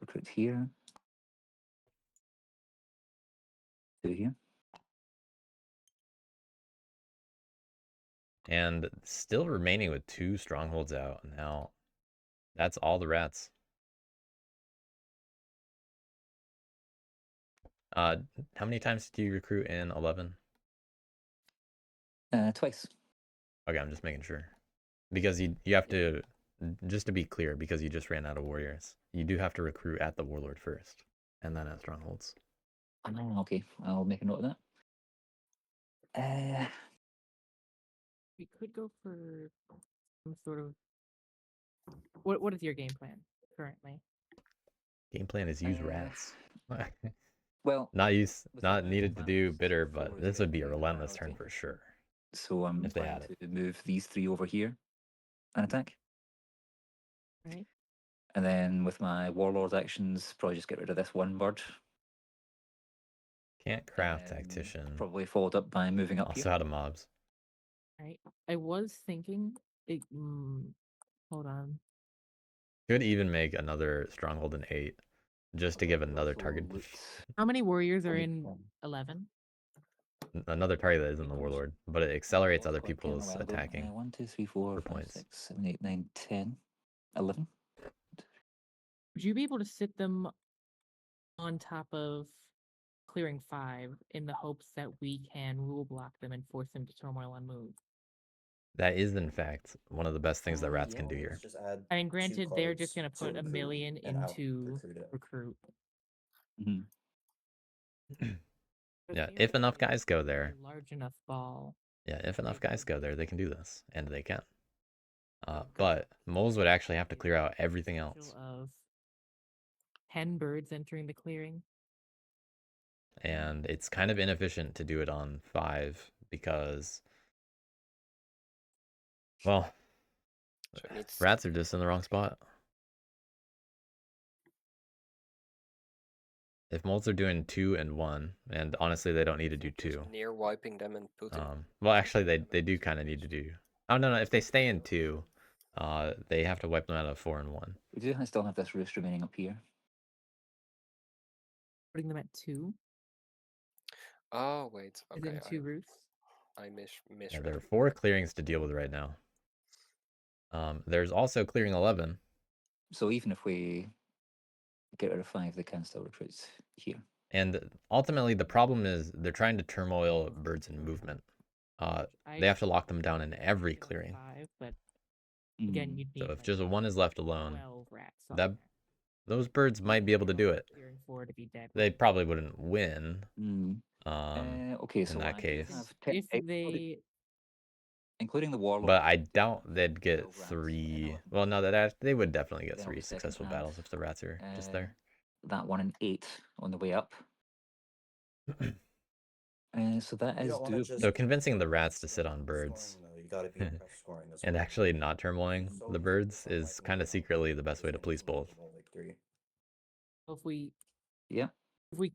Speaker 4: recruit here. 2 here.
Speaker 1: And still remaining with 2 strongholds out. Now, that's all the rats. How many times did you recruit in 11?
Speaker 4: Twice.
Speaker 1: Okay, I'm just making sure. Because you have to, just to be clear, because you just ran out of warriors, you do have to recruit at the warlord first, and then at strongholds.
Speaker 4: Okay, I'll make a note of that.
Speaker 5: We could go for some sort of. What is your game plan currently?
Speaker 1: Game plan is use rats.
Speaker 4: Well,
Speaker 1: not
Speaker 4: without
Speaker 1: needed to
Speaker 4: that,
Speaker 1: do
Speaker 4: it's
Speaker 1: bitter,
Speaker 4: before
Speaker 1: but
Speaker 4: we
Speaker 1: this
Speaker 4: get
Speaker 1: would be a
Speaker 4: into
Speaker 1: relentless turn
Speaker 4: priority.
Speaker 1: for sure.
Speaker 4: So I'm
Speaker 1: if they
Speaker 4: planning
Speaker 1: had it.
Speaker 4: to move these 3 over here and attack.
Speaker 5: Right.
Speaker 4: And then with my warlord actions, probably just get rid of this 1 bird.
Speaker 1: Can't craft tactician.
Speaker 4: Probably followed up by moving up
Speaker 1: Also
Speaker 4: here.
Speaker 1: out of mobs.
Speaker 5: Right. I was thinking. Hold on.
Speaker 1: Could even make another stronghold in 8, just to give
Speaker 4: We
Speaker 1: another
Speaker 4: also
Speaker 1: target.
Speaker 4: looked-
Speaker 5: How many warriors are
Speaker 4: only
Speaker 5: in
Speaker 4: one.
Speaker 5: 11?
Speaker 1: Another target that isn't the warlord, but it accelerates other
Speaker 4: Quite count a
Speaker 1: people's
Speaker 4: while ago.
Speaker 1: attacking.
Speaker 4: 1, 2, 3, 4,
Speaker 1: for
Speaker 4: 5,
Speaker 1: points.
Speaker 4: 6, 7, 8, 9, 10, 11.
Speaker 5: Would you be able to sit them on top of clearing 5 in the hopes that we can rule block them and force them to turmoil on move?
Speaker 1: That is, in fact, one of the best things that rats
Speaker 4: Yeah.
Speaker 1: can do here.
Speaker 2: Let's just add
Speaker 5: I mean,
Speaker 2: 2
Speaker 5: granted, they're just
Speaker 2: cards
Speaker 5: going to put
Speaker 2: recruit
Speaker 5: 1,000,000
Speaker 2: and
Speaker 5: into
Speaker 2: out-recruit it.
Speaker 5: recruit.
Speaker 4: Mhm.
Speaker 5: But
Speaker 1: Yeah, if enough
Speaker 5: theoretically,
Speaker 1: guys go
Speaker 5: with a
Speaker 1: there.
Speaker 5: large enough ball.
Speaker 1: Yeah, if enough guys go there, they can do this, and they can.
Speaker 5: Okay.
Speaker 1: But moles would actually have to
Speaker 5: There's
Speaker 1: clear
Speaker 5: a
Speaker 1: out everything
Speaker 5: potential
Speaker 1: else,
Speaker 5: of 10 birds entering the clearing.
Speaker 1: and it's kind of inefficient to do it on 5 because, well,
Speaker 3: So it needs
Speaker 1: rats are just in the wrong spot. If moles are doing 2 and 1, and honestly they don't need to do
Speaker 3: just
Speaker 1: 2.
Speaker 3: near wiping them and putting.
Speaker 1: Well, actually they do kind of need to do. Oh no, if they stay in 2, they have to wipe them out of 4 and 1.
Speaker 4: We do still have this roost remaining up here.
Speaker 5: Putting them at 2.
Speaker 3: Oh wait,
Speaker 5: Is
Speaker 3: okay.
Speaker 5: in 2 roosts.
Speaker 3: I
Speaker 1: Yeah,
Speaker 3: misread.
Speaker 1: there are 4 clearings to deal with right now. There's also clearing 11.
Speaker 4: So even if we get rid of 5, they can still recruit here.
Speaker 1: And ultimately, the problem is they're trying to turmoil birds in movement. They have to lock them down in every clearing.
Speaker 5: 5, but again, you'd need
Speaker 1: So if
Speaker 5: like
Speaker 1: just 1 is left alone,
Speaker 5: 12 rats. On
Speaker 1: that
Speaker 5: there.
Speaker 1: those birds might be able to do it.
Speaker 5: Clearing 4 to be dead.
Speaker 1: They probably wouldn't win.
Speaker 4: Okay, so
Speaker 1: in that
Speaker 4: I
Speaker 1: case,
Speaker 4: have
Speaker 5: If they,
Speaker 4: including the warlord.
Speaker 1: but I doubt they'd get
Speaker 4: 12 rats,
Speaker 1: 3.
Speaker 4: no.
Speaker 1: Well, no, they would definitely get
Speaker 4: Then
Speaker 1: 3
Speaker 4: on the second
Speaker 1: successful
Speaker 4: hand,
Speaker 1: battles if the rats are just there.
Speaker 4: That 1 and 8 on the way up. So that
Speaker 2: You
Speaker 4: is
Speaker 2: don't wanna
Speaker 4: doable.
Speaker 2: just
Speaker 1: So convincing the rats to
Speaker 2: press
Speaker 1: sit on
Speaker 2: scoring,
Speaker 1: birds
Speaker 2: though. You gotta be a press scoring as
Speaker 1: and
Speaker 2: well.
Speaker 1: actually not turmoiling
Speaker 2: So
Speaker 1: the
Speaker 2: easy
Speaker 1: birds
Speaker 2: to become,
Speaker 1: is
Speaker 2: like,
Speaker 1: kind of
Speaker 2: overwhelmed
Speaker 1: secretly the best way to
Speaker 2: because you
Speaker 1: please
Speaker 2: need
Speaker 1: both.
Speaker 2: multiple victory.
Speaker 5: if we,
Speaker 4: Yeah.
Speaker 5: if we.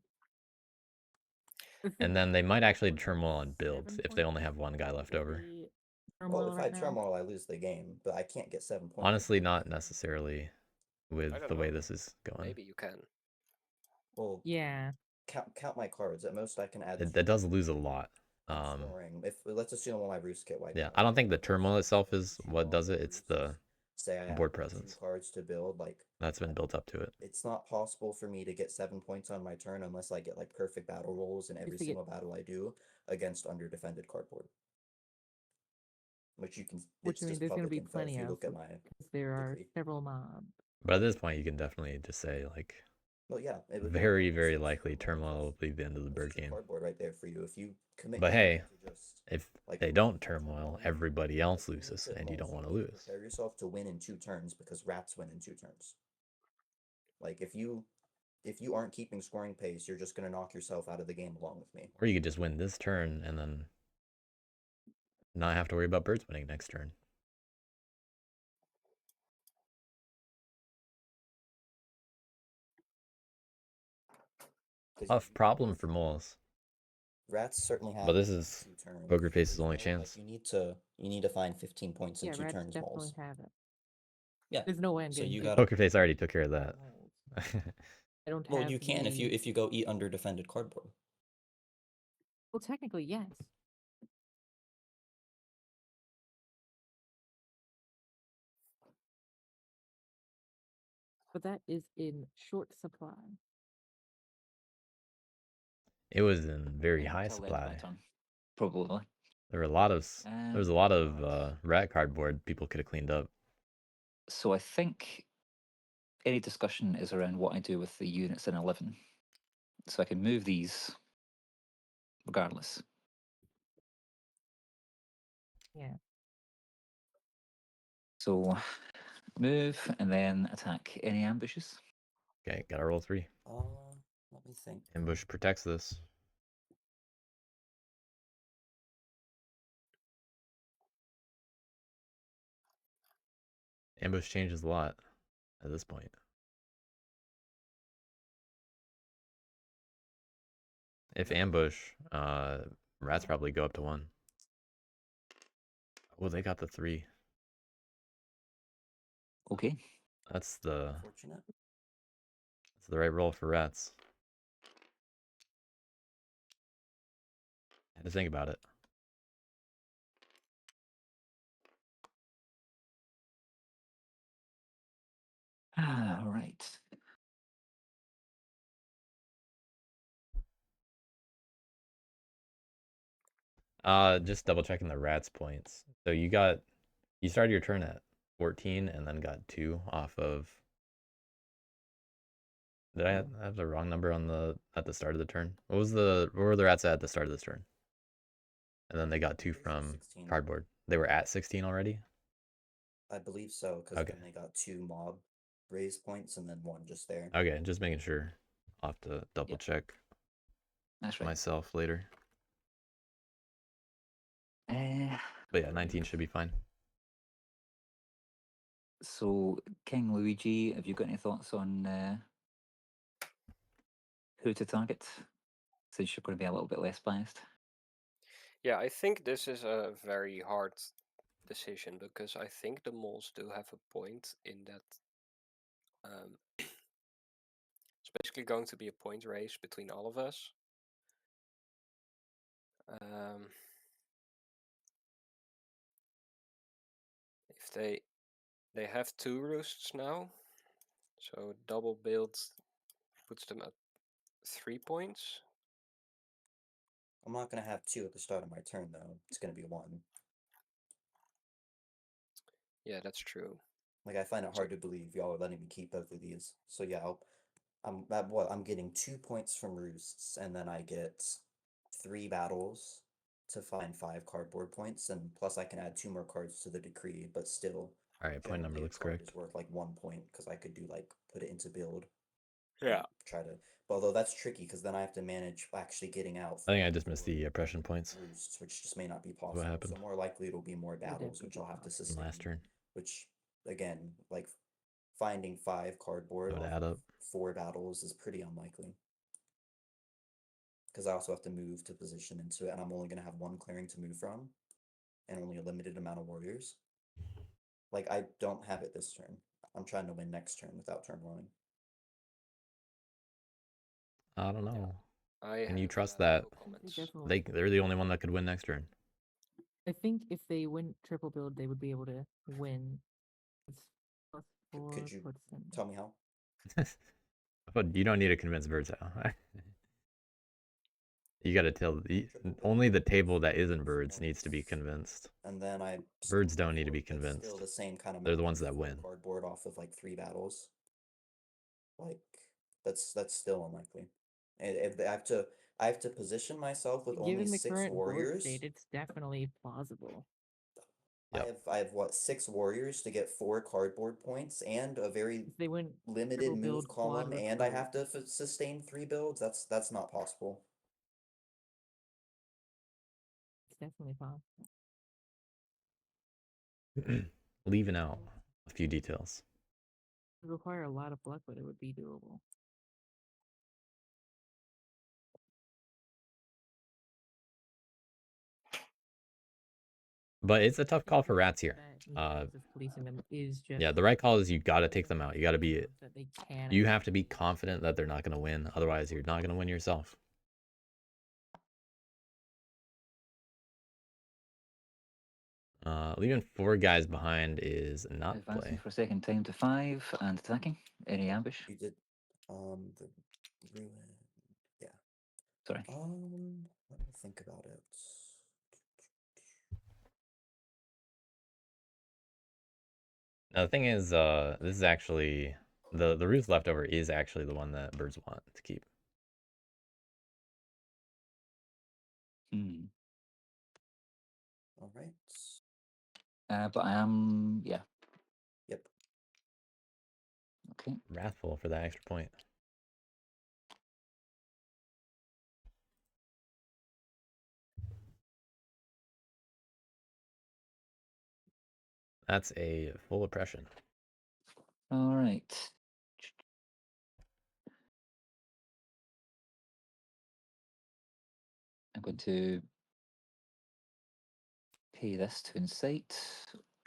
Speaker 5: the thing
Speaker 1: And then
Speaker 5: is,
Speaker 1: they might actually
Speaker 5: we're at
Speaker 1: turmoil on builds
Speaker 5: 7
Speaker 1: if they
Speaker 5: points
Speaker 1: only have 1 guy left
Speaker 5: with
Speaker 1: over.
Speaker 5: the
Speaker 2: Well,
Speaker 5: turmoil
Speaker 2: if I
Speaker 5: right now.
Speaker 2: turmoil, I lose the game, but I can't get 7 points.
Speaker 1: Honestly, not necessarily
Speaker 3: I
Speaker 1: with
Speaker 3: don't
Speaker 1: the way
Speaker 3: know.
Speaker 1: this is going.
Speaker 3: Maybe you can.
Speaker 2: Well,
Speaker 5: Yeah.
Speaker 2: count my cards. At most, I can add.
Speaker 1: That does lose a lot.
Speaker 2: Scoring. If let's assume all my roosts get wiped
Speaker 1: Yeah,
Speaker 2: out.
Speaker 1: I don't think the turmoil itself is what does it. It's the
Speaker 2: say I
Speaker 1: board
Speaker 2: add 2
Speaker 1: presence
Speaker 2: cards to build. Like
Speaker 1: that's been built up to it.
Speaker 2: it's not possible for me to get 7 points on my turn unless I get like perfect battle rolls in every
Speaker 5: If we get-
Speaker 2: single battle I do against underdefended cardboard. Which you can.
Speaker 5: Which
Speaker 2: It's
Speaker 5: I mean,
Speaker 2: just
Speaker 5: there's going to
Speaker 2: public
Speaker 5: be
Speaker 2: info if
Speaker 5: plenty
Speaker 2: you
Speaker 5: of.
Speaker 2: look at my.
Speaker 5: Because there are
Speaker 2: decree.
Speaker 5: several mobs.
Speaker 1: But at this point, you can definitely just say like,
Speaker 2: Well, yeah, it would be
Speaker 1: very,
Speaker 2: almost
Speaker 1: very
Speaker 2: just
Speaker 1: likely
Speaker 2: almost
Speaker 1: turmoil will
Speaker 2: just-
Speaker 1: be the end of the
Speaker 2: that's
Speaker 1: bird
Speaker 2: just
Speaker 1: game.
Speaker 2: Cardboard right there for you if you commit.
Speaker 1: But
Speaker 2: your
Speaker 1: hey,
Speaker 2: mind to just,
Speaker 1: if
Speaker 2: like,
Speaker 1: they
Speaker 2: what
Speaker 1: don't
Speaker 2: you
Speaker 1: turmoil,
Speaker 2: want,
Speaker 1: everybody else
Speaker 2: like, you need
Speaker 1: loses,
Speaker 2: to
Speaker 1: and you don't want to
Speaker 2: also
Speaker 1: lose.
Speaker 2: Prepare yourself to win in 2 turns because rats win in 2 turns. Like if you aren't keeping scoring pace, you're just gonna knock yourself out of the game along with me.
Speaker 1: Or you could just win this turn and then not have to worry about birds winning next turn. Tough problem for moles.
Speaker 2: Rats certainly have.
Speaker 1: But this is
Speaker 2: 2 turns.
Speaker 1: PokerFace's only
Speaker 2: Like,
Speaker 1: chance.
Speaker 2: you need to find 15 points in
Speaker 5: Yeah,
Speaker 2: 2
Speaker 5: rats
Speaker 2: turns,
Speaker 5: definitely
Speaker 2: moles.
Speaker 5: have it.
Speaker 2: Yeah.
Speaker 5: There's no way I'm
Speaker 2: So
Speaker 5: getting.
Speaker 2: you
Speaker 5: 15
Speaker 2: gotta-
Speaker 1: PokerFace already took care of that.
Speaker 5: moles. I don't
Speaker 2: Well,
Speaker 5: have.
Speaker 2: you can
Speaker 5: the...
Speaker 2: if you go eat under defended cardboard.
Speaker 5: Well, technically, yes. but that is in short supply.
Speaker 1: It was in very
Speaker 4: Yeah,
Speaker 1: high
Speaker 4: till the end of my
Speaker 1: supply.
Speaker 4: turn, probably.
Speaker 1: There were a lot of there was a lot of rat cardboard people could have cleaned up.
Speaker 4: So I think any discussion is around what I do with the units in 11. So I can move these regardless.
Speaker 5: Yeah.
Speaker 4: So move and then attack any ambushes.
Speaker 1: Okay, gotta roll 3.
Speaker 2: Let me think.
Speaker 1: Ambush protects this. Ambush changes a lot at this point. If ambush, rats probably go up to 1. Well, they got the 3.
Speaker 4: Okay.
Speaker 1: That's the
Speaker 2: Fortunate.
Speaker 1: right roll for rats. I had to think about it.
Speaker 4: All right.
Speaker 1: Just double checking the rats points. So you started your turn at 14 and then got 2 off of. Did I have the wrong number at the start of the turn? What were the rats at the start of this turn? And then they got 2 from
Speaker 2: 16.
Speaker 1: cardboard. They were at 16 already?
Speaker 2: I believe so, because
Speaker 1: Okay.
Speaker 2: then they got 2 mob raise points and then 1 just there.
Speaker 1: Okay, just making sure. I'll have to double check
Speaker 4: That's right.
Speaker 1: myself later.
Speaker 4: Uh,
Speaker 1: But yeah, 19 should be fine.
Speaker 4: so, King Luigi, have you got any thoughts on who to target? Since you're going to be a little bit less biased.
Speaker 3: Yeah, I think this is a very hard decision because I think the moles do have a point in that it's basically going to be a point race between all of us. If they have 2 roosts now, so double build puts them at 3 points.
Speaker 2: I'm not going to have 2 at the start of my turn, though. It's going to be 1.
Speaker 3: Yeah, that's true.
Speaker 2: Like, I find it hard to believe y'all are letting me keep both of these. So yeah, I'm getting 2 points from roosts, and then I get 3 battles to find 5 cardboard points, and plus I can add 2 more cards to the decree, but still,
Speaker 1: All right, point number
Speaker 2: generally a
Speaker 1: looks
Speaker 2: card
Speaker 1: correct.
Speaker 2: is worth like 1 point, because I could do like, put it into build.
Speaker 3: Yeah.
Speaker 2: Try to, but although that's tricky, because then I have to manage actually getting out.
Speaker 1: I think I just missed the oppression points.
Speaker 2: Roosts, which just may not be possible.
Speaker 1: What happened?
Speaker 2: So more likely it'll be more battles, which I'll have to
Speaker 1: From
Speaker 2: sustain.
Speaker 1: last turn.
Speaker 2: Which, again, like finding 5 cardboard
Speaker 1: Would
Speaker 2: off
Speaker 1: add
Speaker 2: of
Speaker 1: up.
Speaker 2: 4 battles is pretty unlikely. Because I also have to move to position into it, and I'm only going to have 1 clearing to move from, and only a limited amount of warriors. Like, I don't have it this turn. I'm trying to win next turn without turn 1.
Speaker 1: I don't know.
Speaker 3: I
Speaker 1: Can you
Speaker 3: have,
Speaker 1: trust
Speaker 3: no
Speaker 1: that?
Speaker 3: comments.
Speaker 1: They're the only one that could win next turn.
Speaker 5: I think if they went triple build, they would be able to win. It's +4
Speaker 2: Could you
Speaker 5: puts them.
Speaker 2: tell me how?
Speaker 1: But you don't need to convince Birds out. You gotta tell only the table that isn't Birds needs to be convinced.
Speaker 2: And then I
Speaker 1: Birds don't need to be
Speaker 2: it's
Speaker 1: convinced.
Speaker 2: still the same kind of
Speaker 1: They're the
Speaker 2: amount
Speaker 1: ones
Speaker 2: of
Speaker 1: that
Speaker 2: full
Speaker 1: win.
Speaker 2: cardboard off of like 3 battles. Like that's still unlikely. And if I have to position myself with only
Speaker 5: Given the
Speaker 2: 6
Speaker 5: current board
Speaker 2: warriors.
Speaker 5: state, it's definitely plausible.
Speaker 1: Yep.
Speaker 2: I have what, 6 warriors to get 4 cardboard points and a very
Speaker 5: If they went
Speaker 2: limited
Speaker 5: triple
Speaker 2: move
Speaker 5: build, quad
Speaker 2: column, and I
Speaker 5: recruit.
Speaker 2: have to sustain 3 builds. That's not possible.
Speaker 5: It's definitely possible.
Speaker 1: Leaving out a few details.
Speaker 5: It would require a lot of luck, but it would be doable.
Speaker 1: But it's a tough call for rats here.
Speaker 5: Policing them is just
Speaker 1: Yeah, the right call is you gotta take them out. You gotta be
Speaker 5: that they can.
Speaker 1: You have to be confident that they're not gonna win. Otherwise, you're not gonna win yourself. Leaving 4 guys behind is not
Speaker 4: Advancing
Speaker 1: play.
Speaker 4: for a second time to 5 and attacking. Any ambush?
Speaker 2: You did the ruin. Yeah.
Speaker 4: Sorry.
Speaker 2: Let me think about it.
Speaker 1: Now the thing is, this is actually the roof leftover is actually the one that birds want to keep.
Speaker 4: Hmm.
Speaker 2: All right.
Speaker 4: But I am, yeah.
Speaker 2: Yep.
Speaker 4: Okay.
Speaker 1: Wrathful for that extra point. That's a full oppression.
Speaker 4: All right. I'm going to pay this to incite.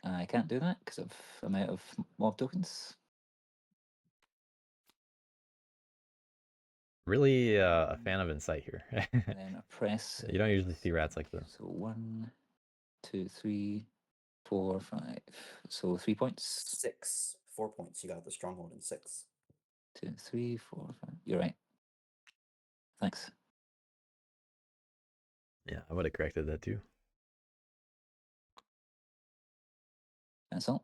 Speaker 4: I can't do that because I'm out of mob tokens.
Speaker 1: Really a fan of insight here.
Speaker 4: And then oppress.
Speaker 1: You don't usually see rats like this.
Speaker 4: So 1, 2, 3, 4, 5. So 3 points.
Speaker 2: 6. 4 points. You got the stronghold in 6.
Speaker 4: 2, 3, 4, 5. You're right. Thanks.
Speaker 1: Yeah, I would have corrected that too.
Speaker 4: That's all.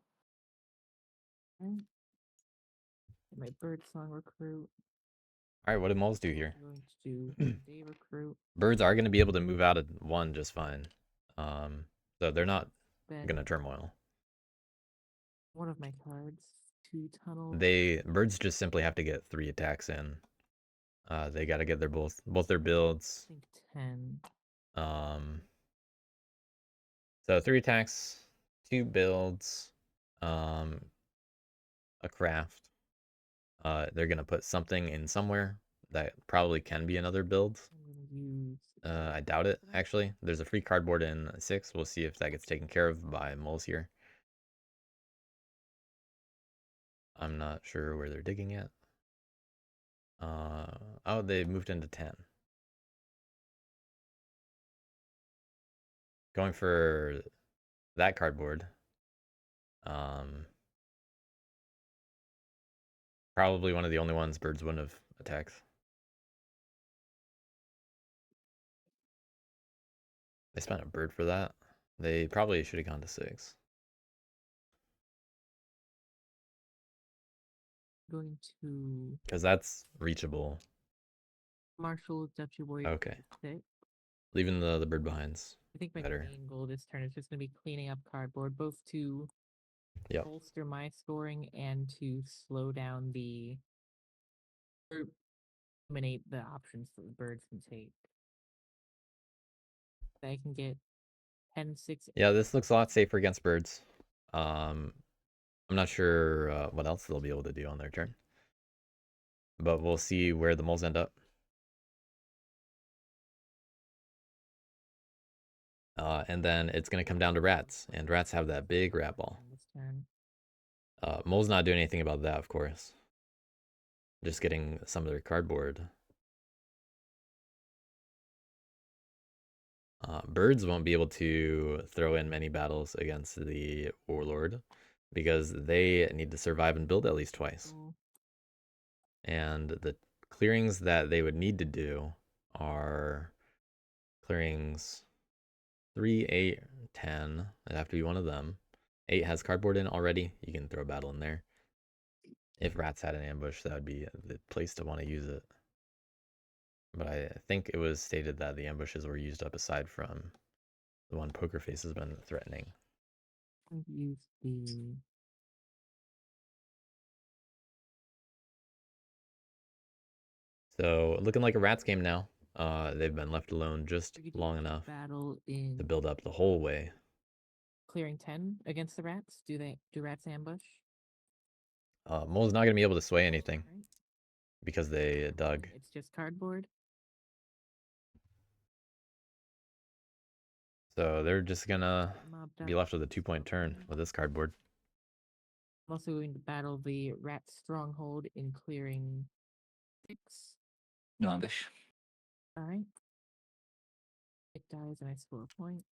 Speaker 5: Mm. My birdsong recruit.
Speaker 1: All right, what did moles do here?
Speaker 5: I'm going to do day recruit.
Speaker 1: Birds are going to be able to move out of 1 just fine. So they're not
Speaker 5: Then
Speaker 1: going to turmoil.
Speaker 5: one of my cards. 2 tunnel.
Speaker 1: Birds just simply have to get 3 attacks in. They got to get their both their builds.
Speaker 5: I think 10.
Speaker 1: So 3 attacks, 2 builds, a craft. They're gonna put something in somewhere that probably can be another build.
Speaker 5: I'm going to use.
Speaker 1: I doubt it actually. There's a free cardboard in 6. We'll see if that gets taken care of by moles here. I'm not sure where they're digging yet. Oh, they moved into 10. Going for that cardboard. Probably one of the only ones birds wouldn't have attacked. They spent a bird for that. They probably should have gone to 6.
Speaker 5: Going to.
Speaker 1: Because that's reachable.
Speaker 5: Marshall Deputy Warrior.
Speaker 1: Okay.
Speaker 5: 6.
Speaker 1: Leaving the bird behind's
Speaker 5: I think my
Speaker 1: better.
Speaker 5: main goal this turn is just going to be cleaning up cardboard, both to
Speaker 1: Yep.
Speaker 5: bolster my scoring and to slow down or eliminate the options that the birds can take. I can get 10, 6.
Speaker 1: Yeah, this looks a lot safer against birds. I'm not sure what else they'll be able to do on their turn. But we'll see where the moles end up. And then it's going to come down to rats. And rats have that big rat ball.
Speaker 5: This turn.
Speaker 1: Moles not doing anything about that, of course. Just getting some of their cardboard. Birds won't be able to throw in many battles against the warlord because they need to survive and build at least twice.
Speaker 5: Oh,
Speaker 1: And the clearings that they would need to do are clearings 3, 8, 10. It'd have to be one of them. 8 has cardboard in already. You can throw a battle in there. If rats had an ambush, that would be the place to want to use it. But I think it was stated that the ambushes were used up aside from the one PokerFace has been threatening.
Speaker 5: I've used the.
Speaker 1: So looking like a rats game now. They've been left alone just
Speaker 5: We could
Speaker 1: long
Speaker 5: use
Speaker 1: enough
Speaker 5: battle in
Speaker 1: to build up the whole way.
Speaker 5: clearing 10 against the rats. Do rats ambush?
Speaker 1: Mole's not going to be able to sway anything
Speaker 5: Right?
Speaker 1: because they dug.
Speaker 5: It's just cardboard.
Speaker 1: So they're just going to
Speaker 5: Mob
Speaker 1: be
Speaker 5: die.
Speaker 1: left with a 2-point turn with this cardboard.
Speaker 5: I'm also going to battle the rat stronghold in clearing 6.
Speaker 4: No ambush.
Speaker 5: Alright. It dies and I score a point.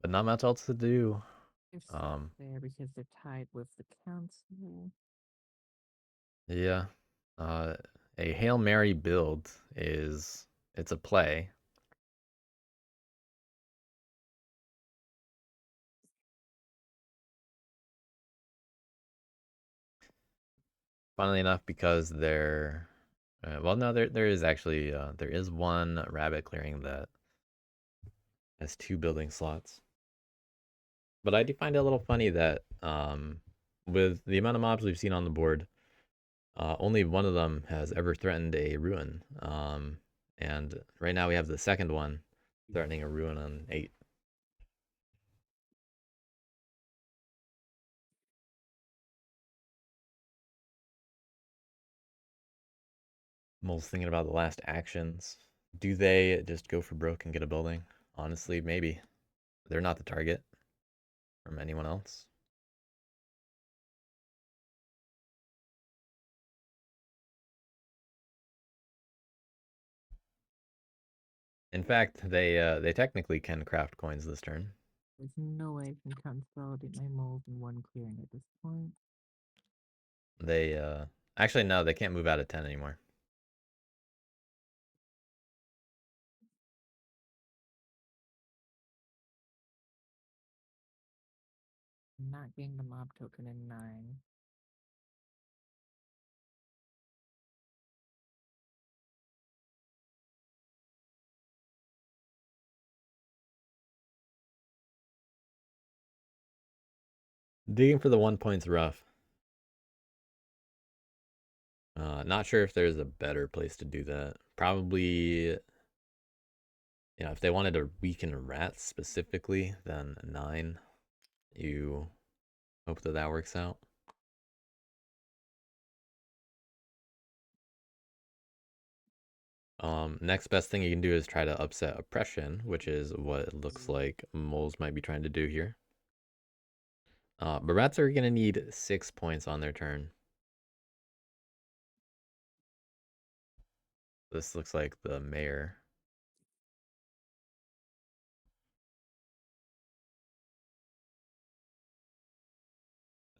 Speaker 1: but not much else to do.
Speaker 5: They're stuck there because they're tied with the council.
Speaker 1: Yeah. A Hail Mary build it's a play. Funnily enough, because they're well, no, there is actually there is one rabbit clearing that has 2 building slots. But I do find it a little funny that with the amount of mobs we've seen on the board, only one of them has ever threatened a ruin. And right now we have the second one threatening a ruin on 8. Mole's thinking about the last actions. Do they just go for broke and get a building? Honestly, maybe. They're not the target from anyone else. In fact, they technically can craft coins this turn.
Speaker 5: There's no way I can consolidate my moles in one clearing at this point.
Speaker 1: They actually no, they can't move out of 10 anymore.
Speaker 5: I'm not getting the mob token in 9.
Speaker 1: Digging for the 1 point's rough. Not sure if there's a better place to do that. Probably, if they wanted to weaken rats specifically, then 9. You hope that works out. Next best thing you can do is try to upset oppression, which is what it looks like moles might be trying to do here. But rats are gonna need 6 points on their turn. This looks like the mayor.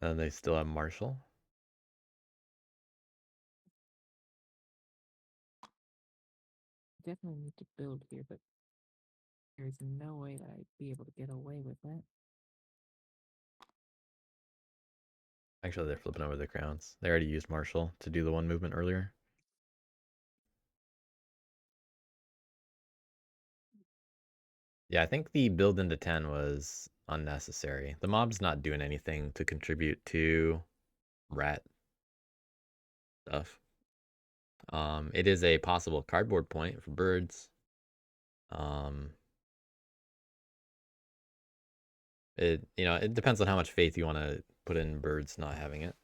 Speaker 1: And they still have Marshall.
Speaker 5: Definitely need to build here, but there's no way that I'd be able to get away with that.
Speaker 1: Actually, they're flipping over the crowns. They already used Marshall to do the 1 movement earlier. Yeah, I think the build into 10 was unnecessary. The mob's not doing anything to contribute to rat stuff. It is a possible cardboard point for birds. It depends on how much faith you want to put in birds not having it.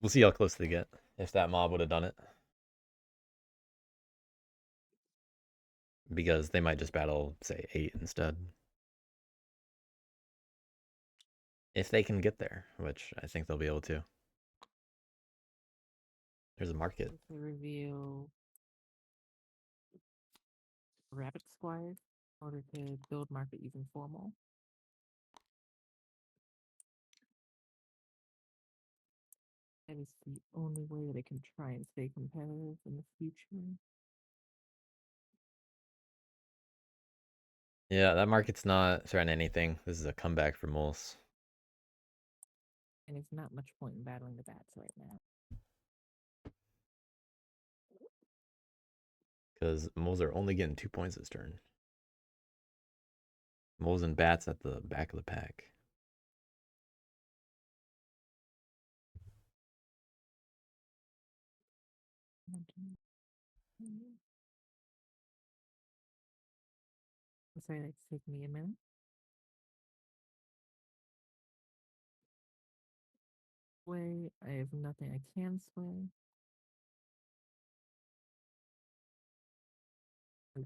Speaker 1: We'll see how close they get if that mob would have done it. Because they might just battle, say, 8 instead. If they can get there, which I think they'll be able to. There's a market.
Speaker 5: If I reveal rabbit squire in order to build market using formal. That is the only way that I can try and stay competitive in the future.
Speaker 1: Yeah, that market's not threatening anything. This is a comeback for moles.
Speaker 5: And there's not much point in battling the bats right now.
Speaker 1: Because moles are only getting 2 points this turn. Moles and bats at the back of the pack.
Speaker 5: I'm sorry, that's taking me a minute. Sway, I have nothing I can sway. I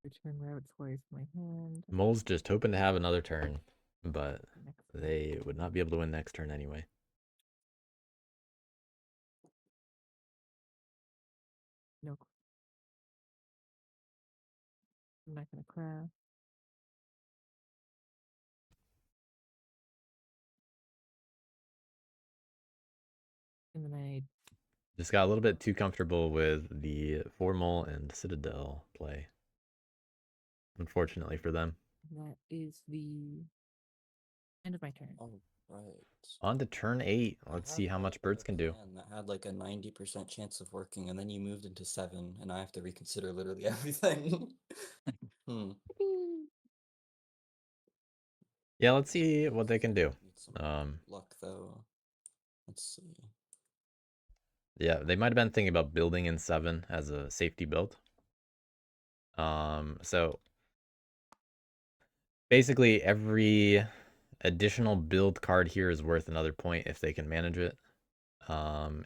Speaker 5: return rabbit squares to my hand.
Speaker 1: Moles just hoping to have another turn, but
Speaker 5: Next
Speaker 1: they would not be able to win next turn anyway.
Speaker 5: no I'm not gonna craft. And then I
Speaker 1: Just got a little bit too comfortable with the Formal and Citadel play. Unfortunately for them.
Speaker 5: that is the end of my turn.
Speaker 2: All right.
Speaker 1: On to turn 8.
Speaker 2: I
Speaker 1: Let's
Speaker 2: had,
Speaker 1: see how much birds
Speaker 2: a
Speaker 1: can do.
Speaker 2: plan that had like a 90% chance of working, and then you moved into 7, and I have to reconsider literally everything.
Speaker 1: Yeah, let's see what they can do.
Speaker 2: Need some luck though. Let's see.
Speaker 1: Yeah, they might have been thinking about building in 7 as a safety build. So basically every additional build card here is worth another point if they can manage it.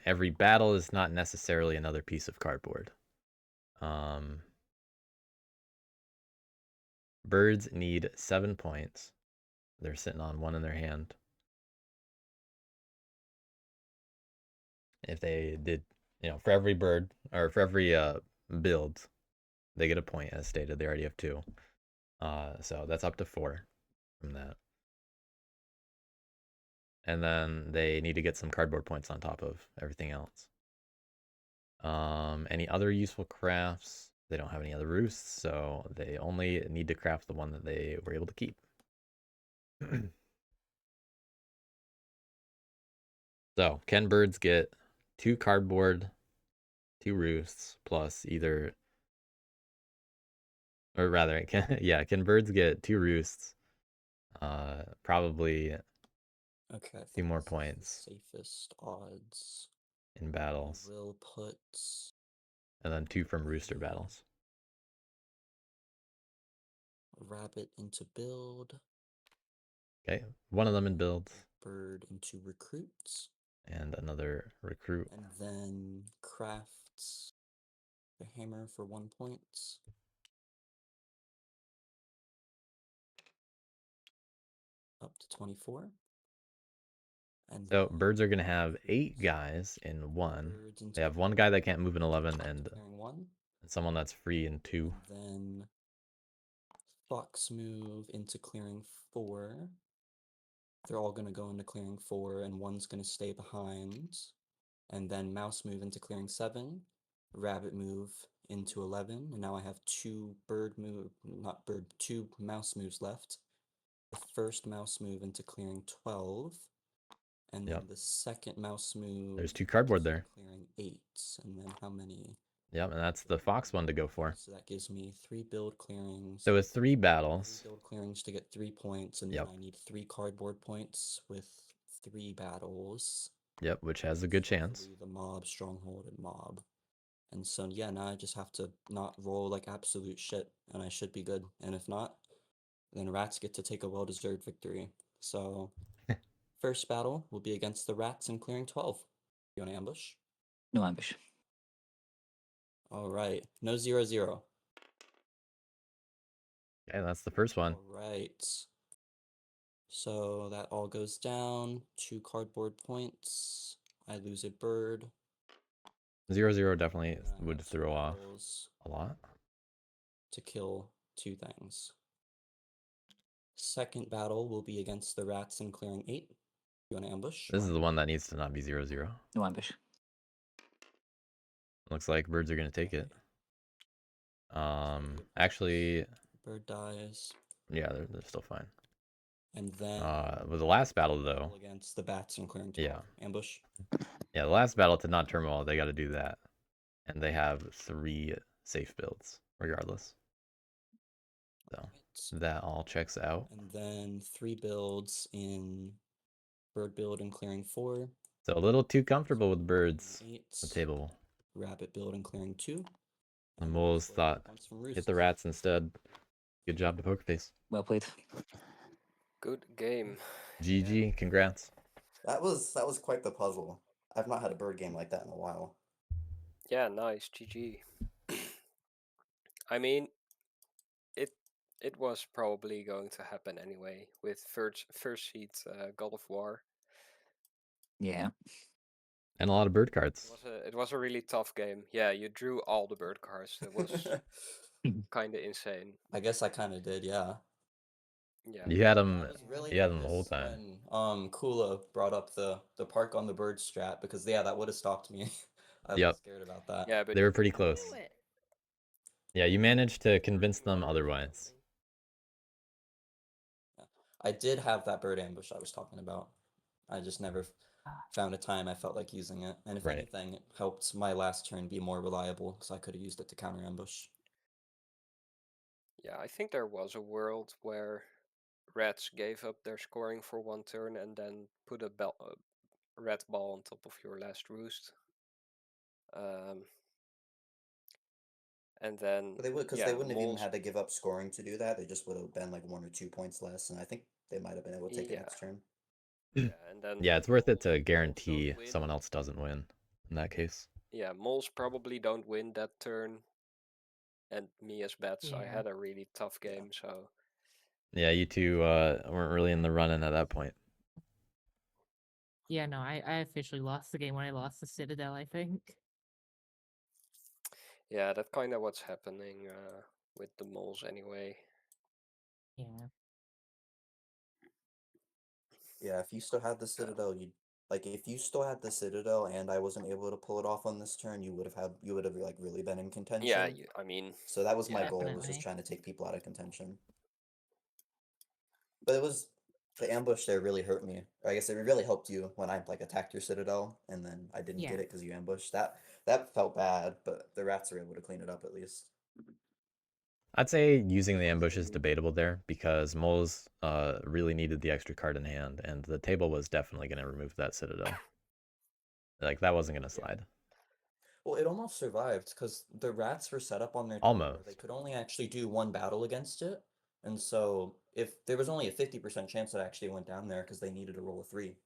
Speaker 1: Every battle is not necessarily another piece of cardboard. Birds need 7 points. They're sitting on 1 in their hand. If they did, for every bird, or for every build, they get a point, as stated. They already have 2. So that's up to 4 from that. And then they need to get some cardboard points on top of everything else. Any other useful crafts? They don't have any other roosts, so they only need to craft the one that they were able to keep. So, can birds get 2 cardboard, 2 roosts, plus either, or rather, can birds get 2 roosts? Probably
Speaker 2: Okay, I
Speaker 1: 2
Speaker 2: think
Speaker 1: more
Speaker 2: this is the
Speaker 1: points
Speaker 2: safest odds.
Speaker 1: in
Speaker 2: I
Speaker 1: battles,
Speaker 2: will put
Speaker 1: and then 2 from rooster battles.
Speaker 2: a rabbit into build,
Speaker 1: Okay, one of them in builds,
Speaker 2: bird into recruits,
Speaker 1: and another recruit.
Speaker 2: and then crafts the hammer for 1 point. Up to 24. And
Speaker 1: So
Speaker 2: then
Speaker 1: birds are going to have 8
Speaker 2: recruits,
Speaker 1: guys in 1.
Speaker 2: birds into
Speaker 1: They have 1 guy that can't move in 11, and
Speaker 2: clearing 1.
Speaker 1: someone that's free in 2.
Speaker 2: And then fox move into clearing 4. They're all going to go into clearing 4, and one's going to stay behind. And then mouse move into clearing 7. Rabbit move into 11. And now I have 2 2 mouse moves left. The first mouse move into clearing 12. And then the second mouse move.
Speaker 1: There's 2 cardboard there.
Speaker 2: Clearing 8. And then how many?
Speaker 1: Yep, and that's the fox one to go for.
Speaker 2: So that gives me 3 build clearings.
Speaker 1: So with 3 battles.
Speaker 2: 3 build clearings to get 3 points, and then I need 3 cardboard points with 3 battles.
Speaker 1: Yep, which has a good chance.
Speaker 2: The mob, stronghold, and mob. And so yeah, now I just have to not roll like absolute shit, and I should be good. And if not, then rats get to take a well-deserved victory. So first battle will be against the rats in clearing 12. You want to ambush?
Speaker 4: No ambush.
Speaker 2: All right, no 0-0.
Speaker 1: Okay, that's the first one.
Speaker 2: All right. So that all goes down. 2 cardboard points. I lose a bird.
Speaker 1: 0-0 definitely
Speaker 2: And I
Speaker 1: would
Speaker 2: have
Speaker 1: throw off
Speaker 2: battles
Speaker 1: a lot.
Speaker 2: to kill 2 things. Second battle will be against the rats in clearing 8. You want to ambush?
Speaker 1: This is the one that needs to not be 0-0.
Speaker 4: No ambush.
Speaker 1: Looks like birds are going to take it. Actually,
Speaker 2: bird dies.
Speaker 1: yeah, they're still fine.
Speaker 2: And then
Speaker 1: with the last battle though,
Speaker 2: against the bats in clearing 12.
Speaker 1: Yeah.
Speaker 2: Ambush.
Speaker 1: Yeah, the last battle to not turmoil, they got to do that, and they have 3 safe builds regardless. So that all checks out.
Speaker 2: And then 3 builds in bird build and clearing 4.
Speaker 1: So a little too comfortable with birds.
Speaker 2: 8.
Speaker 1: The table.
Speaker 2: Rabbit build and clearing 2.
Speaker 1: The moles thought, hit the rats instead. Good job to PokerFace.
Speaker 4: Well played.
Speaker 3: Good game.
Speaker 1: GG, congrats.
Speaker 2: That was quite the puzzle. I've not had a bird game like that in a while.
Speaker 3: Yeah, nice. GG. I mean, it was probably going to happen anyway with first seed God of War.
Speaker 4: Yeah.
Speaker 1: And a lot of bird cards.
Speaker 3: It was a really tough game. Yeah, you drew all the bird cards. It was kind of insane.
Speaker 2: I guess I kind of did, yeah.
Speaker 3: Yeah.
Speaker 1: You had
Speaker 2: I
Speaker 1: him.
Speaker 2: was really
Speaker 1: You had him the whole
Speaker 2: nervous
Speaker 1: time.
Speaker 2: when Coola brought up the park on the bird strat because yeah, that would have stopped me. I was
Speaker 1: Yep.
Speaker 2: scared about that.
Speaker 3: Yeah, but
Speaker 1: They were pretty
Speaker 5: I
Speaker 1: close.
Speaker 5: knew it.
Speaker 1: Yeah, you managed to convince them otherwise.
Speaker 2: I did have that bird ambush I was talking about. I just never found a time I felt like using it. And if
Speaker 1: Right.
Speaker 2: anything, it helped my last turn be more reliable because I could have used it to counter ambush.
Speaker 3: Yeah, I think there was a world where rats gave up their scoring for one turn and then put a rat ball on top of your last roost. And then
Speaker 2: But they would, because
Speaker 3: yeah,
Speaker 2: they wouldn't have even
Speaker 3: moles.
Speaker 2: had to give up scoring to do that. They just would have been like 1 or 2 points less, and I think they might have been able to take it
Speaker 3: Yeah,
Speaker 2: next turn.
Speaker 3: yeah, and then
Speaker 1: Yeah, it's worth it
Speaker 3: moles
Speaker 1: to
Speaker 3: don't
Speaker 1: guarantee
Speaker 3: win.
Speaker 1: someone else doesn't win in that case.
Speaker 3: Yeah, moles probably don't win that turn. And me as bats, I
Speaker 5: Yeah.
Speaker 3: had a really tough
Speaker 2: Yeah.
Speaker 3: game, so
Speaker 1: Yeah, you two weren't really in the running at that point.
Speaker 5: Yeah, no, I officially lost the game when I lost the Citadel, I think.
Speaker 3: yeah, that's kind of what's happening with the moles anyway.
Speaker 5: Yeah.
Speaker 2: Yeah, if you still had the Citadel, you'd like if you still had the Citadel and I wasn't able to pull it off on this turn, you would have like really been in contention.
Speaker 3: Yeah, I mean,
Speaker 2: So that was my
Speaker 3: yeah.
Speaker 2: goal, was
Speaker 5: Definitely.
Speaker 2: just trying to take people out of contention. But it was the ambush there really hurt me. Or I guess it really helped you when I like attacked your Citadel and then I didn't
Speaker 5: Yeah.
Speaker 2: get it because you ambushed. That felt bad, but the rats were able to clean it up at least.
Speaker 1: I'd say using the ambush is debatable there because moles really needed the extra card in hand, and the table was definitely going to remove that Citadel. Like that wasn't going to slide.
Speaker 2: Well, it almost survived because the rats were set up on their turn where they
Speaker 1: Almost.
Speaker 2: could only actually do one battle against it. And so if there was only a 50% chance it actually went down there because they needed to roll a 3.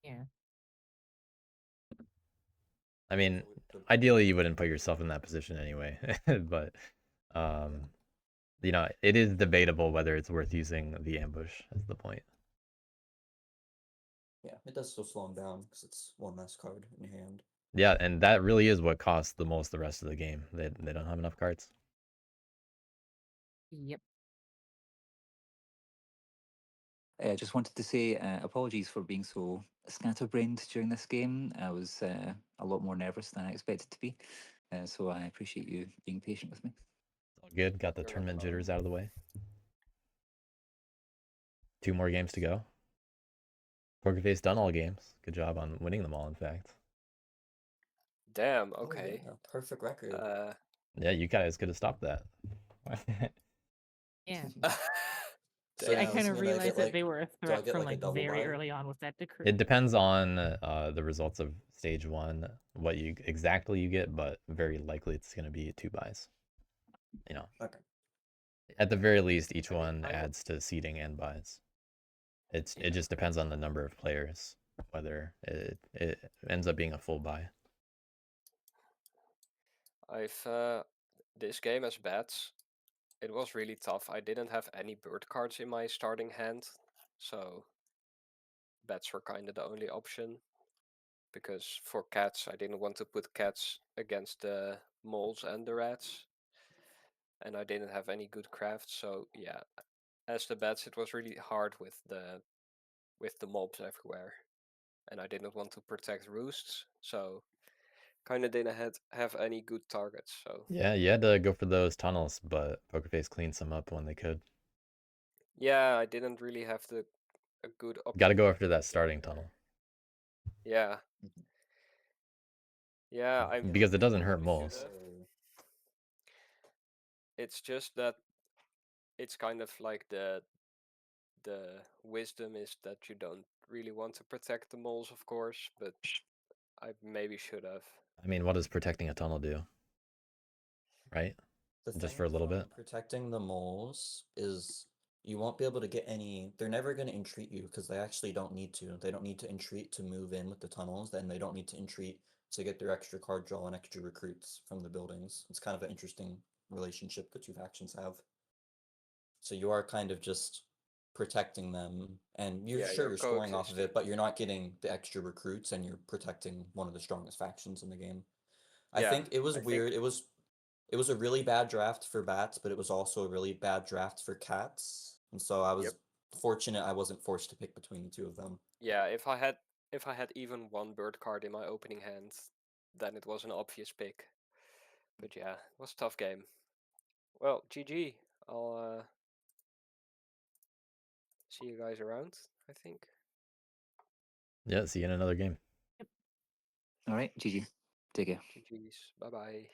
Speaker 5: Yeah.
Speaker 1: I mean,
Speaker 2: So
Speaker 1: ideally you wouldn't put yourself in that position anyway, but you know, it is debatable whether it's worth using the ambush as the point.
Speaker 2: yeah, it does still slow them down because it's one less card in your hand.
Speaker 1: Yeah, and that really is what costs the most the rest of the game. They don't have enough cards.
Speaker 5: Yep.
Speaker 4: I just wanted to say apologies for being so scatterbrained during this game. I was a lot more nervous than I expected to be. So I appreciate you being patient with me.
Speaker 1: It's all good. Got the
Speaker 3: Sure, no
Speaker 1: tournament
Speaker 3: problem.
Speaker 1: jitters out of the way. 2 more games to go. PokerFace done all games. Good job on winning them all, in fact.
Speaker 3: Damn.
Speaker 2: Oh,
Speaker 3: Okay.
Speaker 2: yeah, perfect record.
Speaker 1: Yeah, you guys could have stopped that.
Speaker 5: Yeah.
Speaker 2: So
Speaker 5: I
Speaker 2: does
Speaker 5: kind
Speaker 2: this
Speaker 5: of
Speaker 2: mean I
Speaker 5: realized
Speaker 2: get
Speaker 5: that
Speaker 2: like
Speaker 5: they were a
Speaker 2: do I
Speaker 5: threat
Speaker 2: get
Speaker 5: from
Speaker 2: like a
Speaker 5: like
Speaker 2: double
Speaker 5: very
Speaker 2: buy?
Speaker 5: early on with that decree.
Speaker 1: It depends on the results of stage 1, what you exactly you get, but very likely it's going to be 2 buys. You know,
Speaker 2: Okay.
Speaker 1: at the very least, each
Speaker 3: I mean,
Speaker 1: one
Speaker 3: I would-
Speaker 1: adds to seeding and buys. It
Speaker 3: Yeah.
Speaker 1: just depends on the number of players whether it ends up being a full buy.
Speaker 3: I've this game as bats, it was really tough. I didn't have any bird cards in my starting hand, so bats were kind of the only option. Because for cats, I didn't want to put cats against the moles and the rats, and I didn't have any good crafts. So yeah, as the bats, it was really hard with the mobs everywhere, and I didn't want to protect roosts, so kind of didn't have any good targets. So
Speaker 1: Yeah, you had to go for those tunnels, but PokerFace cleaned some up when they could.
Speaker 3: yeah, I didn't really have a good
Speaker 1: Got to go
Speaker 3: opportunity
Speaker 1: after that
Speaker 3: to
Speaker 1: starting
Speaker 3: get there.
Speaker 1: tunnel
Speaker 3: Yeah,
Speaker 2: Mhm.
Speaker 3: yeah.
Speaker 1: because it doesn't
Speaker 3: I
Speaker 1: hurt
Speaker 3: maybe should
Speaker 1: moles.
Speaker 3: have. It's just that it's kind of like the wisdom is that you don't really want to protect the moles, of course, but I maybe should have.
Speaker 1: I mean, what does protecting a tunnel do? Right?
Speaker 2: The
Speaker 1: Just
Speaker 2: thing
Speaker 1: for a little
Speaker 2: with
Speaker 1: bit.
Speaker 2: protecting the moles is you won't be able to get any. They're never going to entreat you because they actually don't need to. They don't need to entreat to move in with the tunnels. Then they don't need to entreat to get their extra card draw and extra recruits from the buildings. It's kind of an interesting relationship the two factions have. So you are kind of just protecting them, and you're
Speaker 3: Yeah,
Speaker 2: sure
Speaker 3: you're
Speaker 2: you're scoring off of
Speaker 3: coexisting.
Speaker 2: it, but you're not getting the extra recruits, and you're protecting one of the strongest factions in the game. I
Speaker 3: Yeah,
Speaker 2: think it was
Speaker 3: I think
Speaker 2: weird. It was it was a really bad draft for bats, but it was also a really bad draft for cats. And so I was fortunate I wasn't forced to pick between the two of them.
Speaker 3: Yeah, if I had even one bird card in my opening hand, then it was an obvious pick. But yeah, it was a tough game. Well, GG. I'll see you guys around, I think.
Speaker 1: Yeah, see you in another game.
Speaker 4: All right, GG. Take care.
Speaker 3: GG's. Bye bye.